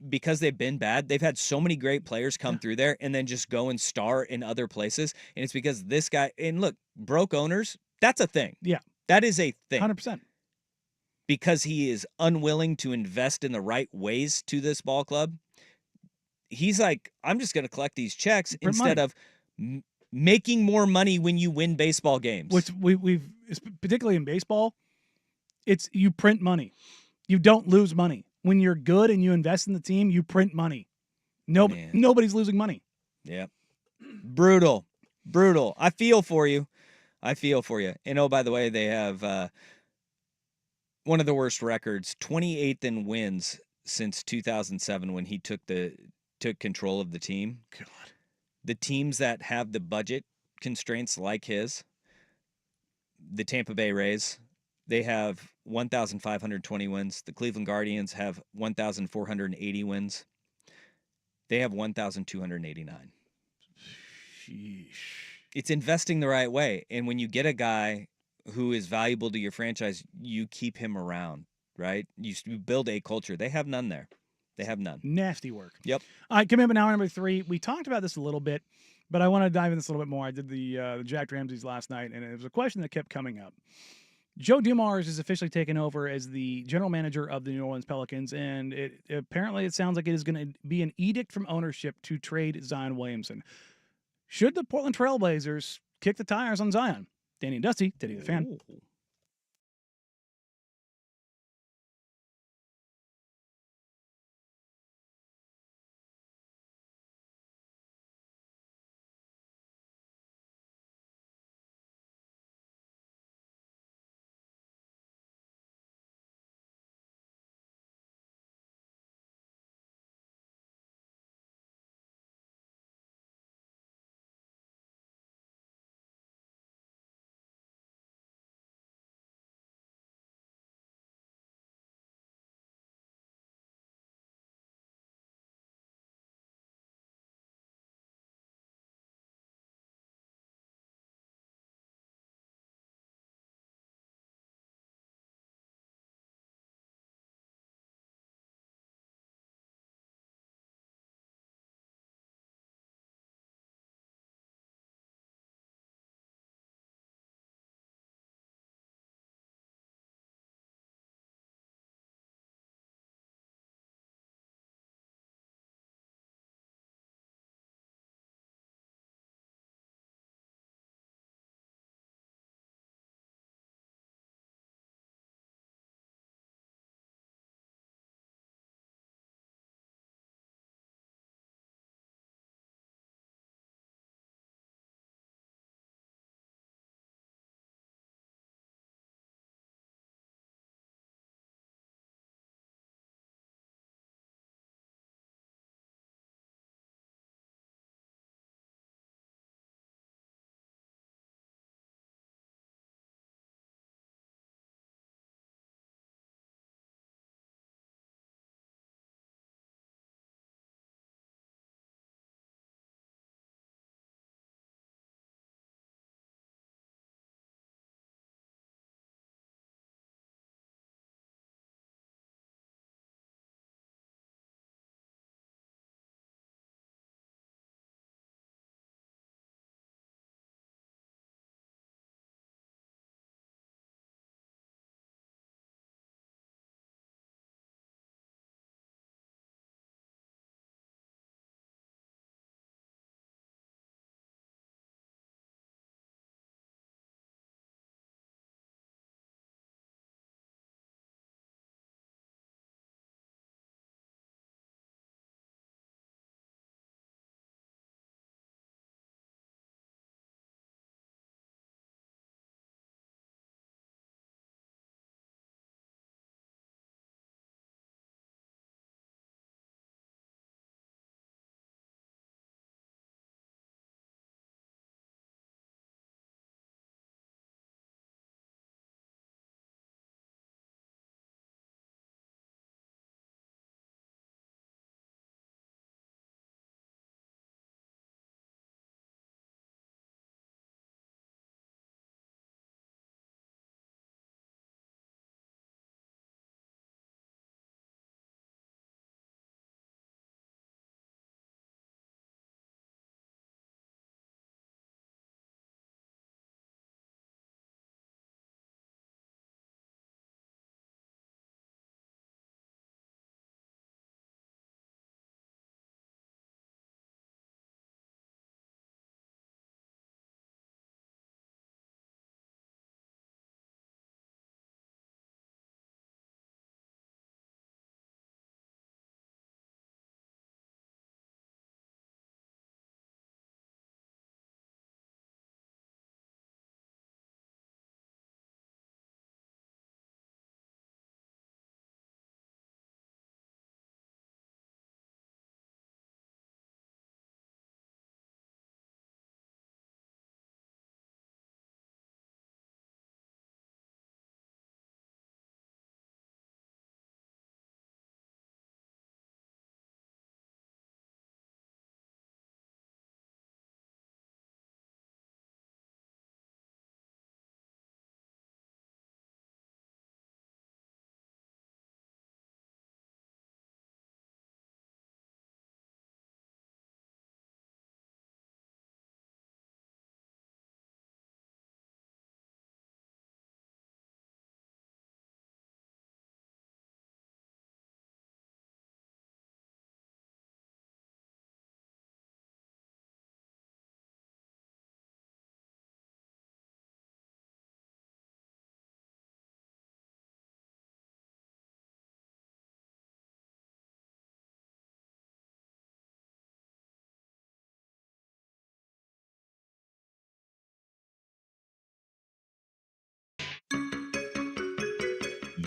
Because they've been bad, they've had so many great players come through there and then just go and star in other places. And it's because this guy, and look, broke owners, that's a thing. Yeah. That is a thing. 100%. Because he is unwilling to invest in the right ways to this ball club. He's like, I'm just going to collect these checks instead of making more money when you win baseball games. Which we've particularly in baseball, it's you print money. You don't lose money. When you're good and you invest in the team, you print money. Nobody's losing money. Yeah. Brutal. I feel for you. And oh, by the way, they have one of the worst records, 28th in wins since 2007 when he took control of the team. God. The teams that have the budget constraints like his, the Tampa Bay Rays, they have 1,520 wins. The Cleveland Guardians have 1,480 wins. They have 1,289. Sheesh. It's investing the right way. And when you get a guy who is valuable to your franchise, you keep him around, right? You build a culture. They have none there. They have none. Nasty work. Yep. All right, coming up in hour number 3. We talked about this a little bit, but I want to dive into this a little bit more. I did the Jack Ramsey's last night, and it was a question that kept coming up. Joe Dumars is officially taken over as the general manager of the New Orleans Pelicans, and it sounds like it is going to be an edict from ownership to trade Zion Williamson. Should the Portland Trail Blazers kick the tires on Zion? Danny and Dusty, Teddy the Fan. Ooh.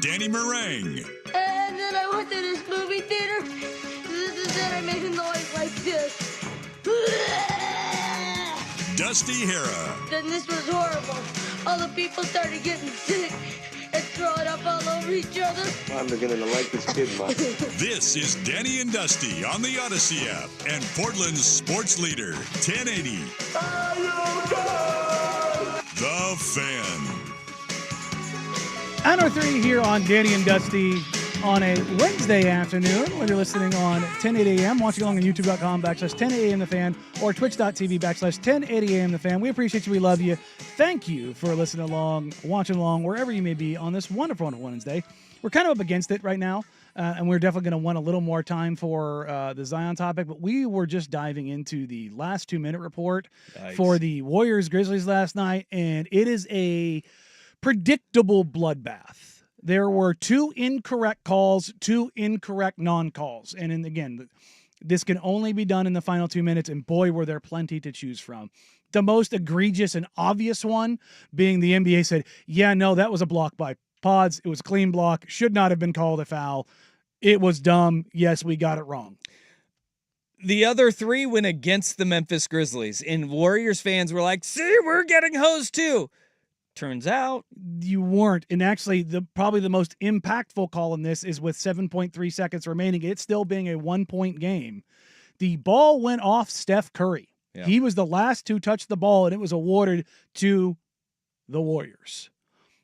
Danny Meringue. And then I went to this movie theater. Then I made a noise like this. Dusty Hera. Then this was horrible. All the people started getting sick and throwing up all over each other. I'm beginning to like this kid, Mom. This is Danny and Dusty on the Odyssey app and Portland's sports leader, 1080. The Fan. Hour 3 here on Danny and Dusty on a Wednesday afternoon when you're listening on 1080 AM, watching along on youtube.com/1080am the fan or twitch.tv/1080am the fan. We appreciate you. We love you. Thank you for listening along, watching along, wherever you may be on this wonderful Wednesday. We're kind of up against it right now, and we're definitely going to want a little more time for the Zion topic, but we were just diving into the last 2-minute report for the Warriors-Grizzlies last night, and it is a predictable bloodbath. There were 2 incorrect calls, 2 incorrect non-calls. And again, this can only be done in the final 2 minutes, and boy, were there plenty to choose from. The most egregious and obvious one being the NBA said, yeah, no, that was a block by Pods. It was a clean block. Should not have been called a foul. It was dumb. Yes, we got it wrong. The other 3 went against the Memphis Grizzlies, and Warriors fans were like, see, we're getting hosed too. Turns out you weren't. And actually, probably the most impactful call in this is with 7.3 seconds remaining. It's still being a 1-point game. The ball went off Steph Curry. Yeah. He was the last to touch the ball, and it was awarded to the Warriors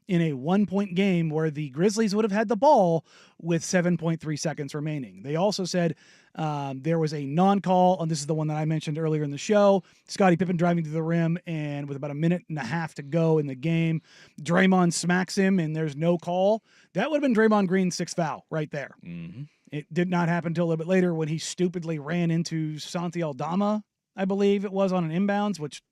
in a 1-point game where the Grizzlies would have had the ball with 7.3 seconds remaining. They also said there was a non-call, and this is the one that I mentioned earlier in the show. Scottie Pippen driving to the rim, and with about 1.5 minutes to go in the game, Draymond smacks him, and there's no call. That would have been Draymond Green's 6th foul right there. Mm-hmm. It did not happen until a little bit later when he stupidly ran into Santi Aldama, I believe it was, on an inbounds, which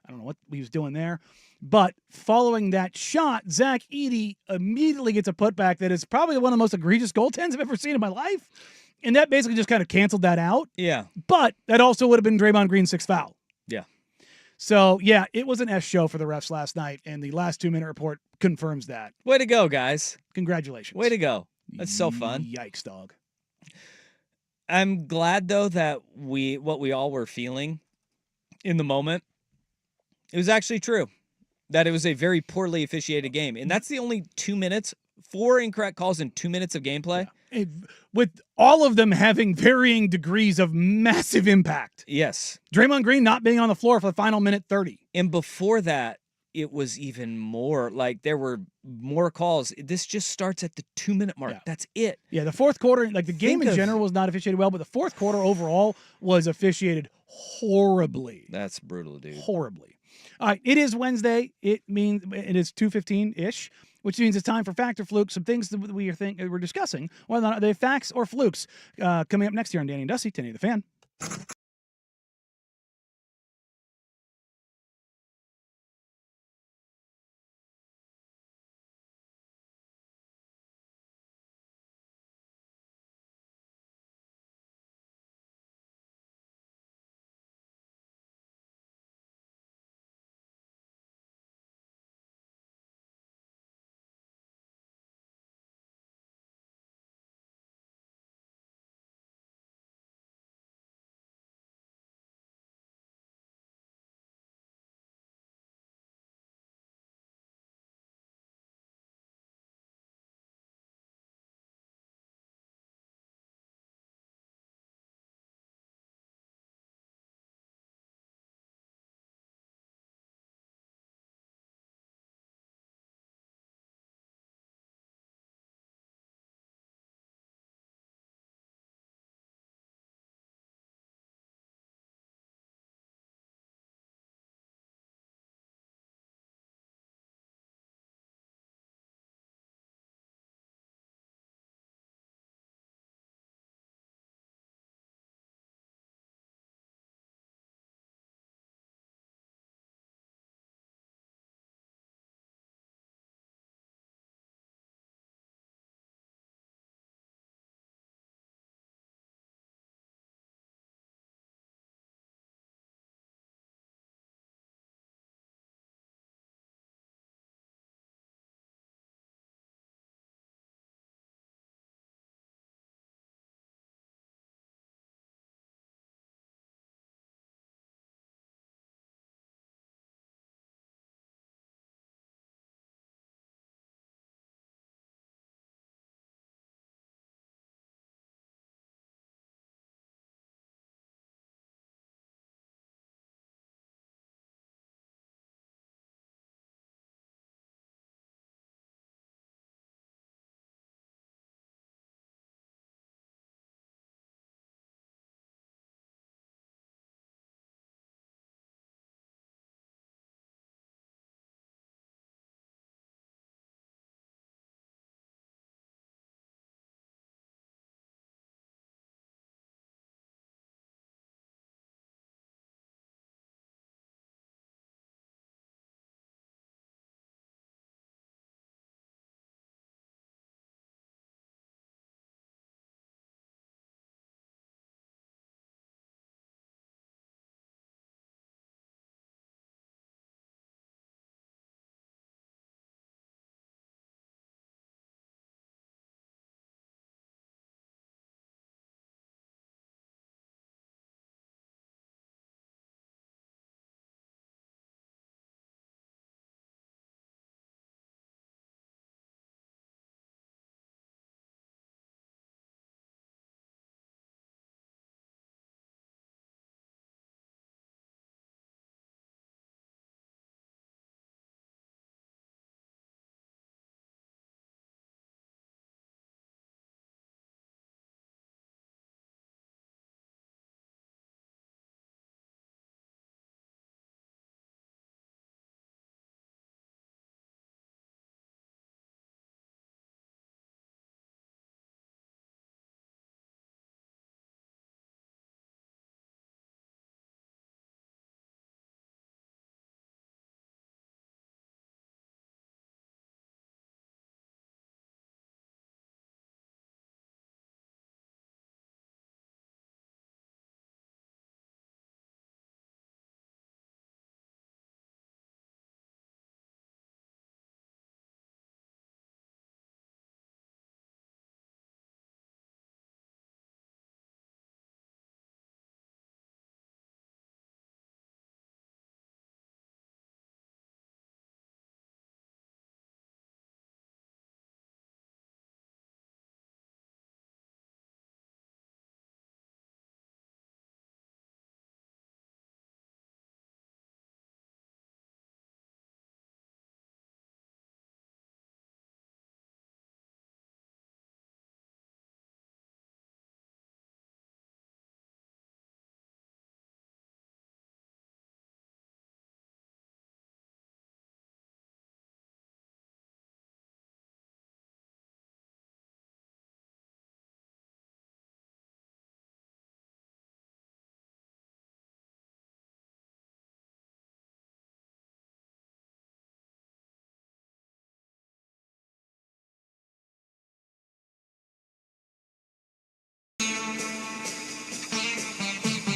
I don't know what he was doing there. But following that shot, Zach Edey immediately gets a putback that is probably one of the most egregious goaltends I've ever seen in my life. And that basically just kind of canceled that out. Yeah. But that also would have been Draymond Green's 6th foul. Yeah. So, yeah, it was an S show for the refs last night, and the last 2-minute report confirms that. Way to go, guys. Congratulations. Way to go. That's so fun. Yikes, dog. I'm glad, though, that what we all were feeling in the moment, it was actually true. That it was a very poorly officiated game. And that's the only 2 minutes, 4 incorrect calls in 2 minutes of gameplay. Yeah. With all of them having varying degrees of massive impact. Yes. Draymond Green not being on the floor for the final minute 30. And before that, it was even more. Like, there were more calls. This just starts at the 2-minute mark. Yeah. That's it. Yeah, the fourth quarter, like the game in general was not officiated well, but the fourth quarter overall was officiated horribly. That's brutal, dude. Horribly. All right, it is Wednesday. It means it is 2:15-ish, which means it's time for Fact or Fluke. Some things that we're discussing, whether or not they're facts or flukes. Coming up next year on Danny and Dusty, 1080 the Fan.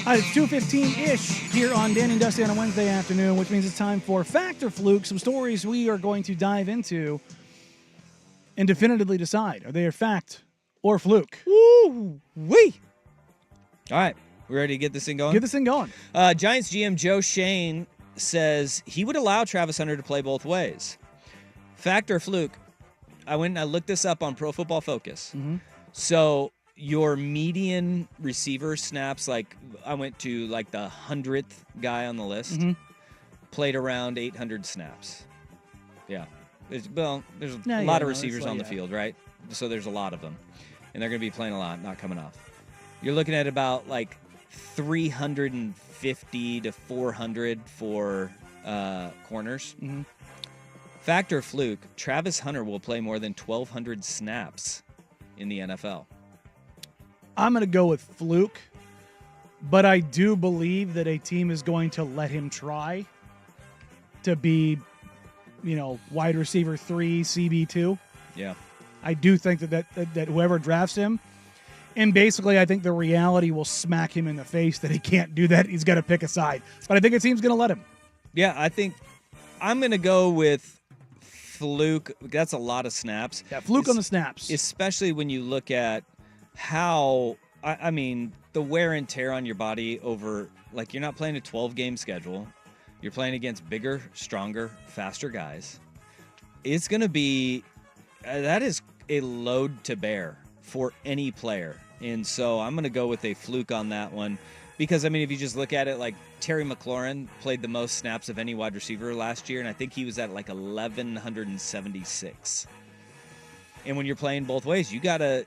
It's 2:15-ish here on Danny and Dusty on a Wednesday afternoon, which means it's time for Fact or Fluke, some stories we are going to dive into and definitively decide, are they a fact or fluke? Woo-wee! All right, we ready to get this thing going? Get this thing going. Giants GM Joe Shane says he would allow Travis Hunter to play both ways. Fact or fluke? I went and I looked this up on Pro Football Focus. Mm-hmm. So your median receiver snaps, like I went to like the 100th guy on the list, played around 800 snaps. Yeah. There's a lot of receivers on the field, right? So there's a lot of them. And they're going to be playing a lot, not coming off. You're looking at about like 350 to 400 for corners. Mm-hmm. Fact or fluke, Travis Hunter will play more than 1,200 snaps in the NFL. I'm going to go with fluke, but I do believe that a team is going to let him try to be, wide receiver 3, CB2. Yeah. I do think that whoever drafts him, and basically I think the reality will smack him in the face that he can't do that. He's got to pick a side. But I think a team's going to let him. Yeah, I think I'm going to go with fluke. That's a lot of snaps. Yeah, fluke on the snaps. Especially when you look at how, I mean, the wear and tear on your body over, like, you're not playing a 12-game schedule. You're playing against bigger, stronger, faster guys. It's going to be, that is a load to bear for any player. And so I'm going to go with a fluke on that one. Because, I mean, if you just look at it, like, Terry McLaurin played the most snaps of any wide receiver last year, and I think he was at, like, 1,176. And when you're playing both ways, you gotta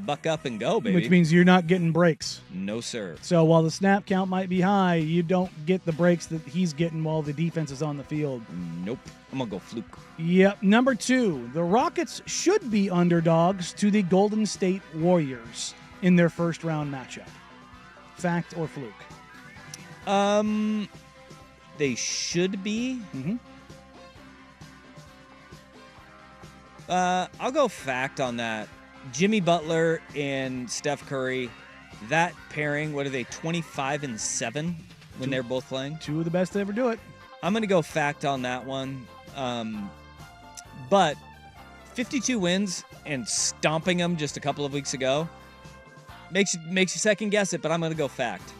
buck up and go, baby. Which means you're not getting breaks. No, sir. So while the snap count might be high, you don't get the breaks that he's getting while the defense is on the field. Nope. I'm going to go fluke. Yep. Number 2, the Rockets should be underdogs to the Golden State Warriors in their first round matchup. Fact or fluke? They should be. Mm-hmm. I'll go fact on that. Jimmy Butler and Steph Curry, that pairing, what are they, 25-7 when they're both playing? 2 of the best to ever do it. I'm going to go fact on that one. But 52 wins and stomping them just a couple of weeks ago makes you second guess it, but I'm going to go fact.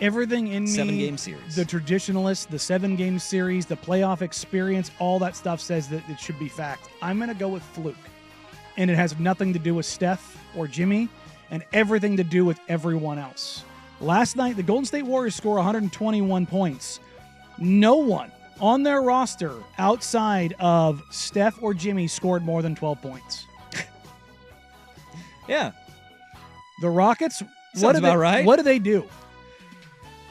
Everything in me, 7-game series. The traditionalist, the 7-game series, the playoff experience, all that stuff says that it should be fact. I'm going to go with fluke. And it has nothing to do with Steph or Jimmy and everything to do with everyone else. Last night, the Golden State Warriors score 121 points. No one on their roster outside of Steph or Jimmy scored more than 12 points. Yeah. The Rockets, Sounds about right. What do they do?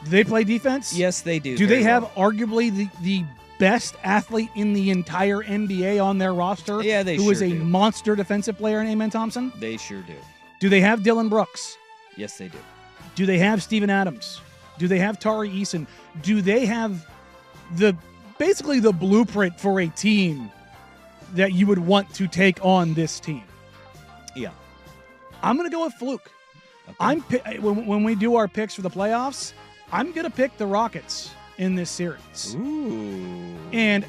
Do they play defense? Yes, they do. Do they have arguably the best athlete in the entire NBA on their roster? Yeah, they who is sure a do. monster defensive player named Amen Thompson? They sure do. Do they have Dylan Brooks? Yes, they do. Do they have Steven Adams? Do they have Tari Eason? Do they have basically the blueprint for a team that you would want to take on this team? Yeah. I'm going to go with fluke. Okay. When we do our picks for the playoffs, I'm going to pick the Rockets in this series. Ooh. And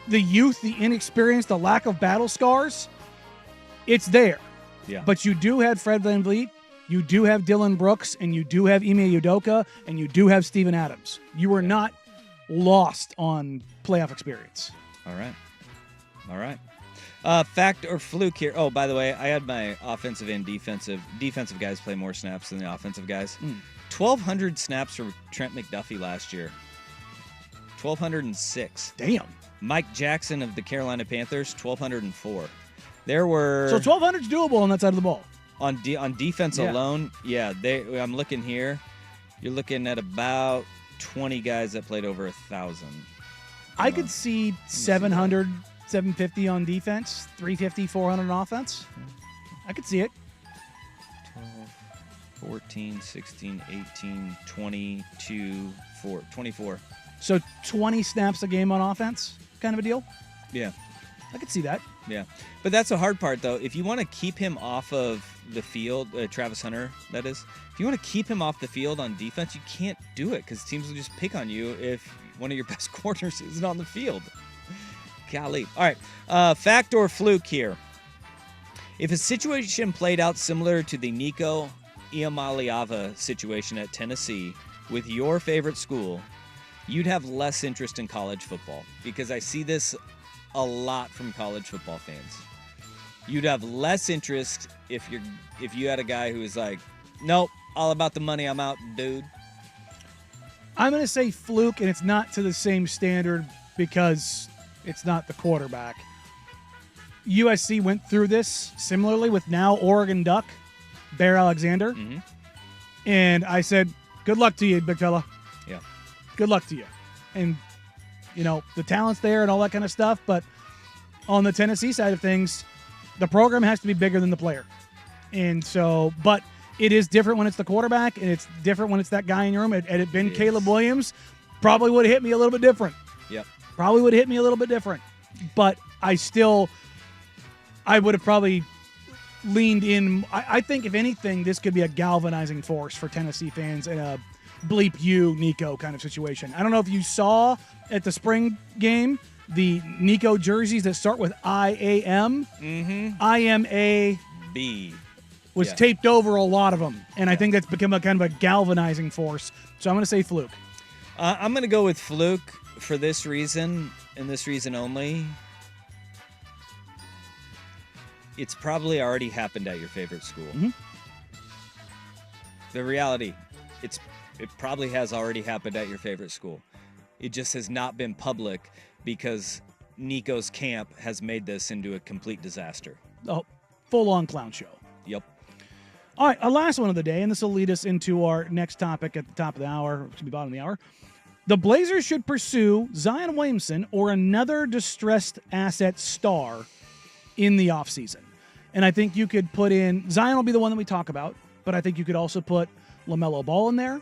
the youth, the inexperience, the lack of battle scars, it's there. Yeah. But you do have Fred VanVleet, you do have Dylan Brooks, and you do have Ime Udoka, and you do have Steven Adams. You are not lost on playoff experience. All right. Fact or fluke here. Oh, by the way, I had my offensive and defensive guys play more snaps than the offensive guys. 1,200 snaps for Trent McDuffie last year. 1,206. Damn. Mike Jackson of the Carolina Panthers, 1,204. There were... So 1,200's doable on that side of the ball. On defense alone, I'm looking here. You're looking at about 20 guys that played over 1,000. I could see 700, 750 on defense, 350, 400 on offense. I could see it. 14, 16, 18, 22, 24. So 20 snaps a game on offense, kind of a deal? Yeah. I could see that. Yeah. But that's the hard part, though. If you want to keep him off of the field, Travis Hunter, that is, if you want to keep him off the field on defense, you can't do it because teams will just pick on you if one of your best corners isn't on the field. Golly. All right. Fact or fluke here. If a situation played out similar to the Nico Iamaleava situation at Tennessee with your favorite school, you'd have less interest in college football, because I see this a lot from college football fans. You'd have less interest if you had a guy who was like, nope, all about the money, I'm out, dude. I'm going to say fluke, and it's not to the same standard because it's not the quarterback. USC went through this similarly with now Oregon Duck, Bear Alexander. Mm-hmm. And I said, good luck to you, big fella. Yeah. Good luck to you. And, you know, the talent's there and all that kind of stuff. But on the Tennessee side of things, the program has to be bigger than the player. And so, but it is different when it's the quarterback, and it's different when it's that guy in your room. Had it been Caleb Williams, probably would have hit me a little bit different. Yep. Probably would have hit me a little bit different. But I would have probably leaned in. I think, if anything, this could be a galvanizing force for Tennessee fans in a bleep you, Nico kind of situation. I don't know if you saw at the spring game the Nico jerseys that start with IAM. Mm-hmm. IMAB was taped over a lot of them. And I think that's become a kind of a galvanizing force. So I'm going to say fluke. I'm going to go with fluke for this reason, and this reason only. It's probably already happened at your favorite school. Mm-hmm. The reality, it probably has already happened at your favorite school. It just has not been public because Nico's camp has made this into a complete disaster. Oh, full-on clown show. Yep. All right, our last one of the day, and this will lead us into our next topic at the top of the hour, should be bottom of the hour. The Blazers should pursue Zion Williamson or another distressed asset star in the offseason. And I think you could put in, Zion will be the one that we talk about, but I think you could also put LaMelo Ball in there.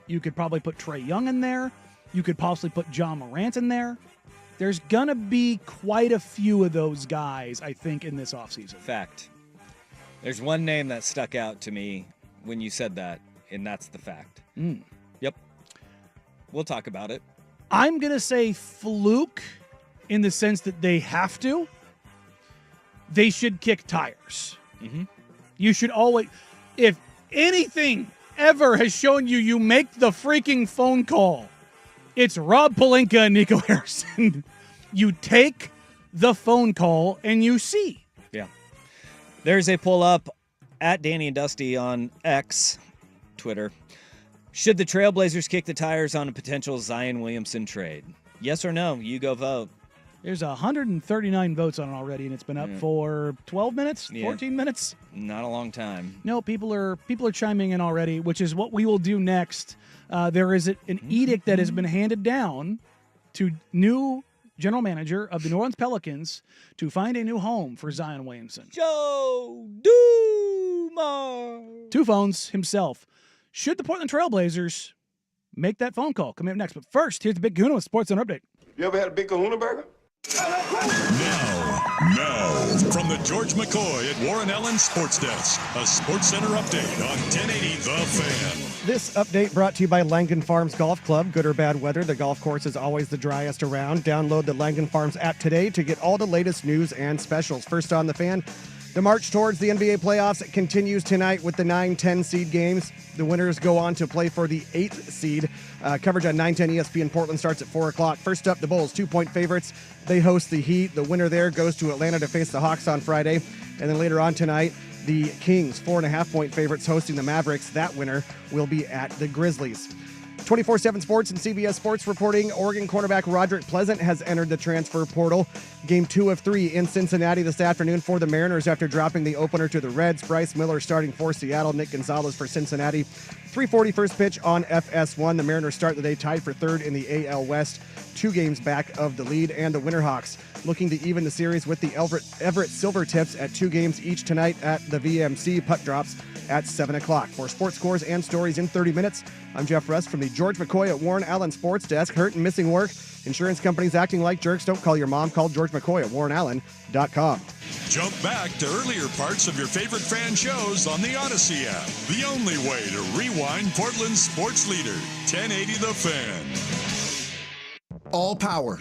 You could probably put Trae Young in there. You could possibly put John Morant in there. There's going to be quite a few of those guys, I think, in this offseason. Fact. There's one name that stuck out to me when you said that, and that's the fact. Yep. We'll talk about it. I'm going to say fluke in the sense that they have to. They should kick tires. Mm-hmm. You should always, if anything ever has shown you make the freaking phone call, it's Rob Pelinka and Nico Harrison. You take the phone call and you see. Yeah. There's a pull up at Danny and Dusty on X, Twitter. Should the Trailblazers kick the tires on a potential Zion Williamson trade? Yes or no? You go vote. There's 139 votes on it already, and it's been up for 12 minutes, 14 minutes. Not a long time. No, people are chiming in already, which is what we will do next. There is an edict that has been handed down to new general manager of the New Orleans Pelicans to find a new home for Zion Williamson. Joe Dumars. 2 phones himself. Should the Portland Trailblazers make that phone call? Coming up next. But first, here's the Big Kahuna with Sports Center Update. You ever had a Big Kahuna burger? Now, from the George McCoy at Warren Allen Sports Desk, a Sports Center update on 1080 The Fan. This update brought to you by Langan Farms Golf Club. Good or bad weather, the golf course is always the driest around. Download the Langan Farms app today to get all the latest news and specials. First on The Fan, the march towards the NBA playoffs continues tonight with the 9-10 seed games. The winners go on to play for the 8th seed. Coverage on 910 ESPN Portland starts at 4 o'clock. First up, the Bulls, 2-point favorites. They host the Heat. The winner there goes to Atlanta to face the Hawks on Friday. And then later on tonight, the Kings, 4.5-point favorites, hosting the Mavericks. That winner will be at the Grizzlies. 24/7 Sports and CBS Sports reporting Oregon cornerback Roderick Pleasant has entered the transfer portal. Game 2 of 3 in Cincinnati this afternoon for the Mariners after dropping the opener to the Reds. Bryce Miller starting for Seattle. Nick Gonzalez for Cincinnati. 3:40 first pitch on FS1. The Mariners start the day tied for 3rd in the AL West, 2 games back of the lead. And the Winterhawks looking to even the series with the Everett Silvertips at 2 games each tonight at the VMC. Puck drops at 7 o'clock. For sports scores and stories in 30 minutes, I'm Jeff Rust from the George McCoy at Warren Allen Sports Desk. Hurt and missing work? Insurance companies acting like jerks. Don't call your mom. Call George McCoy at WarrenAllen.com. Jump back to earlier parts of your favorite fan shows on the Odyssey app. The only way to rewind Portland's sports leader, 1080 The Fan. All power.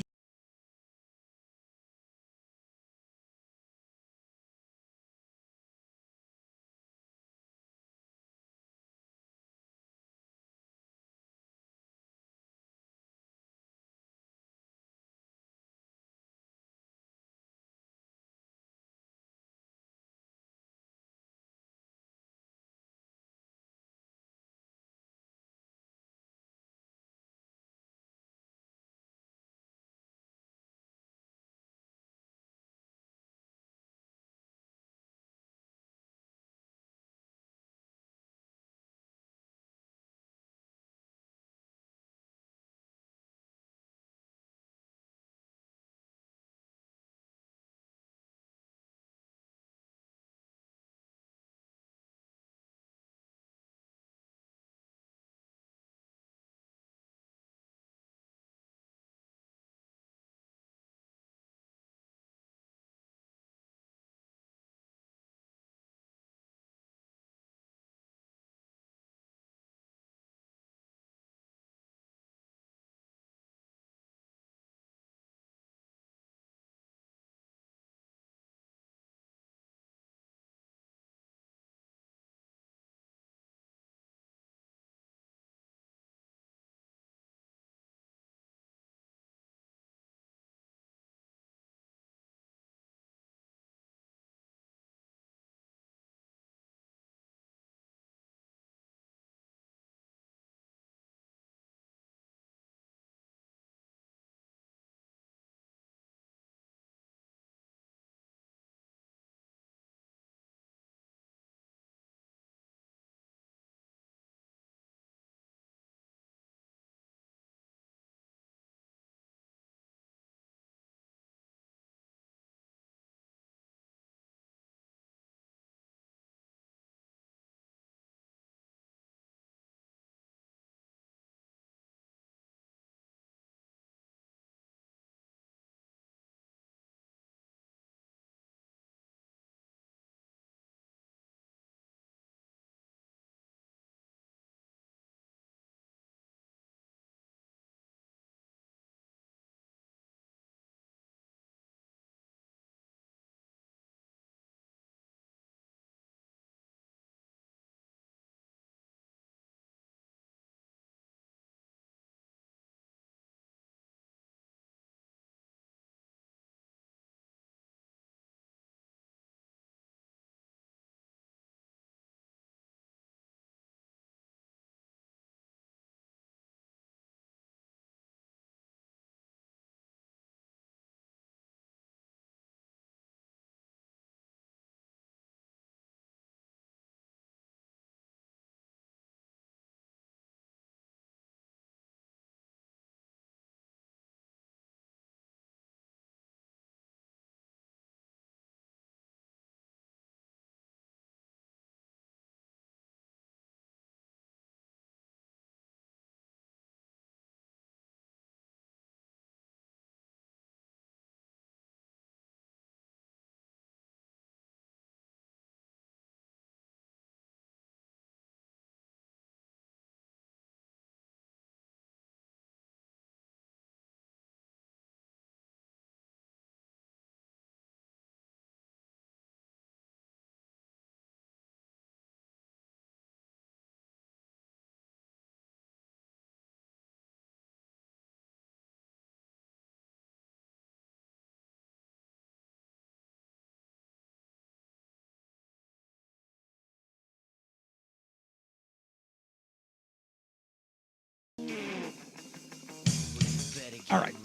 All right.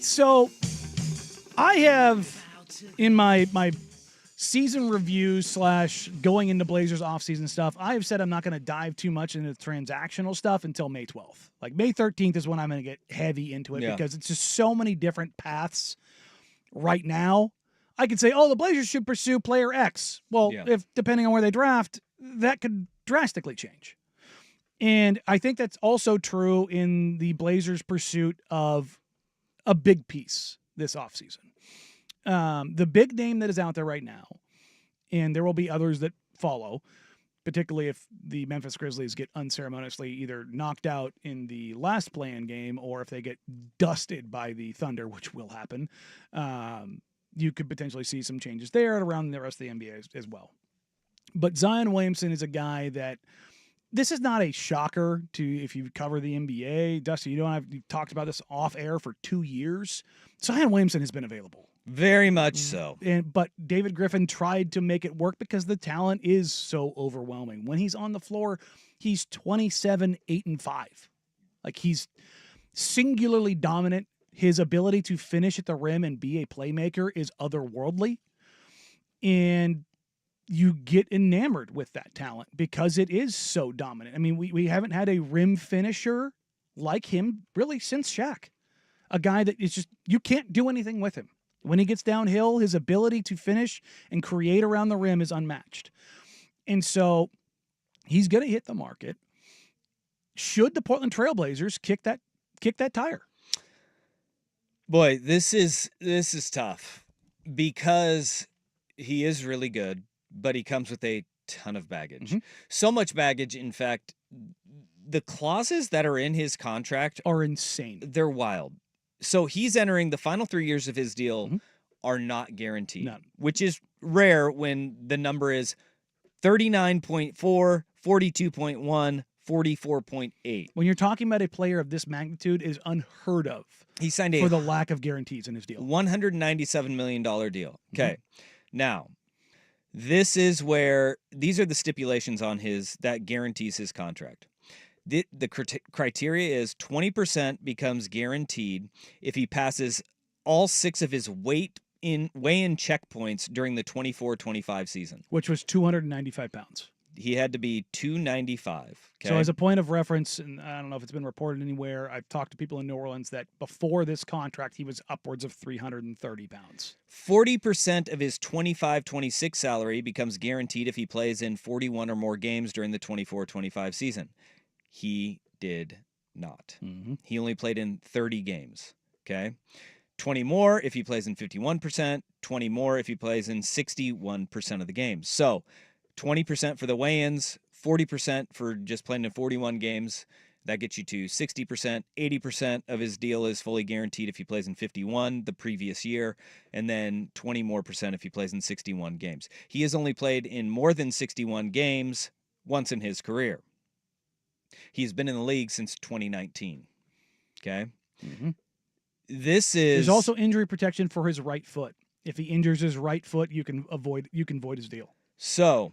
So I have in my season review / going into Blazers offseason stuff, I have said I'm not going to dive too much into transactional stuff until May 12th. Like May 13th is when I'm going to get heavy into it because it's just so many different paths right now. I could say, oh, the Blazers should pursue player X. Well, if depending on where they draft, that could drastically change. And I think that's also true in the Blazers' pursuit of a big piece this offseason. The big name that is out there right now, and there will be others that follow, particularly if the Memphis Grizzlies get unceremoniously either knocked out in the last play-in game or if they get dusted by the Thunder, which will happen. You could potentially see some changes there and around the rest of the NBA as well. But Zion Williamson is a guy that this is not a shocker to if you cover the NBA. Dusty, you've talked about this off air for 2 years. Zion Williamson has been available. Very much so. But David Griffin tried to make it work because the talent is so overwhelming. When he's on the floor, he's 27, 8, and 5. Like, he's singularly dominant. His ability to finish at the rim and be a playmaker is otherworldly. And you get enamored with that talent because it is so dominant. I mean, we haven't had a rim finisher like him really since Shaq. A guy that is just, you can't do anything with him. When he gets downhill, his ability to finish and create around the rim is unmatched. And so he's going to hit the market. Should the Portland Trailblazers kick that tire? Boy, this is tough because he is really good, but he comes with a ton of baggage. Mm-hmm. So much baggage, in fact, the clauses that are in his contract are insane. They're wild. So he's entering the final 3 years of his deal are not guaranteed, which is rare when the number is 39.4, 42.1, 44.8. When you're talking about a player of this magnitude is unheard of. He signed for the lack of guarantees in his deal. $197 million deal. Okay. Now, this is where these are the stipulations on that guarantees his contract. The criteria is 20% becomes guaranteed if he passes all 6 of his weigh-in checkpoints during the 24-25 season. Which was 295 pounds. He had to be 295. Okay? So as a point of reference, and I don't know if it's been reported anywhere, I've talked to people in New Orleans that before this contract, he was upwards of 330 pounds. 40% of his 25-26 salary becomes guaranteed if he plays in 41 or more games during the 24-25 season. He did not. He only played in 30 games. Okay. 20 more if he plays in 51%, 20 more if he plays in 61% of the games. So 20% for the weigh-ins, 40% for just playing in 41 games. That gets you to 60%. 80% of his deal is fully guaranteed if he plays in 51 the previous year, and then 20 more percent if he plays in 61 games. He has only played in more than 61 games once in his career. He's been in the league since 2019. Okay? There's also injury protection for his right foot. If he injures his right foot, you can void his deal. So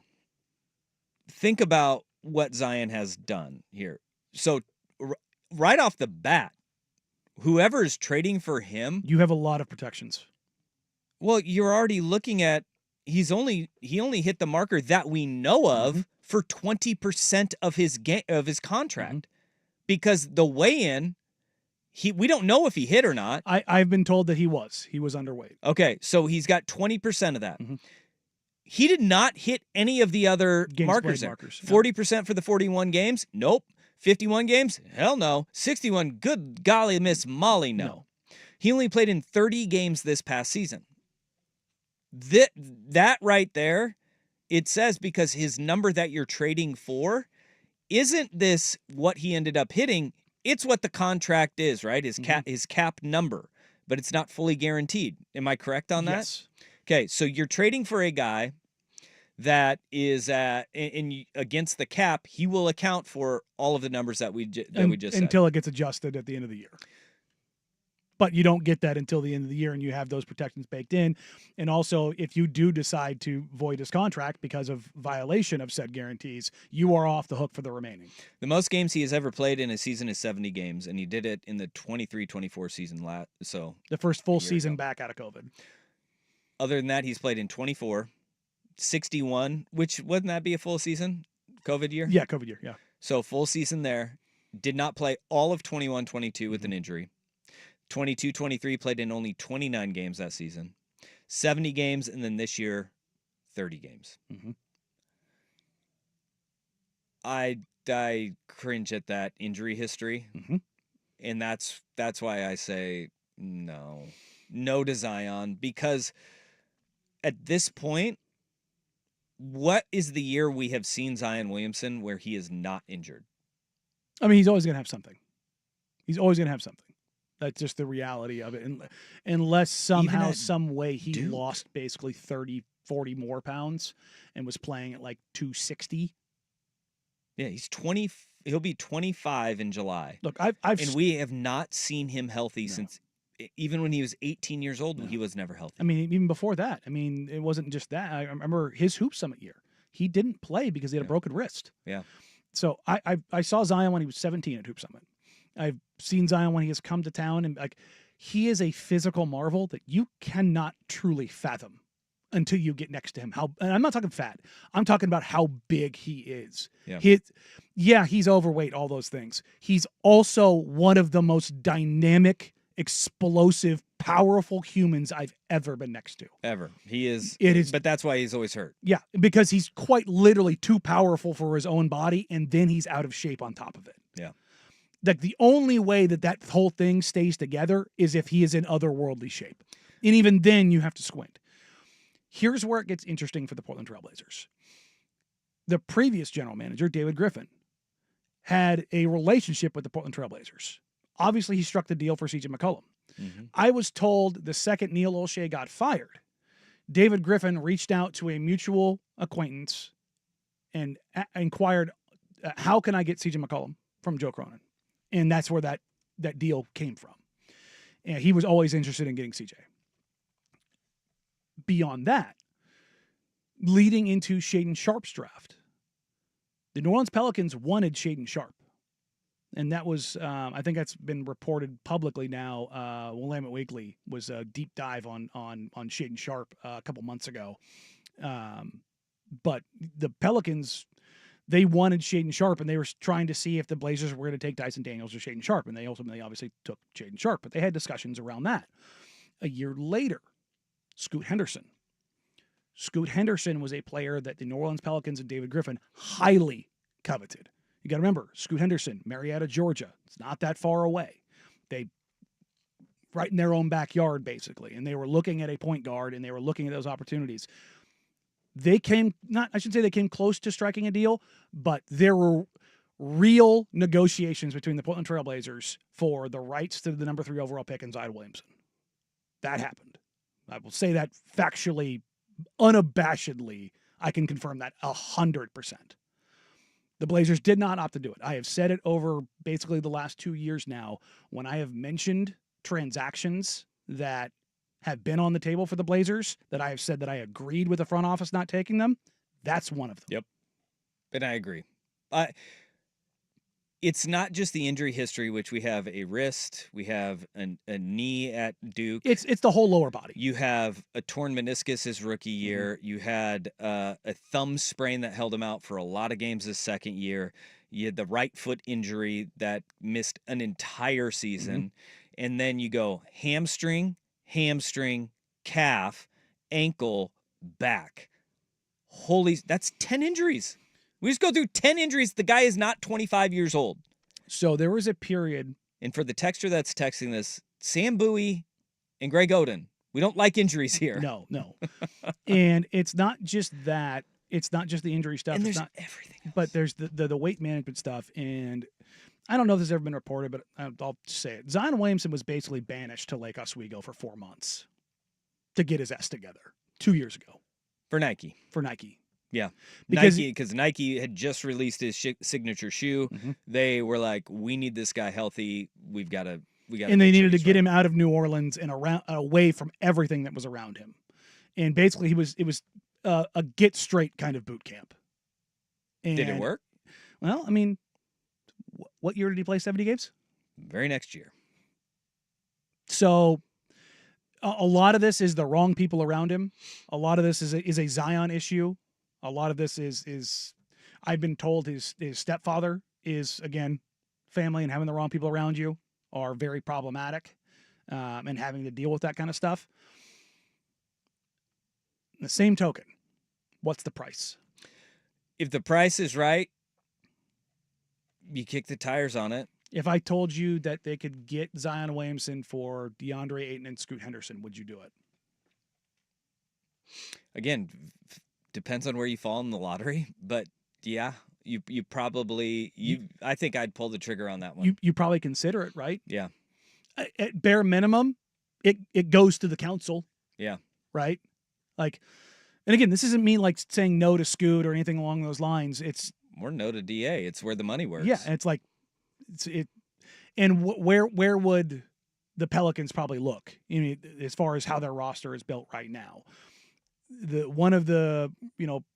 think about what Zion has done here. So right off the bat, whoever is trading for him, you have a lot of protections. Well, you're already looking at he only hit the marker that we know of for 20% of his contract, because the weigh-in, we don't know if he hit or not. I've been told that he was underweight. Okay, so he's got 20% of that. He did not hit any of the other markers. 40% for the 41 games? Nope. 51 games? Hell no. 61? Good golly, Miss Molly, no. He only played in 30 games this past season. That right there, it says because his number that you're trading for isn't this what he ended up hitting. It's what the contract is, right? His cap number, but it's not fully guaranteed. Am I correct on that? Yes. Okay, so you're trading for a guy that is against the cap. He will account for all of the numbers that we just said. Until it gets adjusted at the end of the year. But you don't get that until the end of the year, and you have those protections baked in. And also, if you do decide to void his contract because of violation of said guarantees, you are off the hook for the remaining. The most games he has ever played in a season is 70 games, and he did it in the 23-24 season. So the first full season back out of COVID. Other than that, he's played in 24, 61, which wouldn't that be a full season? COVID year? Yeah, COVID year, yeah. So full season there. Did not play all of 21-22 with an injury. 22-23 played in only 29 games that season. 70 games, and then this year, 30 games. I cringe at that injury history. And that's why I say No to Zion, because at this point, what is the year we have seen Zion Williamson where he is not injured? I mean, he's always going to have something. He's always going to have something. That's just the reality of it. Unless somehow, some way he lost basically 30, 40 more pounds and was playing at like 260. Yeah, he's 20. He'll be 25 in July. Look, we have not seen him healthy since, even when he was 18 years old, he was never healthy. I mean, even before that. I mean, it wasn't just that. I remember his Hoop Summit year. He didn't play because he had a broken wrist. Yeah. So I saw Zion when he was 17 at Hoop Summit. I've seen Zion when he has come to town, and like, he is a physical marvel that you cannot truly fathom until you get next to him. And I'm not talking fat. I'm talking about how big he is. Yeah. He's overweight, all those things. He's also one of the most dynamic, explosive, powerful humans I've ever been next to. Ever. He is. It is. But that's why he's always hurt. Yeah, because he's quite literally too powerful for his own body, and then he's out of shape on top of it. Yeah. Like, the only way that whole thing stays together is if he is in otherworldly shape. And even then, you have to squint. Here's where it gets interesting for the Portland Trailblazers. The previous general manager, David Griffin, had a relationship with the Portland Trailblazers. Obviously, he struck the deal for CJ McCollum. Mm-hmm. I was told the second Neil Olshey got fired, David Griffin reached out to a mutual acquaintance and inquired, how can I get CJ McCollum from Joe Cronin? And that's where that deal came from. And he was always interested in getting CJ. Beyond that, leading into Shaedon Sharpe's draft, the New Orleans Pelicans wanted Shaedon Sharpe. And that was, I think that's been reported publicly now. Willamette Weekly was a deep dive on Shaedon Sharpe a couple months ago. But the Pelicans, they wanted Shaedon Sharpe, and they were trying to see if the Blazers were going to take Dyson Daniels or Shaedon Sharpe, and they ultimately obviously took Shaedon Sharpe, but they had discussions around that. A year later, Scoot Henderson. Scoot Henderson was a player that the New Orleans Pelicans and David Griffin highly coveted. You got to remember, Scoot Henderson, Marietta, Georgia. It's not that far away. They right in their own backyard, basically, and they were looking at a point guard, and they were looking at those opportunities. They came, I shouldn't say they came close to striking a deal, but there were real negotiations between the Portland Trailblazers for the rights to the number 3 overall pick in Zion Williamson. That happened. I will say that factually, unabashedly, I can confirm that 100%. The Blazers did not opt to do it. I have said it over basically the last 2 years now when I have mentioned transactions that have been on the table for the Blazers, that I have said that I agreed with the front office not taking them. That's one of them. Yep. And I agree. It's not just the injury history, which we have a wrist, we have a knee at Duke. It's the whole lower body. You have a torn meniscus his rookie year. You had a thumb sprain that held him out for a lot of games his second year. You had the right foot injury that missed an entire season. And then you go hamstring, calf, ankle, back. That's 10 injuries. We just go through 10 injuries. The guy is not 25 years old. So there was a period. And for the texter that's texting this, Sam Bowie and Greg Oden, we don't like injuries here. No. And it's not just that. It's not just the injury stuff. And it's there's not everything else. But there's the weight management stuff. And I don't know if this has ever been reported, but I'll say it. Zion Williamson was basically banished to Lake Oswego for 4 months to get his ass together 2 years ago. For Nike. Yeah, because Nike had just released his signature shoe. They were like, "We need this guy healthy. We got to." And they needed to get him out of New Orleans and away from everything that was around him. And basically, it was a get straight kind of boot camp. And, did it work? Well, I mean, what year did he play 70 games? Very next year. So a lot of this is the wrong people around him. A lot of this is a Zion issue. A lot of this is I've been told his stepfather is, again, family and having the wrong people around you are very problematic, and having to deal with that kind of stuff. The same token, what's the price? If the price is right, you kick the tires on it. If I told you that they could get Zion Williamson for DeAndre Ayton and Scoot Henderson, would you do it? Again, depends on where you fall in the lottery, but yeah, you probably I think I'd pull the trigger on that one. You probably consider it, right? Yeah. At bare minimum, it goes to the council. Yeah. Right? Like, and again, this isn't me like saying no to Scoot or anything along those lines. It's more no to DA. It's where the money works. Yeah, and it's like and where would the Pelicans probably look? I mean, as far as how their roster is built right now. One of the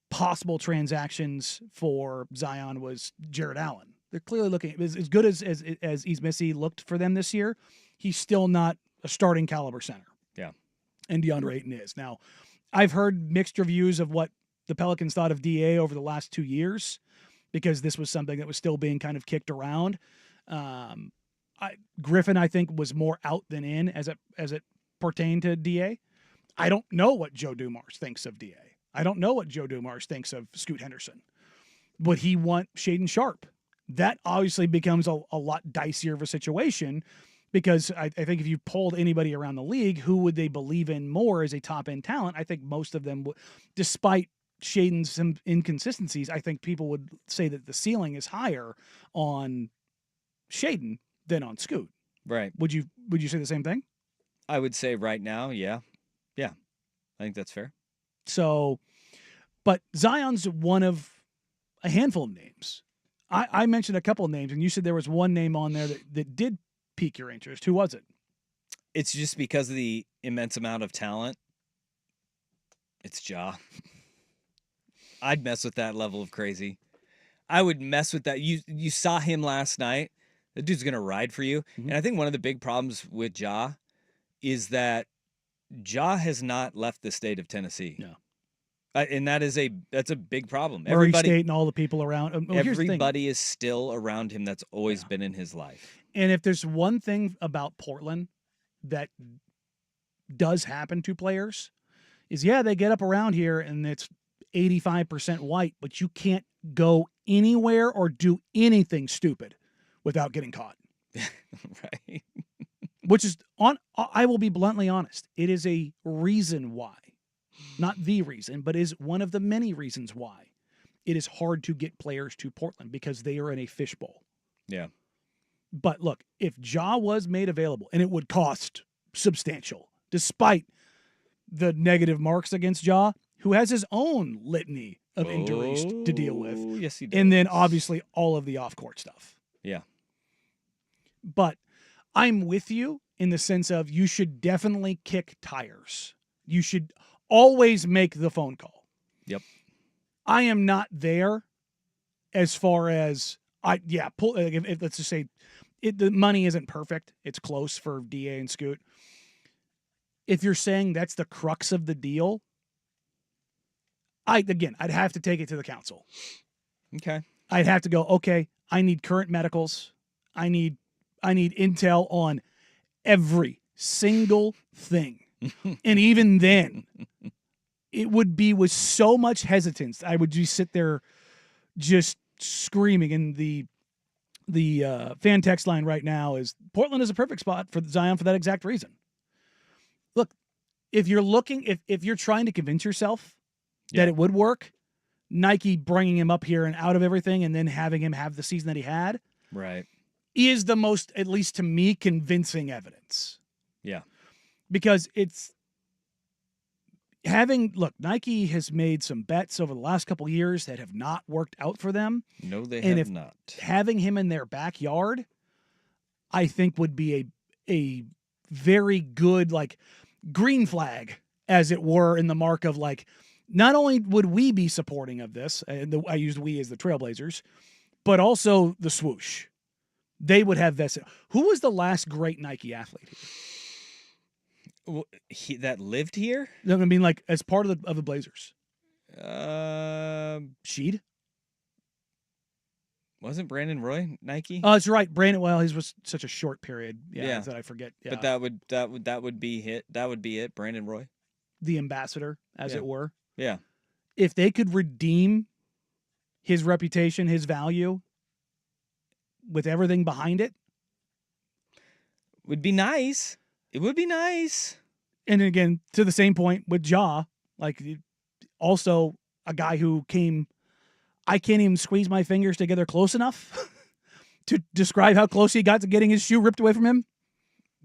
possible transactions for Zion was Jared Allen. They're clearly looking as good as Missy looked for them this year. He's still not a starting caliber center. Yeah, and DeAndre Ayton is. Now, I've heard mixed reviews of what the Pelicans thought of DA over the last 2 years, because this was something that was still being kind of kicked around. Griffin, I think, was more out than in as it pertained to DA. I don't know what Joe Dumars thinks of DA. I don't know what Joe Dumars thinks of Scoot Henderson. Would he want Shaedon Sharpe? That obviously becomes a lot dicier of a situation, because I think if you polled anybody around the league, who would they believe in more as a top-end talent, I think most of them would, despite Shaedon's some inconsistencies, I think people would say that the ceiling is higher on Shaedon than on Scoot. Right. Would you say the same thing? I would say right now, yeah. Yeah. I think that's fair. So, but Zion's one of a handful of names. I mentioned a couple of names, and you said there was one name on there that did pique your interest. Who was it? It's just because of the immense amount of talent. It's Ja. I'd mess with that level of crazy. I would mess with that. You saw him last night. The dude's going to ride for you. Mm-hmm. And I think one of the big problems with Ja is that Ja has not left the state of Tennessee. No. And that's a big problem. Murray State and all the people around. Everybody is still around him that's always been in his life. And if there's one thing about Portland that does happen to players is, they get up around here and it's 85% white, but you can't go anywhere or do anything stupid without getting caught. Right. Which is I will be bluntly honest. It is a reason why, not the reason, but is one of the many reasons why it is hard to get players to Portland, because they are in a fishbowl. Yeah. But look, if Ja was made available, and it would cost substantial, despite the negative marks against Ja, who has his own litany of injuries to deal with. Yes, he does. And then obviously all of the off-court stuff. Yeah. But I'm with you in the sense of you should definitely kick tires. You should always make the phone call. Yep. I am not there as far as if let's just say the money isn't perfect. It's close for DA and Scoot. If you're saying that's the crux of the deal, I'd have to take it to the council. Okay. I'd have to go, okay, I need current medicals. I need intel on every single thing. And even then, it would be with so much hesitance. I would just sit there just screaming. And the fan text line right now is, Portland is a perfect spot for Zion for that exact reason. Look, if you're trying to convince yourself that it would work, Nike bringing him up here and out of everything and then having him have the season that he had, right, is the most, at least to me, convincing evidence. Yeah. Because Nike has made some bets over the last couple of years that have not worked out for them. No, they have not. Having him in their backyard, I think, would be a very good, green flag, as it were, in the mark of, not only would we be supporting of this, and I used we as the Trailblazers, but also the swoosh. They would have vested. Who was the last great Nike athlete here? That lived here? I mean, as part of the Blazers. Sheed? Wasn't Brandon Roy Nike? Oh, that's right. Brandon. Well, his was such a short period. Yeah. That I forget. Yeah. But that would be it. That would be it. Brandon Roy, the ambassador, as it were. Yeah. If they could redeem his reputation, his value, with everything behind it, Would be nice. It would be nice. And again, to the same point with Ja, like also a guy who came, I can't even squeeze my fingers together close enough to describe how close he got to getting his shoe ripped away from him.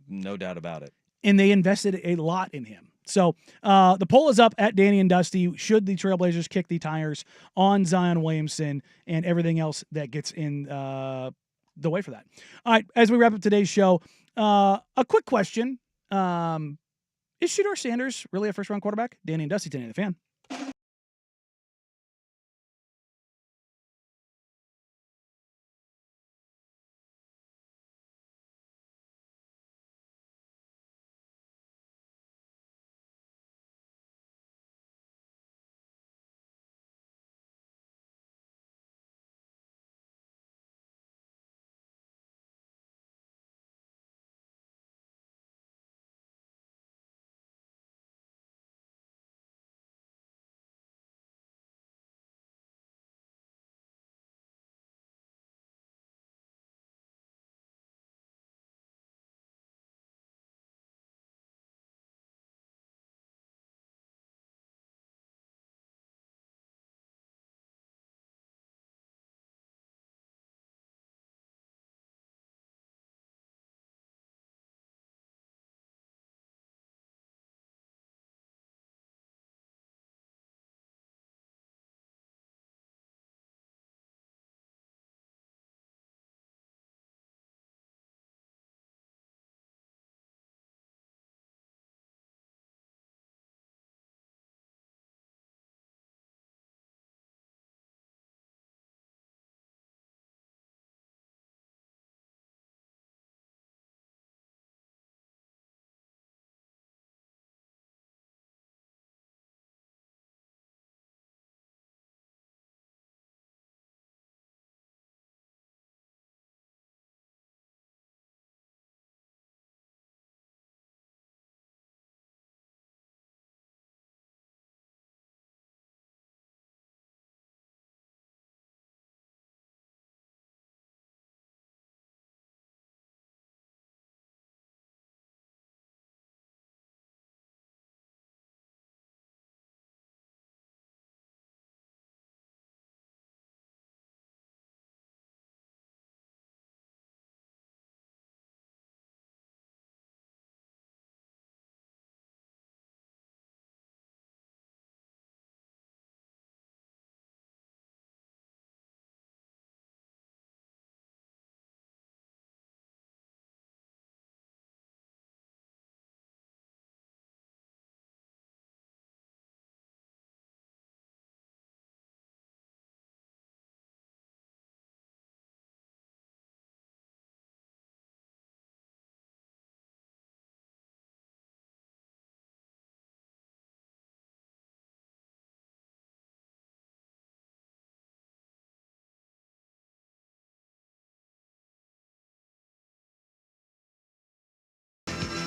No doubt about it. And they invested a lot in him. So the poll is up at Danny and Dusty. Should the Trailblazers kick the tires on Zion Williamson and everything else that gets in the way for that? All right, as we wrap up today's show, a quick question. Is Shedeur Sanders really a first-round quarterback? Danny and Dusty, Danny the Fan.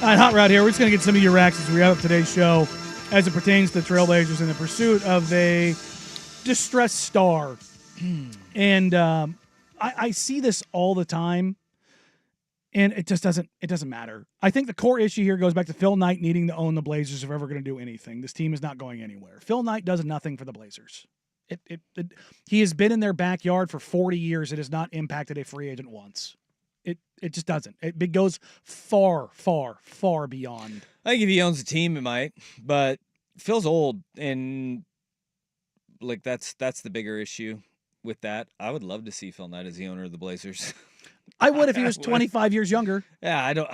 All right, Hot Rod here. We're just going to get some of your reactions as we wrap up today's show as it pertains to the Trailblazers in the pursuit of a distressed star. And I see this all the time, and it just doesn't matter. I think the core issue here goes back to Phil Knight needing to own the Blazers if we're ever going to do anything. This team is not going anywhere. Phil Knight does nothing for the Blazers. He has been in their backyard for 40 years. It has not impacted a free agent once. It just doesn't. It goes far, far, far beyond. I think if he owns a team, it might. But Phil's old, and like that's the bigger issue with that. I would love to see Phil Knight as the owner of the Blazers. I would if he was 25 years younger. Yeah, I don't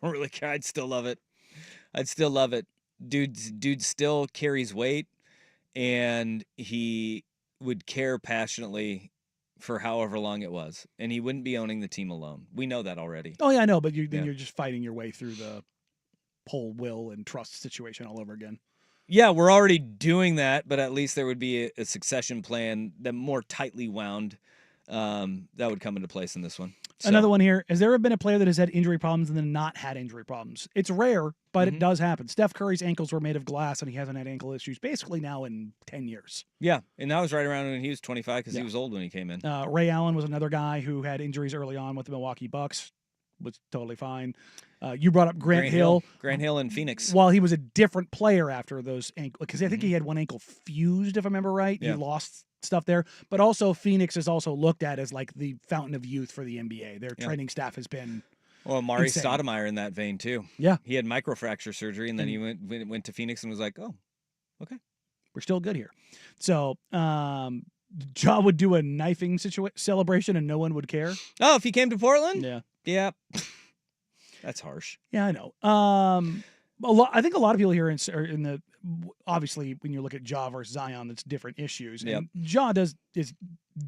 really care. I'd still love it. Dude still carries weight, and he would care passionately for however long it was, and he wouldn't be owning the team alone. We know that already. Oh yeah, I know, but you're just fighting your way through the whole will and trust situation all over again. Yeah, we're already doing that, but at least there would be a succession plan that more tightly wound that would come into place in this one. So. Another one here. Has there ever been a player that has had injury problems and then not had injury problems? It's rare, but it does happen. Steph Curry's ankles were made of glass, and he hasn't had ankle issues basically now in 10 years. Yeah, and that was right around when he was 25 because he was old when he came in. Ray Allen was another guy who had injuries early on with the Milwaukee Bucks. was totally fine. You brought up Grant Hill. Grant Hill in Phoenix. While he was a different player after those ankle, because I think he had one ankle fused, if I remember right. Yeah. He lost stuff there. But also Phoenix is also looked at as like the fountain of youth for the NBA. Their training staff has been Well, Mari insane. Stoudemire in that vein too. Yeah. He had microfracture surgery, and then he went to Phoenix and was like, oh, okay. We're still good here. So Ja would do a knifing celebration and no one would care. Oh, if he came to Portland? Yeah. Yeah. That's harsh. Yeah, I know. I think a lot of people here are in the obviously when you look at Ja versus Zion, that's different issues. Yep. And Ja is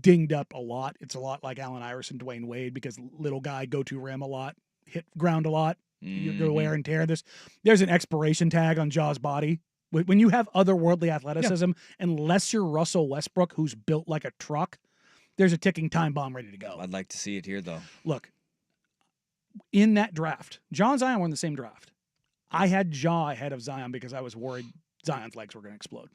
dinged up a lot. It's a lot like Allen Iverson, Dwayne Wade, because little guy go to rim a lot, hit ground a lot. You go wear and tear. There's an expiration tag on Ja's body. When you have otherworldly athleticism, unless you're Russell Westbrook, who's built like a truck, there's a ticking time bomb ready to go. I'd like to see it here, though. Look, in that draft, Ja and Zion were in the same draft. I had Ja ahead of Zion because I was worried Zion's legs were going to explode.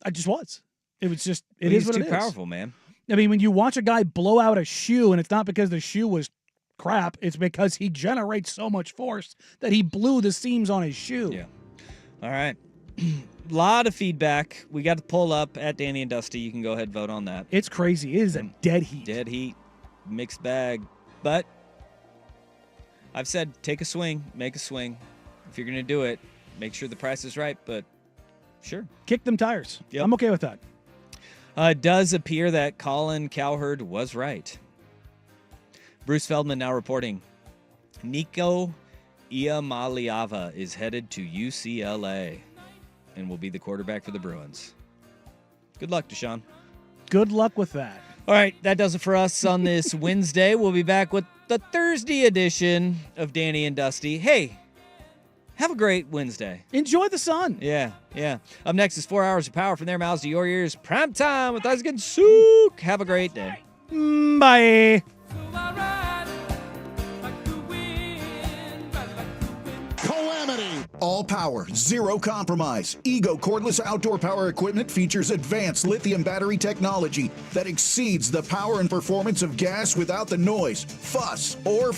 I just was. It was just, it is what it is. He's too powerful, man. I mean, when you watch a guy blow out a shoe, and it's not because the shoe was crap, it's because he generates so much force that he blew the seams on his shoe. Yeah. All right. Lot of feedback. We got the poll up at Danny and Dusty. You can go ahead and vote on that. It's crazy. It is a dead heat. Dead heat. Mixed bag. But I've said take a swing. Make a swing. If you're going to do it, make sure the price is right. But sure. Kick them tires. Yep. I'm okay with that. It does appear that Colin Cowherd was right. Bruce Feldman now reporting. Nico Iamaleava is headed to UCLA and will be the quarterback for the Bruins. Good luck, Deshaun. Good luck with that. All right, that does it for us on this Wednesday. We'll be back with the Thursday edition of Danny and Dusty. Hey, have a great Wednesday. Enjoy the sun. Yeah. Up next is 4 hours of power from their mouths to your ears. Prime time with us getting sook. Have a great day. Bye. All power, zero compromise. Ego cordless outdoor power equipment features advanced lithium battery technology that exceeds the power and performance of gas without the noise, fuss, or